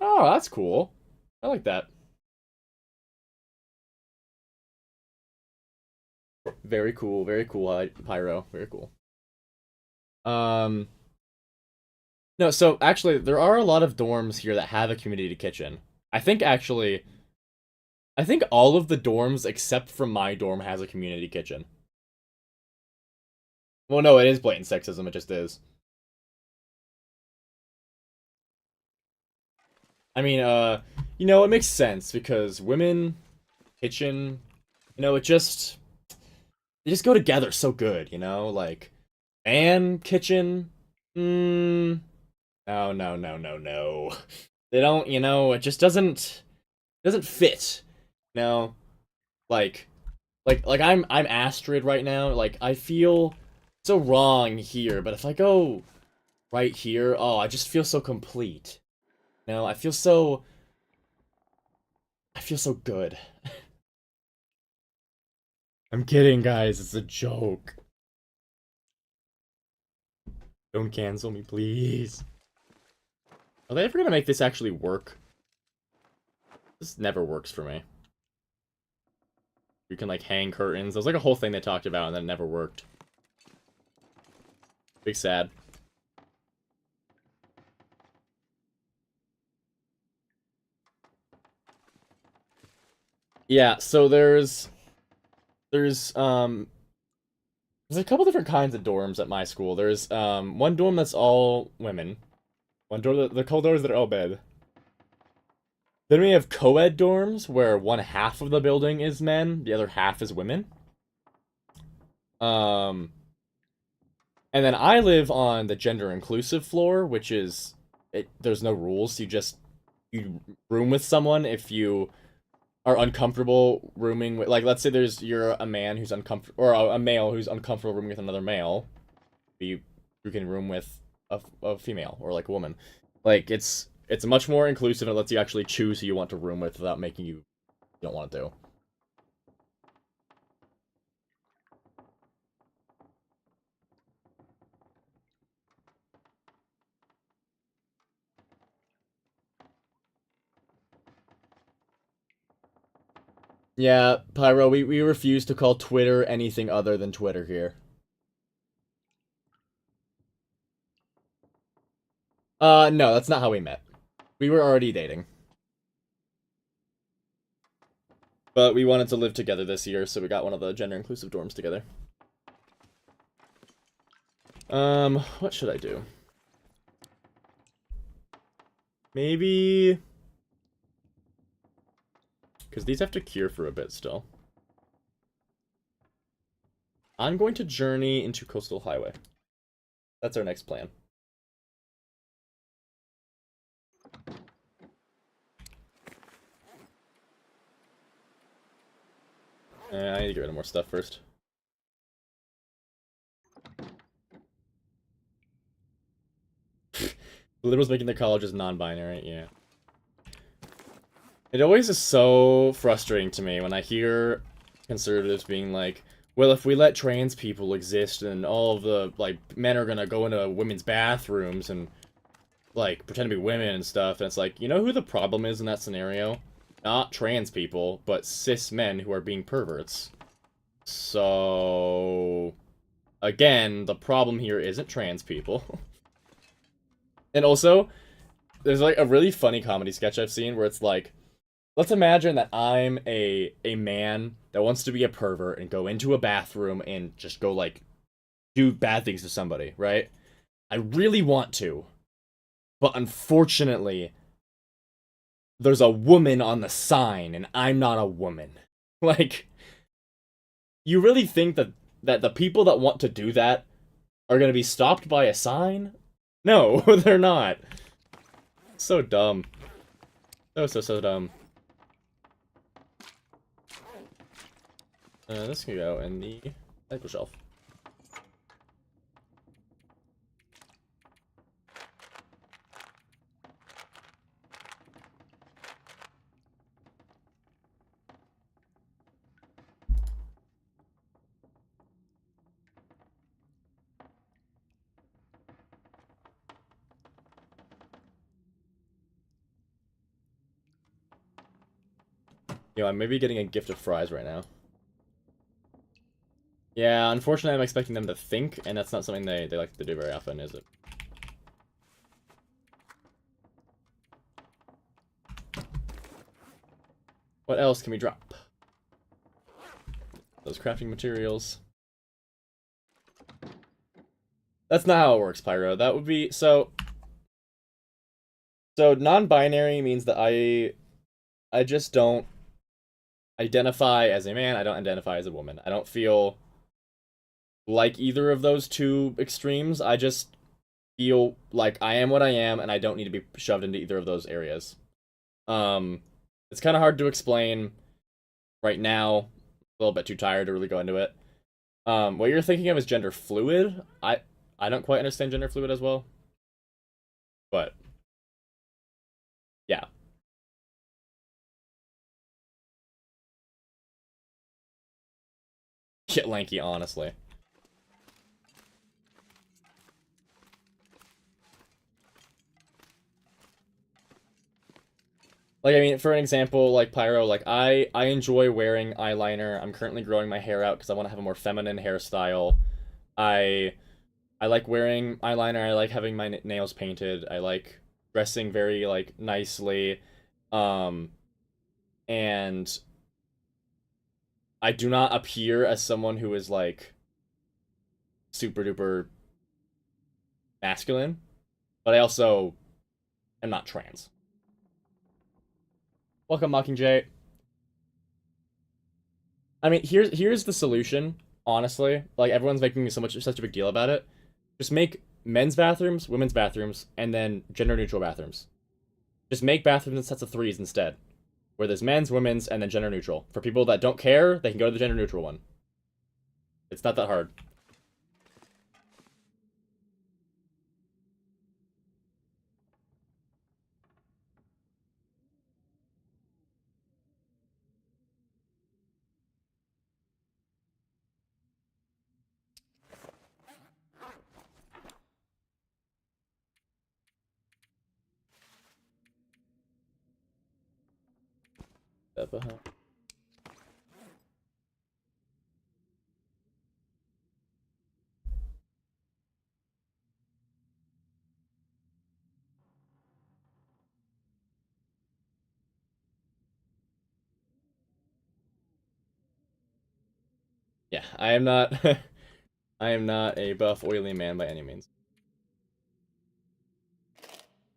Oh, that's cool. I like that. Very cool, Pyro. Very cool. Um, no, so actually, there are a lot of dorms here that have a community kitchen. I think actually, I think all of the dorms except for my dorm has a community kitchen. Well, no, it is blatant sexism. It just is. I mean, it makes sense because women, kitchen, it just they just go together so good. Like man, kitchen. No, no, no, no, no. They don't. It just doesn't fit. No, like I'm Astrid right now. Like I feel so wrong here, but if I go right here, oh, I just feel so complete. I feel so good. I'm kidding, guys. It's a joke. Don't cancel me, please. Are they ever gonna make this actually work? This never works for me. You can like hang curtains. There was like a whole thing they talked about and then it never worked. Big sad. Yeah, so there's there's a couple different kinds of dorms at my school. There's one dorm that's all women. One dorm the couple dorms that are all men. Then we have co-ed dorms where one half of the building is men, the other half is women. Um and then I live on the gender inclusive floor, which is there's no rules. You room with someone if you are uncomfortable rooming with, like, let's say you're a man who's uncomfortable, or a male who's uncomfortable rooming with another male. You can room with a female or like a woman. Like it's much more inclusive and it lets you actually choose who you want to room with without making you don't want to. Yeah, Pyro, we refuse to call Twitter anything other than Twitter here. No, that's not how we met. We were already dating. But we wanted to live together this year, so we got one of the gender-inclusive dorms together. What should I do? Maybe... because these have to cure for a bit still. I'm going to journey into Coastal Highway. That's our next plan. I need to get rid of more stuff first. The liberals making their colleges non-binary, yeah. It always is so frustrating to me when I hear conservatives being like, well, if we let trans people exist and all of the, like, men are gonna go into women's bathrooms and, like, pretend to be women and stuff, and it's like, you know who the problem is in that scenario? Not trans people, but cis men who are being perverts. So... again, the problem here isn't trans people. And also, there's, like, a really funny comedy sketch I've seen where it's like, let's imagine that I'm a man that wants to be a pervert and go into a bathroom and just go, like, do bad things to somebody, right? I really want to, but unfortunately, there's a woman on the sign, and I'm not a woman. Like, you really think that the people that want to do that are gonna be stopped by a sign? No, they're not. So dumb. So dumb. This can go in the medical shelf. You know, I'm maybe getting a gift of fries right now. Yeah, unfortunately, I'm expecting them to think, and that's not something they like to do very often, is it? What else can we drop? Those crafting materials. That's not how it works, Pyro. That would be... So non-binary means that I just don't identify as a man, I don't identify as a woman. I don't feel like either of those two extremes. I just feel like I am what I am, and I don't need to be shoved into either of those areas. It's kind of hard to explain right now. A little bit too tired to really go into it. What you're thinking of is gender fluid. I don't quite understand gender fluid as well. But yeah. Get lanky, honestly. Like, I mean, for an example, like, Pyro, like, I enjoy wearing eyeliner. I'm currently growing my hair out because I want to have a more feminine hairstyle. I I like wearing eyeliner. I like having my nails painted. I like dressing very, like, nicely. Um, and I do not appear as someone who is, like, super duper masculine, but I also am not trans. Welcome, Mockingjay. I mean, here's the solution, honestly. Like, everyone's making such a big deal about it. Just make men's bathrooms, women's bathrooms, and then gender neutral bathrooms. Just make bathrooms in sets of threes instead, where there's men's, women's, and then gender neutral. For people that don't care, they can go to the gender neutral one. It's not that hard. Yeah, I am not. I am not a buff, oily man by any means.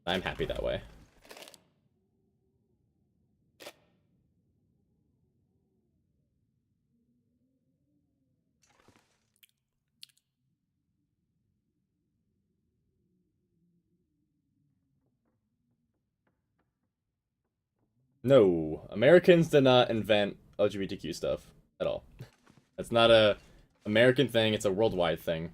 I'm happy that way. No, Americans did not invent LGBTQ stuff at all. That's not a American thing, it's a worldwide thing.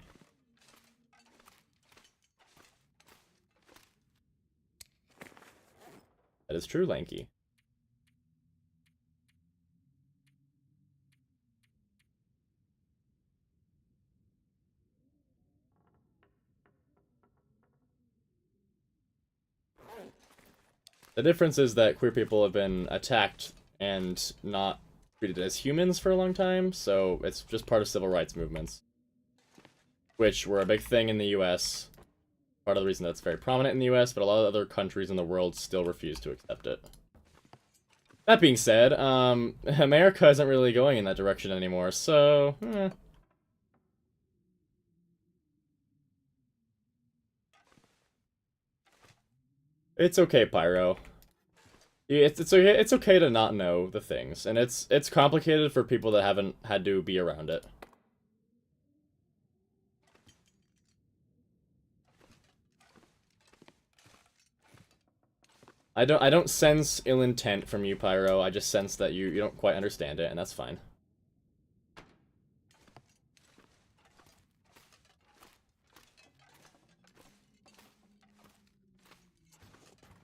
That is true, Lanky. The difference is that queer people have been attacked and not treated as humans for a long time, so it's just part of civil rights movements, which were a big thing in the US. Part of the reason that's very prominent in the US, but a lot of other countries in the world still refuse to accept it. That being said, America isn't really going in that direction anymore, so... It's okay, Pyro. It's okay to not know the things, and it's complicated for people that haven't had to be around it. I don't sense ill intent from you, Pyro. I just sense that you don't quite understand it, and that's fine.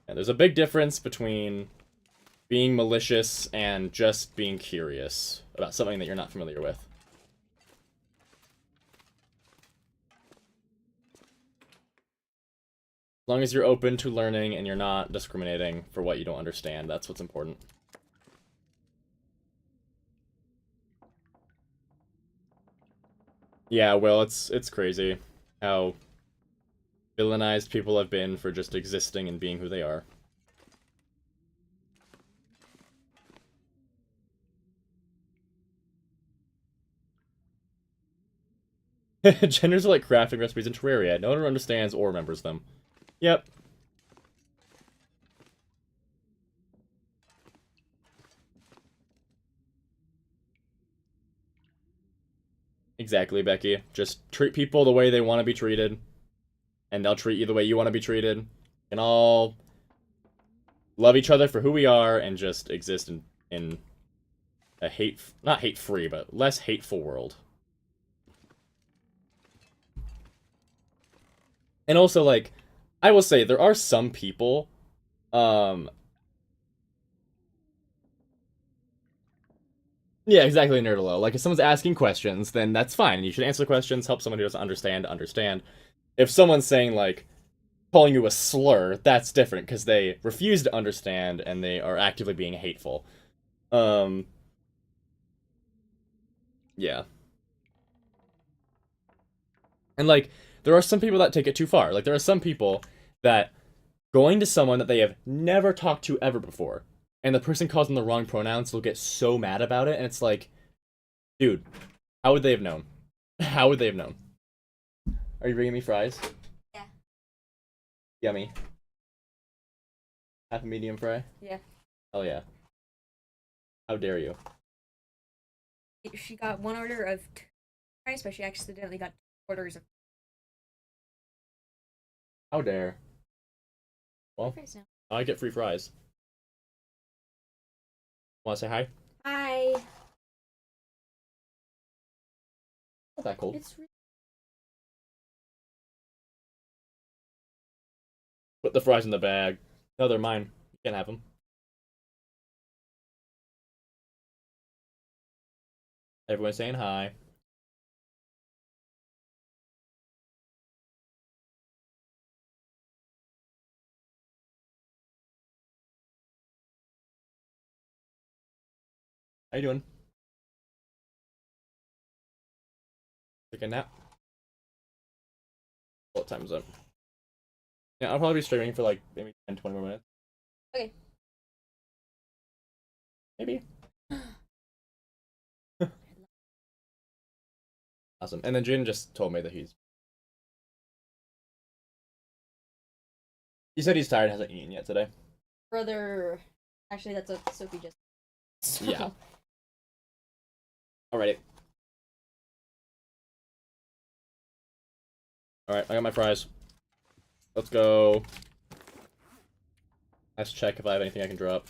And there's a big difference between being malicious and just being curious about something that you're not familiar with. As long as you're open to learning and you're not discriminating for what you don't understand, that's what's important. Yeah, well, it's crazy how villainized people have been for just existing and being who they are. Genders are like crafting recipes in Terraria. No one understands or remembers them. Yep. Exactly, Becky. Just treat people the way they want to be treated, and they'll treat you the way you want to be treated. And all love each other for who we are and just exist in a not hate-free, but less hateful world. And also, like, I will say, there are some people, um, yeah, exactly, Nerdalo. Like, if someone's asking questions, then that's fine. You should answer the questions, help someone who doesn't understand. If someone's saying, like, calling you a slur, that's different, because they refuse to understand, and they are actively being hateful. Um, yeah. And, like, there are some people that take it too far. Like, there are some people that going to someone that they have never talked to ever before, and the person calls them the wrong pronouns, they'll get so mad about it, and it's like, dude, how would they have known? How would they have known? Are you bringing me fries? Yeah. Yummy. Half a medium fry? Yeah. Hell yeah. How dare you? She got one order of rice, but she accidentally got 2 orders of How dare? Well, fries now. I get free fries. Wanna say hi? Hi. Not that cold. It's Put the fries in the bag. No, they're mine. You can't have them. Everyone's saying hi. How you doing? Take a nap? What time is it? Yeah, I'll probably be streaming for like maybe 10, 20 more minutes. okay. Maybe. Awesome. And then Jin just told me that he said he's tired, hasn't eaten yet today. Brother, actually, that's what Sophie just. So. Yeah. Alrighty. Alright, I got my fries. Let's go. Let's check if I have anything I can drop.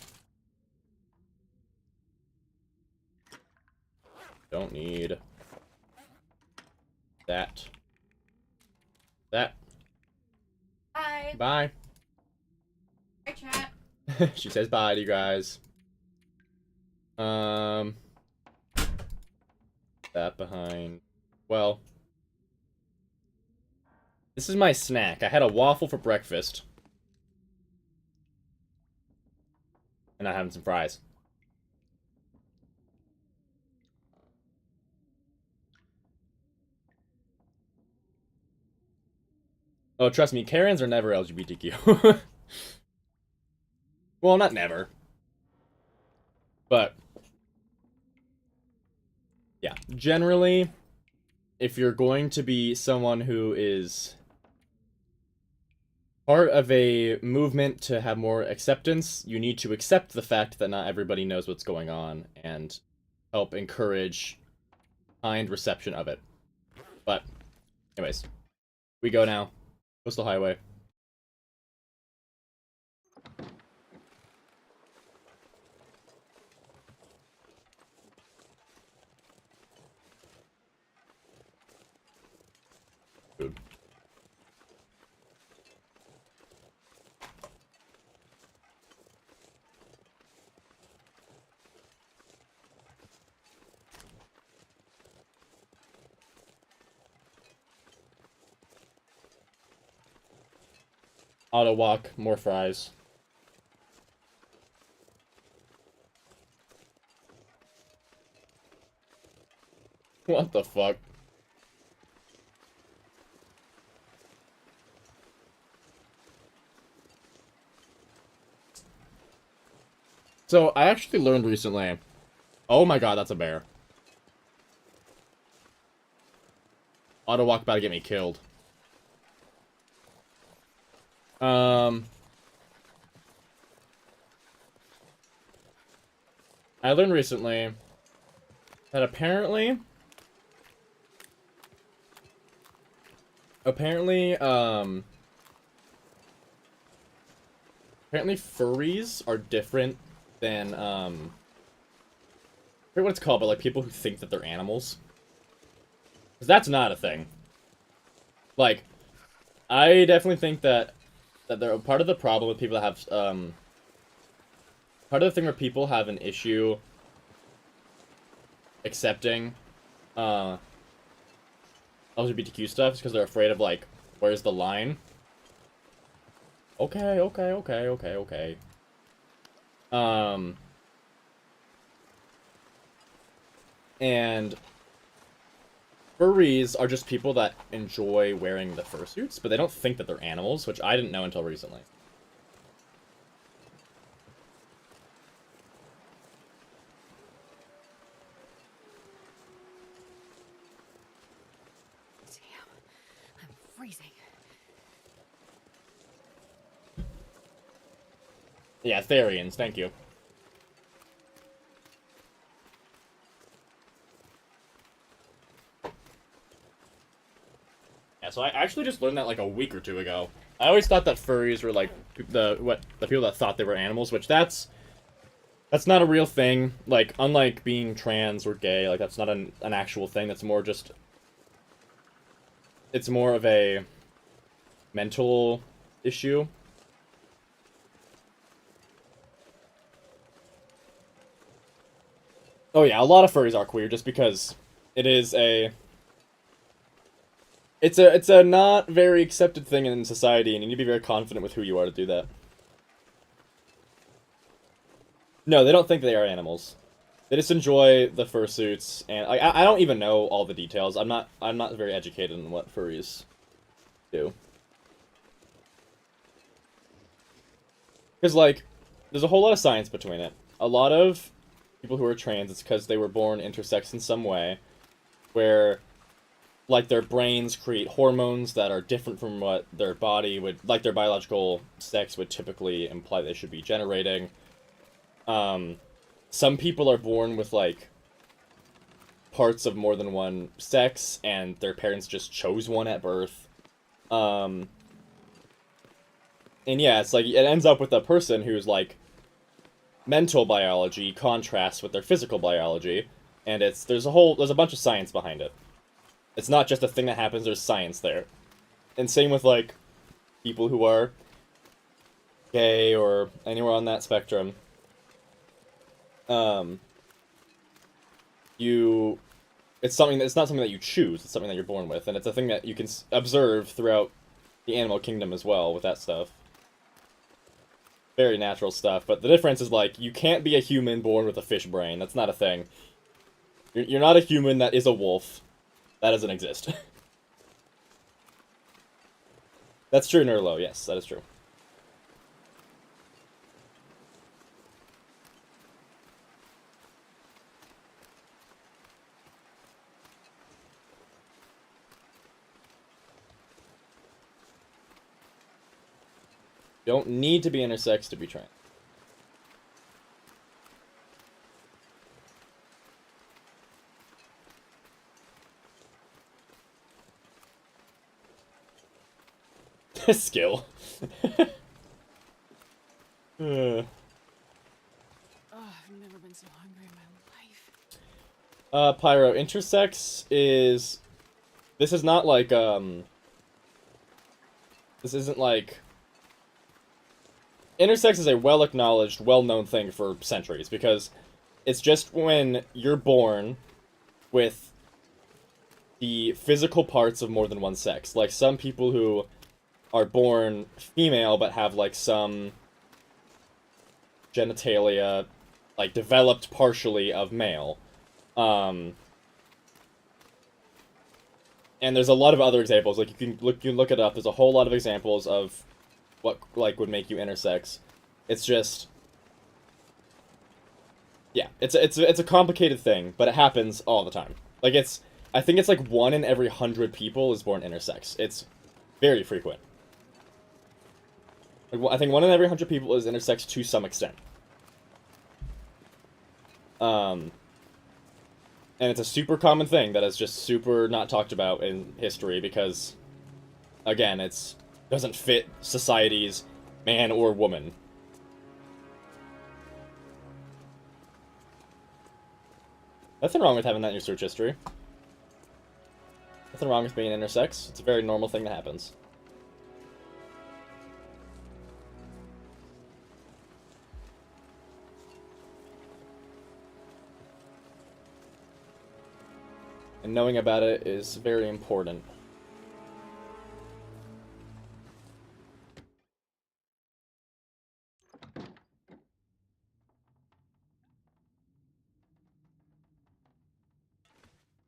Don't need that. That. Bye. Bye. Bye, chat. She says bye to you guys. That behind. Well. This is my snack. I had a waffle for breakfast. And I'm having some fries. Oh, trust me, Karens are never LGBTQ. Well, not never. But, yeah. Generally, if you're going to be someone who is part of a movement to have more acceptance, you need to accept the fact that not everybody knows what's going on and help encourage kind reception of it. But, anyways, we go now. Coastal Highway. Food. Auto walk, more fries. What the fuck? So, I actually learned recently. Oh my god, that's a bear. Auto walk about to get me killed. I learned recently that apparently furries are different than, I forget what it's called, but like people who think that they're animals. 'Cause that's not a thing. Like, I definitely think that they're part of the problem with people that have, part of the thing where people have an issue accepting, LGBTQ stuff is because they're afraid of, like, where's the line? Okay. And furries are just people that enjoy wearing the fursuits, but they don't think that they're animals, which I didn't know until recently. Damn, I'm freezing. Yeah, Therians, thank you. Yeah, so I actually just learned that like a week or two ago. I always thought that furries were like the people that thought they were animals, which that's not a real thing. Like, unlike being trans or gay, like that's not an actual thing. That's more just, it's more of a mental issue. Oh yeah, a lot of furries are queer just because it is a it's a not very accepted thing in society, and you need to be very confident with who you are to do that. No, they don't think they are animals. They just enjoy the fursuits, and I don't even know all the details. I'm not very educated in what furries do. Because, like, there's a whole lot of science between it. A lot of people who are trans, it's because they were born intersex in some way, where like their brains create hormones that are different from what their body would, like their biological sex would typically imply they should be generating. Some people are born with like parts of more than one sex, and their parents just chose one at birth. And yeah, it's like it ends up with a person who's like mental biology contrasts with their physical biology, and there's a bunch of science behind it. It's not just a thing that happens, there's science there. And same with, like, people who are gay or anywhere on that spectrum. It's not something that you choose, it's something that you're born with, and it's a thing that you can observe throughout the animal kingdom as well with that stuff. Very natural stuff, but the difference is, like, you can't be a human born with a fish brain. That's not a thing. You're not a human that is a wolf. That doesn't exist. That's true, Nerlo. Yes, that is true. Don't need to be intersex to be trans. Skill. Oh, I've never been so hungry in my life. Pyro, intersex is... This is not like, This isn't like... Intersex is a well-acknowledged, well-known thing for centuries, because it's just when you're born with the physical parts of more than one sex. Like, some people who are born female but have, like, some genitalia, like, developed partially of male. And there's a lot of other examples. Like, you can look it up. There's a whole lot of examples of what, like, would make you intersex. It's just... Yeah, it's a complicated thing, but it happens all the time. Like, I think it's like 1 in every 100 people is born intersex. It's very frequent. Like, I think 1 in every 100 people is intersex to some extent. And it's a super common thing that is just super not talked about in history because, again, it doesn't fit society's man or woman. Nothing wrong with having that in your search history. Nothing wrong with being intersex. It's a very normal thing that happens. And knowing about it is very important.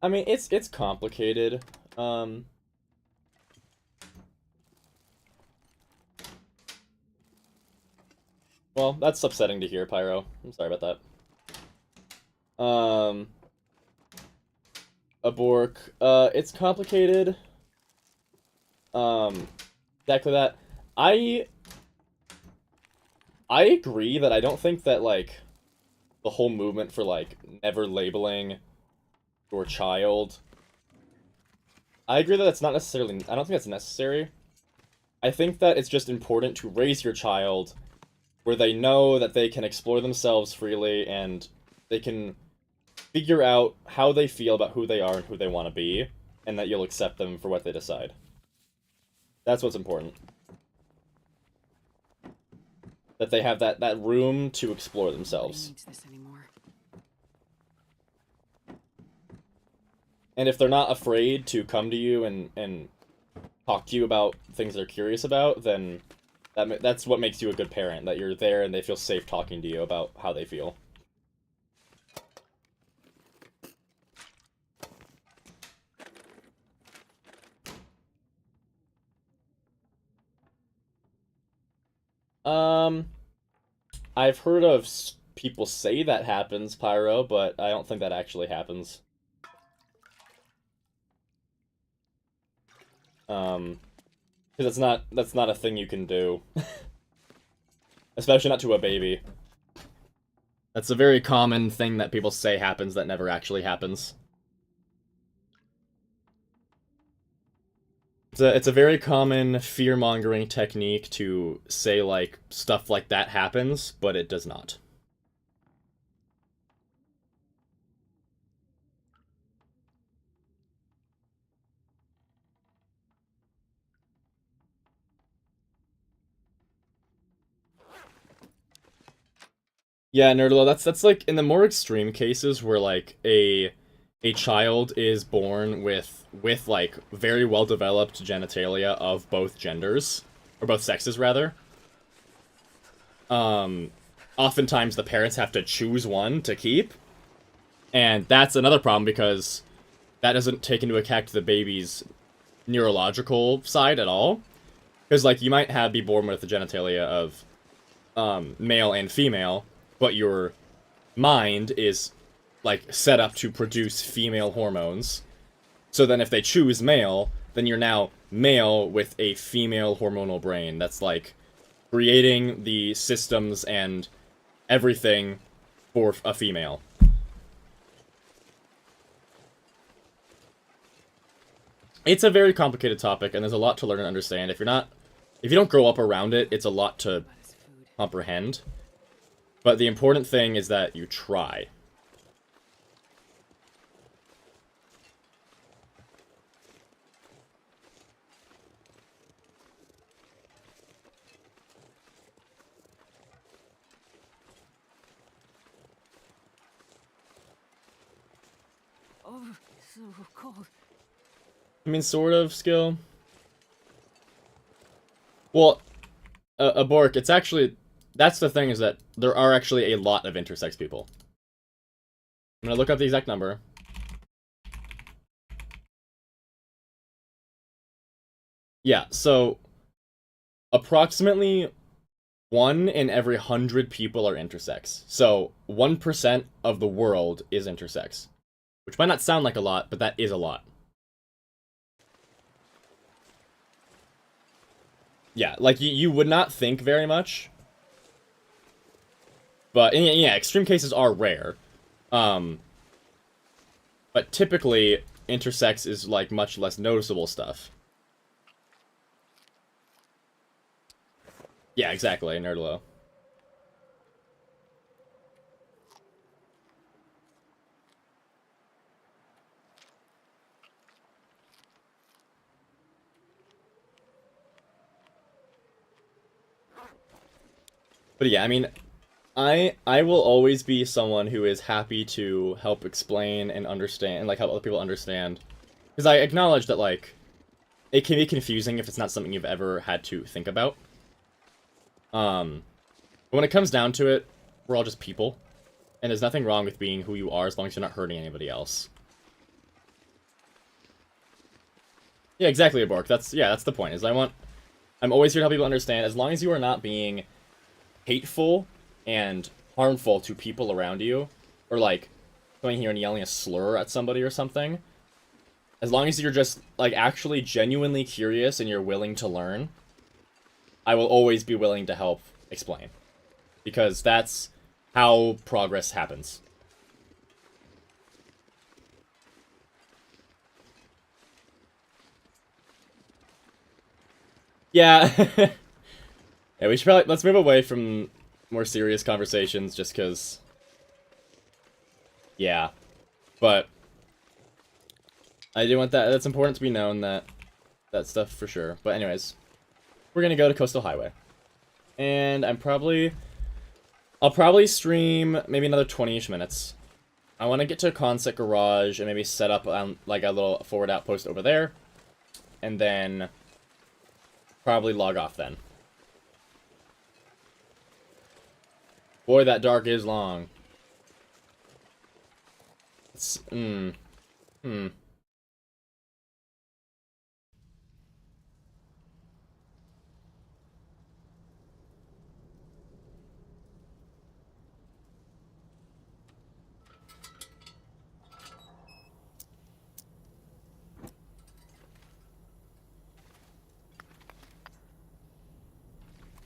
I mean, it's complicated. Well, that's upsetting to hear, Pyro. I'm sorry about that. A Bork. It's complicated. Exactly that. I agree that I don't think that, like, the whole movement for, like, never labeling your child... I agree that that's not necessarily... I don't think that's necessary. I think that it's just important to raise your child where they know that they can explore themselves freely and they can figure out how they feel about who they are and who they want to be, and that you'll accept them for what they decide. That's what's important. That they have that room to explore themselves. Nobody needs this anymore. And if they're not afraid to come to you and talk to you about things they're curious about, then that's what makes you a good parent, that you're there and they feel safe talking to you about how they feel. I've heard of people say that happens, Pyro, but I don't think that actually happens. Because that's not a thing you can do. Especially not to a baby. That's a very common thing that people say happens that never actually happens. It's a very common fear-mongering technique to say, like, stuff like that happens, but it does not. Yeah, Nerdlo, that's like in the more extreme cases where like a child is born with like very well developed genitalia of both genders or both sexes rather. Um Oftentimes the parents have to choose one to keep. And that's another problem because that doesn't take into account the baby's neurological side at all. Because like you might be born with the genitalia of male and female, but your mind is like set up to produce female hormones. So then if they choose male, then you're now male with a female hormonal brain that's like creating the systems and everything for a female. It's a very complicated topic and there's a lot to learn and understand. If you don't grow up around it, it's a lot to comprehend. But the important thing is that you try. Oh, so cold. I mean, sort of skill. Well, a Bork, it's actually... That's the thing, is that there are actually a lot of intersex people. I'm gonna look up the exact number. Yeah, so... Approximately 1 in every 100 people are intersex. So, 1% of the world is intersex. Which might not sound like a lot, but that is a lot. Yeah, like, you would not think very much. But, yeah, extreme cases are rare. But typically, intersex is, like, much less noticeable stuff. Yeah, exactly, Nerdlo. But yeah, I mean, I will always be someone who is happy to help explain and understand, and, like, help other people understand. Because I acknowledge that, like, it can be confusing if it's not something you've ever had to think about. But when it comes down to it, we're all just people. And there's nothing wrong with being who you are as long as you're not hurting anybody else. Yeah, exactly, Bork. That's the point, is I'm always here to help people understand, as long as you are not being hateful and harmful to people around you, or, like, coming here and yelling a slur at somebody or something, as long as you're just, like, actually genuinely curious and you're willing to learn, I will always be willing to help explain. Because that's how progress happens. Yeah. Yeah, we should probably... Let's move away from more serious conversations, just because... Yeah. But... I do want that... That's important to be known, that stuff for sure. But anyways. We're gonna go to Coastal Highway. And I'll probably stream maybe another 20-ish minutes. I want to get to a Concept Garage and maybe set up like a little forward outpost over there. And then... probably log off then. Boy, that dark is long. It's...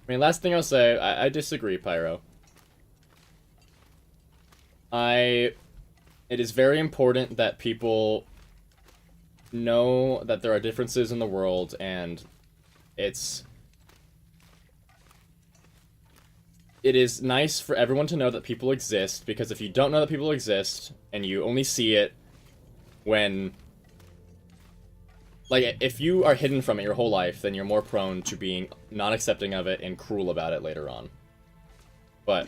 I mean, last thing I'll say, I disagree, Pyro. It is very important that people know that there are differences in the world, and it is nice for everyone to know that people exist, because if you don't know that people exist, and you only see it when... Like, if you are hidden from it your whole life, then you're more prone to being not accepting of it and cruel about it later on. But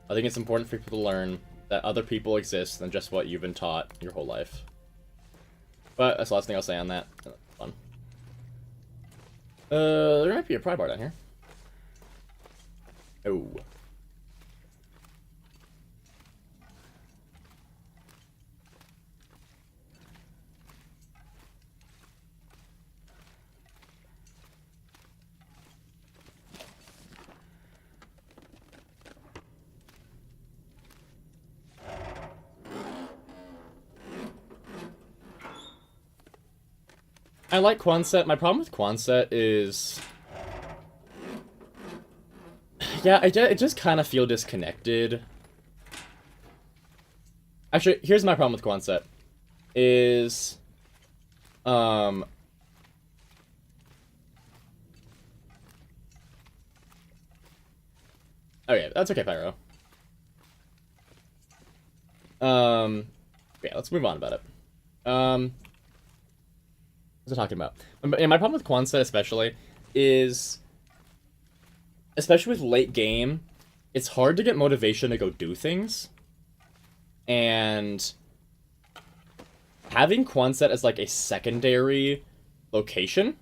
I think it's important for people to learn that other people exist than just what you've been taught your whole life. But that's the last thing I'll say on that. Fun. There might be a pry bar down here. Oh. I like Quonset. My problem with Quonset is... Yeah, I just kind of feel disconnected. Actually, here's my problem with Quonset. Is... Okay, that's okay, Pyro. Yeah, let's move on about it. What was I talking about? And my problem with Quonset especially is, especially with late game, it's hard to get motivation to go do things. And having Quonset as like a secondary location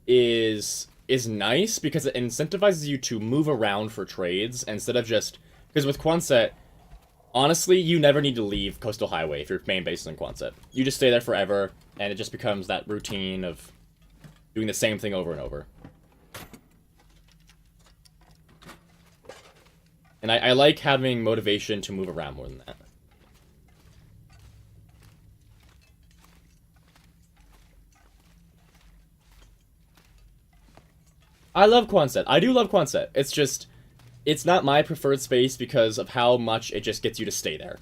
is nice because it incentivizes you to move around for trades instead of just... Because with Quonset, honestly, you never need to leave Coastal Highway if your main base is in Quonset. You just stay there forever, and it just becomes that routine of doing the same thing over and over. And I like having motivation to move around more than that. I love Quonset. I do love Quonset. It's just... It's not my preferred space because of how much it just gets you to stay there.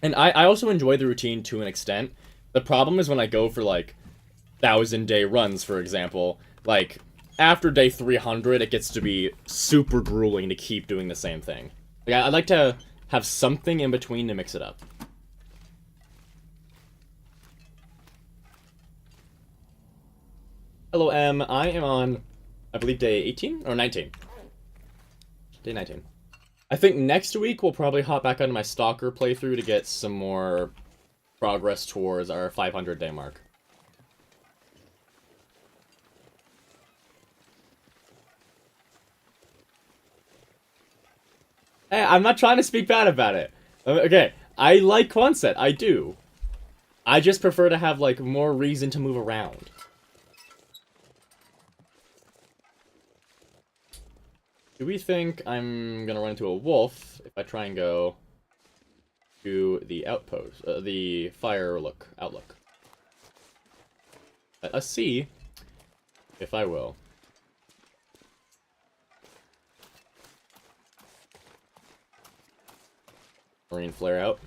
And I also enjoy the routine to an extent. The problem is when I go for, like, 1,000-day runs, for example. Like, after day 300, it gets to be super grueling to keep doing the same thing. Like, I'd like to have something in between to mix it up. Hello, M. I am on, I believe, day 18? Or 19. Day 19. I think next week we'll probably hop back onto my Stalker playthrough to get some more progress towards our 500-day mark. Hey, I'm not trying to speak bad about it. Okay, I like Quonset, I do. I just prefer to have, like, more reason to move around. Do we think I'm gonna run into a wolf if I try and go to the outpost, the fire outlook? Let us see if I will. Marine flare out.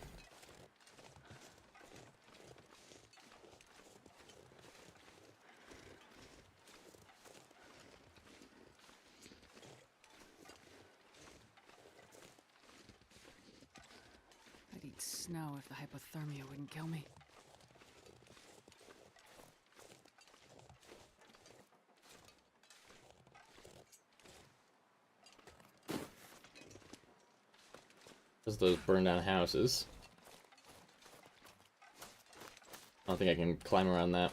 I'd eat snow if the hypothermia wouldn't kill me. Just those burned down houses. I don't think I can climb around that.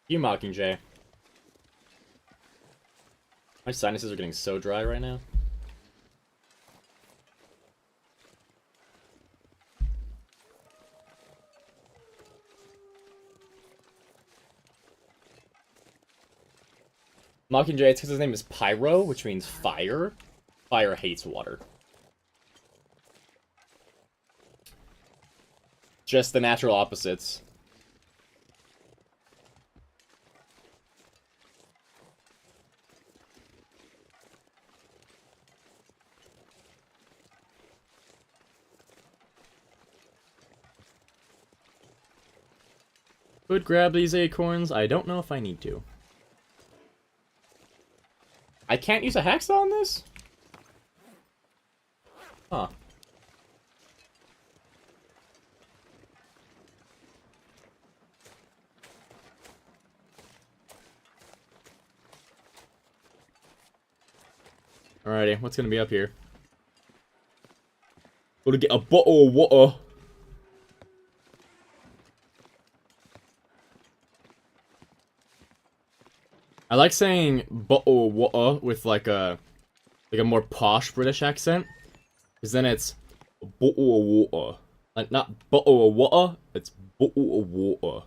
You Mockingjay. My sinuses are getting so dry right now. Mockingjay, it's because his name is Pyro, which means fire. Fire hates water. Just the natural opposites. Could grab these acorns. I don't know if I need to. I can't use a hacksaw on this? Huh. Alrighty, what's gonna be up here? Gotta get a bottle of water. I like saying bottle of water with like a more posh British accent. Because then it's bottle of water. Like, not bottle of water, it's bottle of water.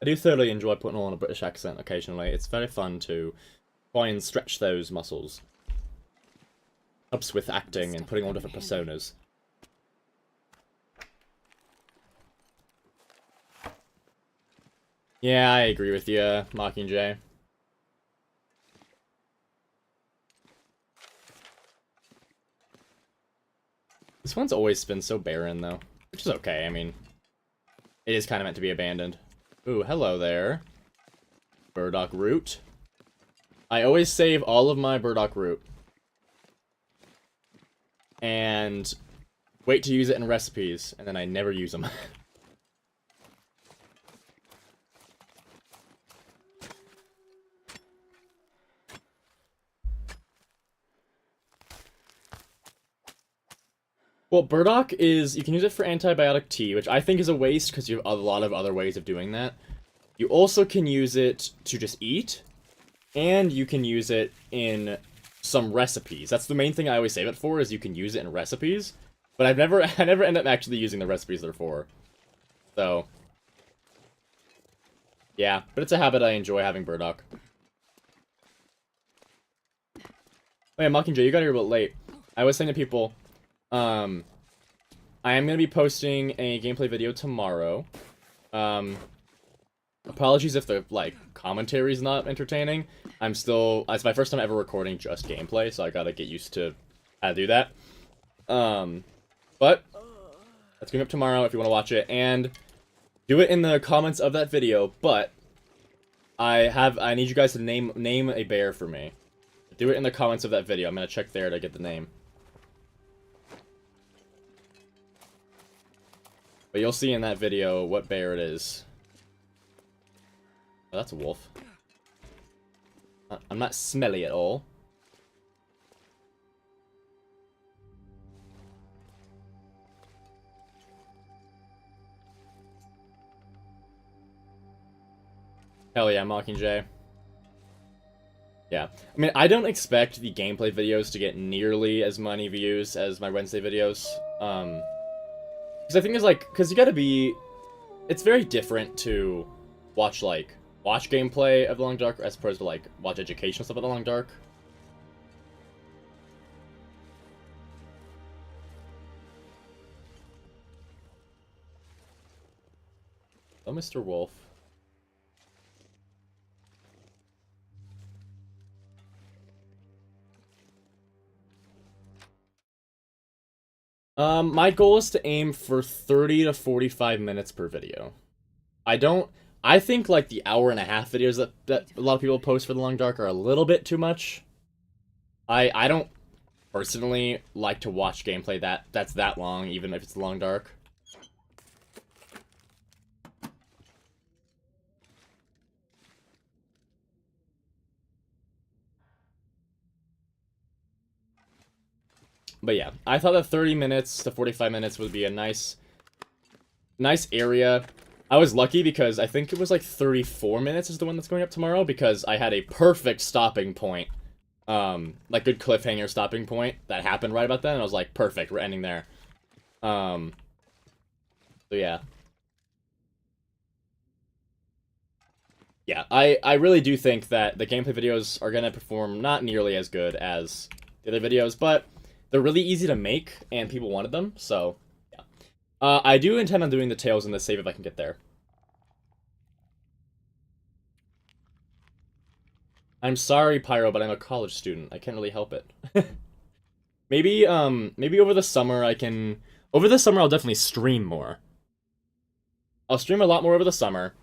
I do thoroughly enjoy putting on a British accent occasionally. It's very fun to try and stretch those muscles. Helps with acting and putting on different personas. Yeah, I agree with you, Mockingjay. This one's always been so barren, though. Which is okay, I mean... It is kind of meant to be abandoned. Ooh, hello there. Burdock root. I always save all of my burdock root. And wait to use it in recipes, and then I never use them. Well, burdock is, you can use it for antibiotic tea, which I think is a waste because you have a lot of other ways of doing that. You also can use it to just eat, and you can use it in some recipes. That's the main thing I always save it for, is you can use it in recipes. But I never end up actually using the recipes they're for. So, yeah, but it's a habit I enjoy, having burdock. Oh yeah, Mockingjay, you got here a bit late. I was saying to people, I am going to be posting a gameplay video tomorrow. Apologies if the, like, commentary's not entertaining. It's my first time ever recording just gameplay, so I gotta get used to how to do that. But, that's going up tomorrow if you want to watch it, and do it in the comments of that video, but I need you guys to name a bear for me. Do it in the comments of that video. I'm gonna check there to get the name. But you'll see in that video what bear it is. Oh, that's a wolf. I'm not smelly at all. Hell yeah, Mockingjay. Yeah. I mean, I don't expect the gameplay videos to get nearly as many views as my Wednesday videos. Because I think it's like, because you gotta be... It's very different to watch gameplay of The Long Dark as opposed to, like, watch educational stuff of The Long Dark. Oh, Mr. Wolf. My goal is to aim for 30 to 45 minutes per video. I think, like, the hour-and-a-half videos that a lot of people post for The Long Dark are a little bit too much. I don't personally like to watch gameplay that's that long, even if it's The Long Dark. But yeah, I thought that 30 minutes to 45 minutes would be a nice area. I was lucky because I think it was like 34 minutes is the one that's going up tomorrow, because I had a perfect stopping point. Like, good cliffhanger stopping point that happened right about then, and I was like, perfect, we're ending there. So yeah. yeah, I really do think that the gameplay videos are gonna perform not nearly as good as the other videos, but they're really easy to make, and people wanted them, so, yeah. I do intend on doing the Tales in the save if I can get there. I'm sorry, Pyro, but I'm a college student. I can't really help it. Maybe over the summer I can... Over the summer I'll definitely stream more. I'll stream a lot more over the summer.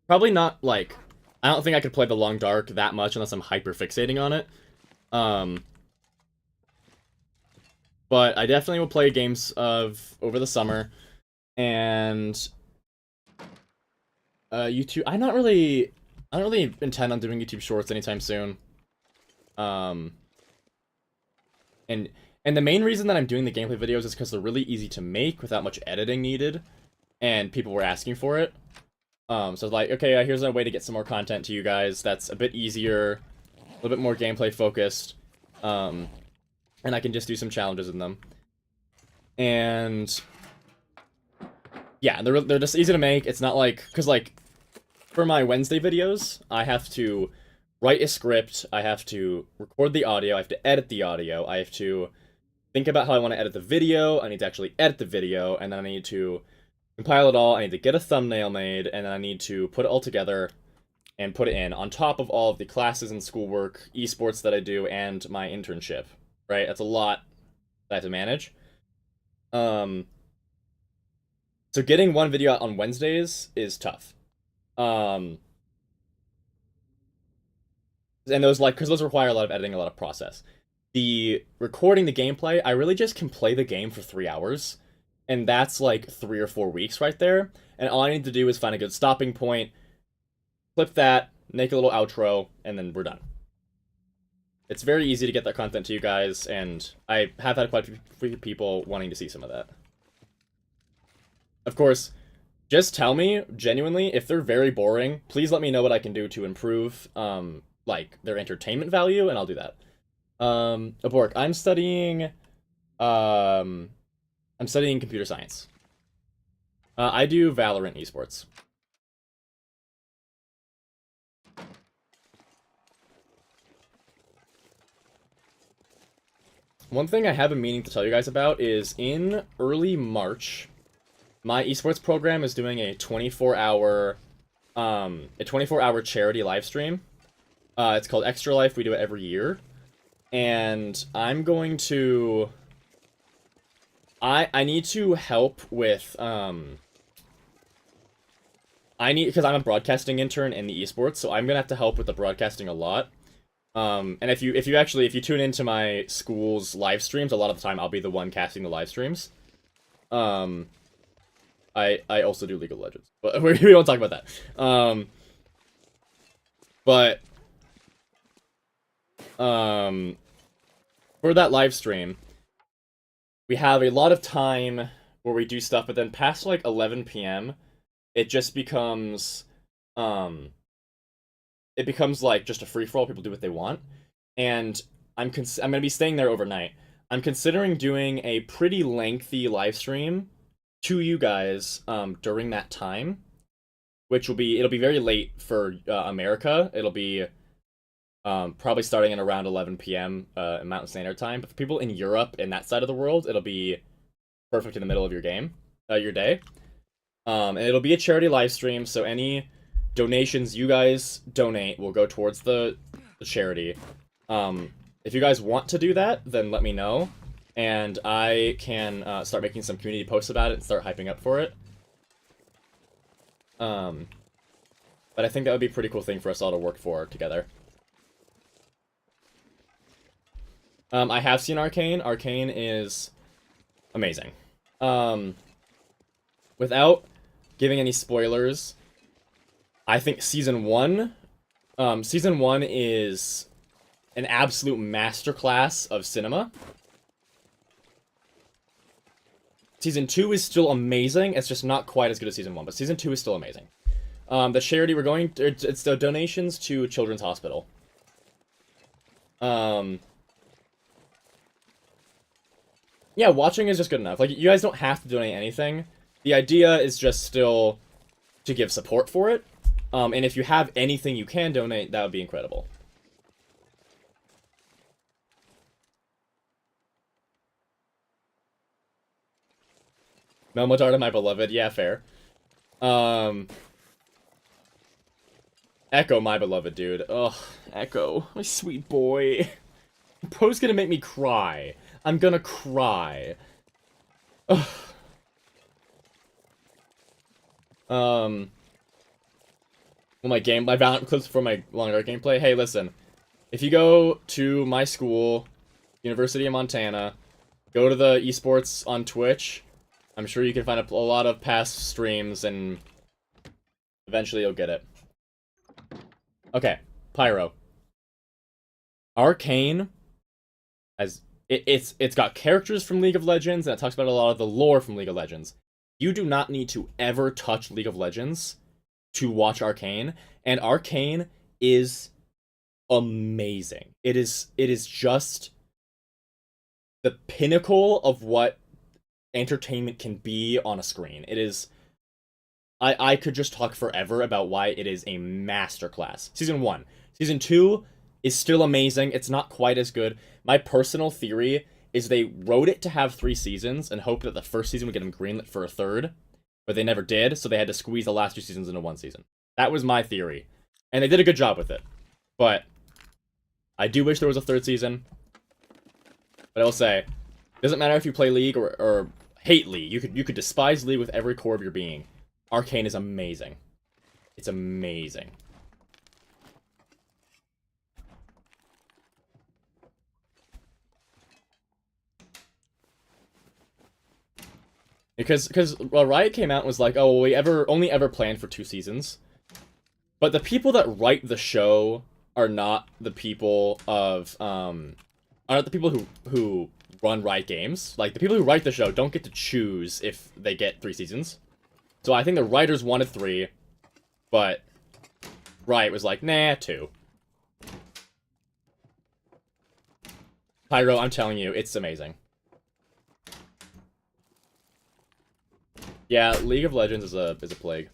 Probably not, like... I don't think I could play The Long Dark that much unless I'm hyper-fixating on it. But I definitely will play games over the summer. And... YouTube... I don't really intend on doing YouTube Shorts anytime soon. And the main reason that I'm doing the gameplay videos is because they're really easy to make without much editing needed, and people were asking for it. So like, okay, here's a way to get some more content to you guys that's a bit easier, a little bit more gameplay focused, and I can just do some challenges in them. And yeah, they're just easy to make. It's not like, because like, for my Wednesday videos, I have to write a script, I have to record the audio, I have to edit the audio, I have to think about how I want to edit the video, I need to actually edit the video, and then I need to compile it all, I need to get a thumbnail made, and then I need to put it all together and put it in, on top of all of the classes and schoolwork, esports that I do, and my internship, right? That's a lot that I have to manage. So getting one video out on Wednesdays is tough. And those, like, because those require a lot of editing, a lot of process. The recording the gameplay, I really just can play the game for 3 hours, and that's like 3 or 4 weeks right there. And all I need to do is find a good stopping point, clip that, make a little outro, and then we're done. It's very easy to get that content to you guys, and I have had quite a few people wanting to see some of that. Of course, just tell me, genuinely, if they're very boring, please let me know what I can do to improve, like, their entertainment value, and I'll do that. Abork, I'm studying computer science. I do Valorant esports. One thing I have been meaning to tell you guys about is in early March, my esports program is doing a 24-hour charity live stream. It's called Extra Life. We do it every year. And I'm going to... I need to help with, because I'm a broadcasting intern in the esports, so I'm gonna have to help with the broadcasting a lot. And if you tune into my school's live streams, a lot of the time I'll be the one casting the live streams. I also do League of Legends, but we won't talk about that. For that live stream, we have a lot of time where we do stuff, but then past like 11 p.m., it just becomes, like just a free-for-all. People do what they want, and I'm gonna be staying there overnight. I'm considering doing a pretty lengthy live stream to you guys during that time, it'll be very late for America. It'll be probably starting at around 11 p.m. Mountain Standard Time. But for people in Europe and that side of the world, it'll be perfect in the middle of your day. And it'll be a charity live stream, so any donations you guys donate will go towards the charity. If you guys want to do that, then let me know, and I can start making some community posts about it and start hyping up for it. But I think that would be a pretty cool thing for us all to work for together. I have seen Arcane. Arcane is amazing. Without giving any spoilers, I think Season 1 is an absolute masterclass of cinema. Season 2 is still amazing, it's just not quite as good as Season 1, but Season 2 is still amazing. The charity we're going to, it's the donations to Children's Hospital. Yeah, watching is just good enough. Like, you guys don't have to donate anything. The idea is just still to give support for it. And if you have anything you can donate, that would be incredible. Melmodarda, my beloved. Yeah, fair. Echo, my beloved, dude. Ugh, Echo, my sweet boy. Bro's gonna make me cry. I'm gonna cry. Ugh. Well, my Valorant clips for my longer gameplay. Hey, listen. If you go to my school, University of Montana, go to the esports on Twitch, I'm sure you can find a lot of past streams, and eventually you'll get it. Okay, Pyro. Arcane, it's got characters from League of Legends, and it talks about a lot of the lore from League of Legends. You do not need to ever touch League of Legends to watch Arcane, and Arcane is amazing. It is just the pinnacle of what entertainment can be on a screen. It is... I could just talk forever about why it is a masterclass. Season 1. Season 2 is still amazing. It's not quite as good. My personal theory is they wrote it to have 3 seasons and hoped that the first season would get them greenlit for a third, but they never did, so they had to squeeze the last 2 seasons into 1 season. That was my theory. And they did a good job with it. But I do wish there was a 3rd season. But I will say, it doesn't matter if you play League or hate League. You could despise League with every core of your being. Arcane is amazing. It's amazing. Because Riot came out and was like, oh, we only ever planned for 2 seasons. But the people that write the show are not the people of are not the people who run Riot Games. Like, the people who write the show don't get to choose if they get 3 seasons. So I think the writers wanted 3, but Riot was like, nah, 2. Pyro, I'm telling you, it's amazing. Yeah, League of Legends is a plague.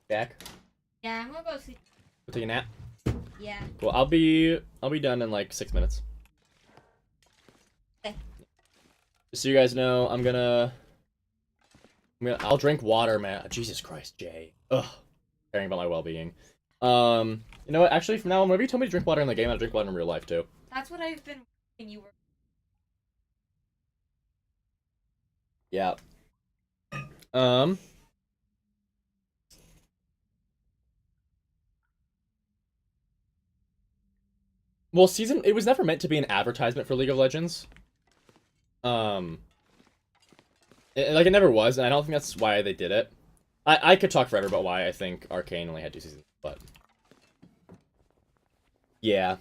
Back? Yeah, I'm gonna go sleep. Go take a nap? Yeah. Cool, I'll be done in like 6 minutes. Okay. Just so you guys know, I'll drink water, man. Jesus Christ, Jay. Ugh. Caring about my well-being. You know what? Actually, from now on, whenever you told me to drink water in the game, I'll drink water in real life too. That's what I've been when you were. Yeah. Well, it was never meant to be an advertisement for League of Legends. It never was, and I don't think that's why they did it. I could talk forever about why I think Arcane only had 2 seasons, but... Yeah.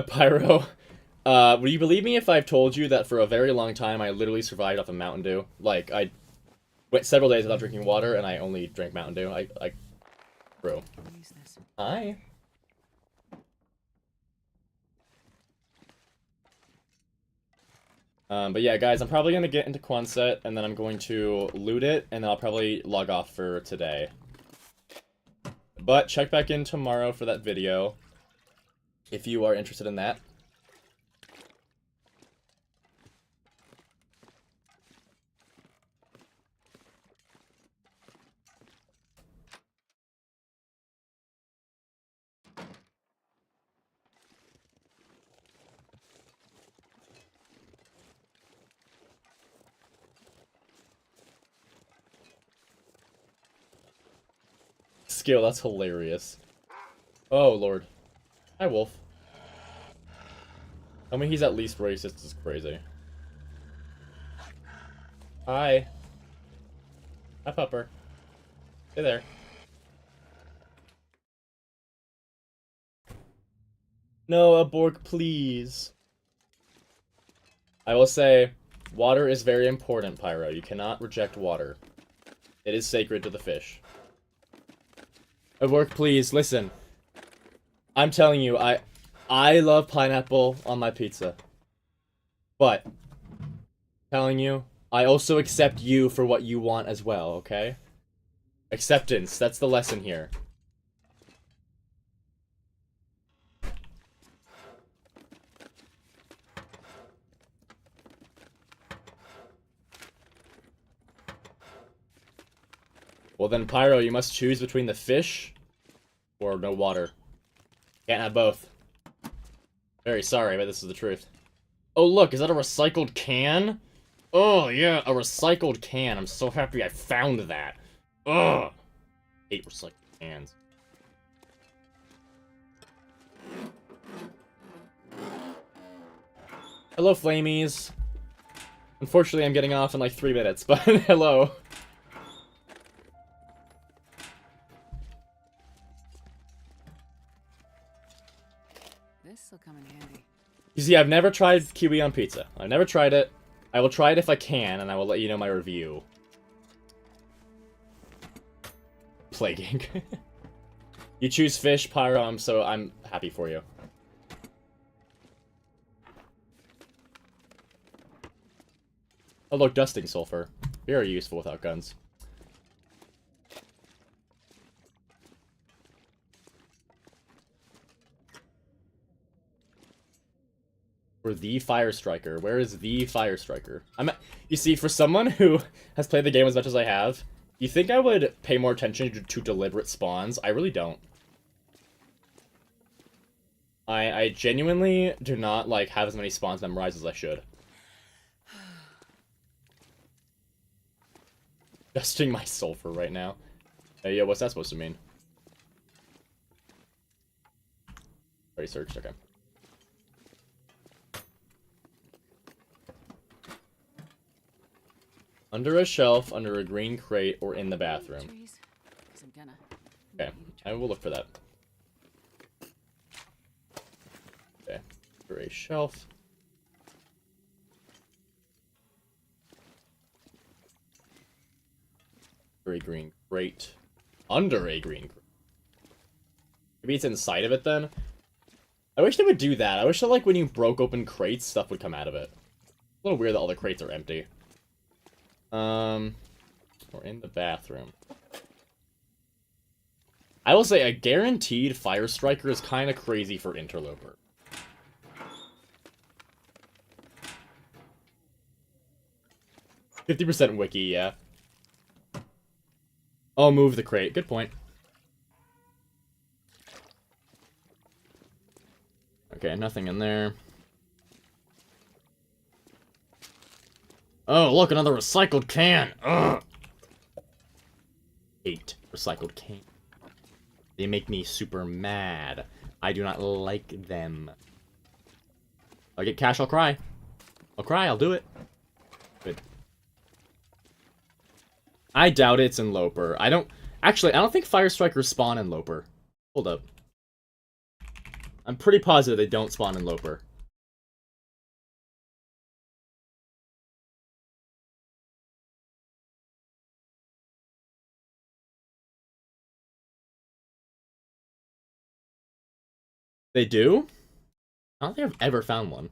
Pyro. Would you believe me if I've told you that for a very long time I literally survived off of Mountain Dew? Like, I went several days without drinking water, and I only drank Mountain Dew. Bro. Hi. But yeah, guys, I'm probably gonna get into Quonset, and then I'm going to loot it, and then I'll probably log off for today. But check back in tomorrow for that video, if you are interested in that. Skill, that's hilarious. Oh, Lord. Hi, Wolf. I mean, he's at least racist. It's crazy. Hi. Hi, Pupper. Hey there. No, Borg, please. I will say, water is very important, Pyro. You cannot reject water. It is sacred to the fish. Borg, please, listen. I'm telling you, I love pineapple on my pizza. But Telling you, I also accept you for what you want as well, okay? Acceptance, that's the lesson here. Well then, Pyro, you must choose between the fish or no water. Can't have both. Very sorry, but this is the truth. Oh look, is that a recycled can? Oh yeah, a recycled can. I'm so happy I found that. Ugh. Hate recycled cans. Hello, Flamies. Unfortunately, I'm getting off in like 3 minutes, but hello. This'll come in handy. You see, I've never tried kiwi on pizza. I've never tried it. I will try it if I can, and I will let you know my review. Plaguing. You choose fish, Pyro, so I'm happy for you. Oh look, dusting sulfur. Very useful without guns. For the Fire Striker. Where is the Fire Striker? You see, for someone who has played the game as much as I have, you think I would pay more attention to deliberate spawns? I really don't. I genuinely do not, like, have as many spawns memorized as I should. Dusting my sulfur right now. Hey, yeah, what's that supposed to mean? Already searched, okay. Under a shelf, under a green crate, or in the bathroom. Okay, I will look for that. Okay, under a shelf. Under a green crate. Under a green crate. Maybe it's inside of it then? I wish they would do that. I wish that, like, when you broke open crates, stuff would come out of it. It's a little weird that all the crates are empty. Or in the bathroom. I will say a guaranteed Fire Striker is kind of crazy for Interloper. %50 wiki, yeah. I'll move the crate. Good point. Okay, nothing in there. Oh, look, another recycled can! Ugh! Hate recycled can. They make me super mad. I do not like them. If I get cash, I'll cry. I'll cry, I'll do it. Good. I doubt it's in Loper. Actually, I don't think Fire Strikers spawn in Loper. Hold up. I'm pretty positive they don't spawn in Loper. They do? I don't think I've ever found one.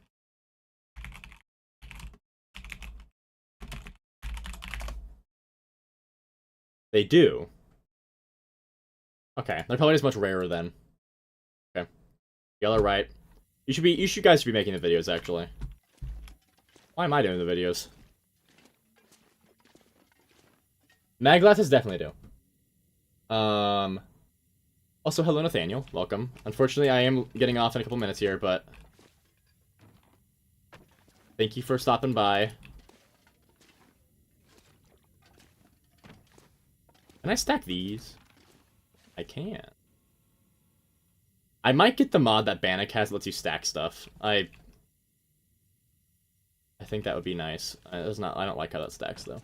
They do. Okay, they're probably just much rarer then. Okay. Y'all are right. You guys should be making the videos, actually. Why am I doing the videos? Maglaths definitely do. Also, hello, Nathaniel. Welcome. Unfortunately, I am getting off in a couple minutes here, but... Thank you for stopping by. Can I stack these? I can. I might get the mod that Bannock has that lets you stack stuff. I think that would be nice. I don't like how that stacks, though.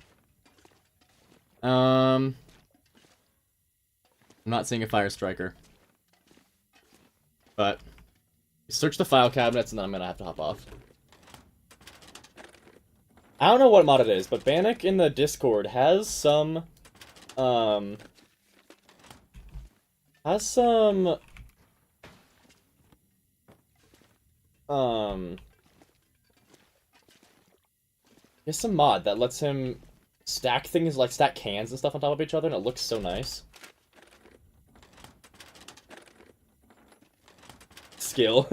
I'm not seeing a Fire Striker. But search the file cabinets and then I'm gonna have to hop off. I don't know what mod it is, but Bannock in the Discord has some has some There's some mod that lets him stack things, like stack cans and stuff on top of each other, and it looks so nice. Skill.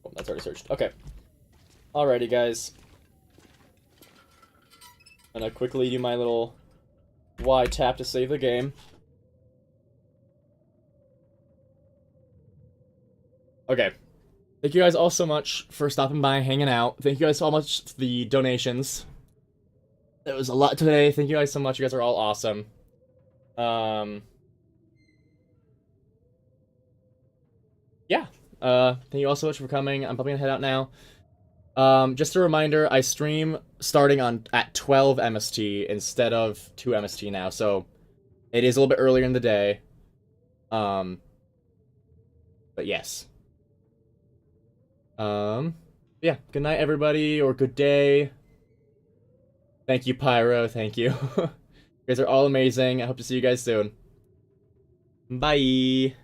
Oh, that's already searched. Okay. Alrighty, guys. I'm gonna quickly do my little Y tap to save the game. Okay. Thank you guys all so much for stopping by and hanging out. Thank you guys so much for the donations. It was a lot today. Thank you guys so much. You guys are all awesome. Yeah. Thank you all so much for coming. I'm probably gonna head out now. Just a reminder, I stream starting at 12 MST instead of 2 MST now, so it is a little bit earlier in the day. But yes. Yeah, good night everybody, or good day. Thank you, Pyro, thank you. You guys are all amazing. I hope to see you guys soon. Bye!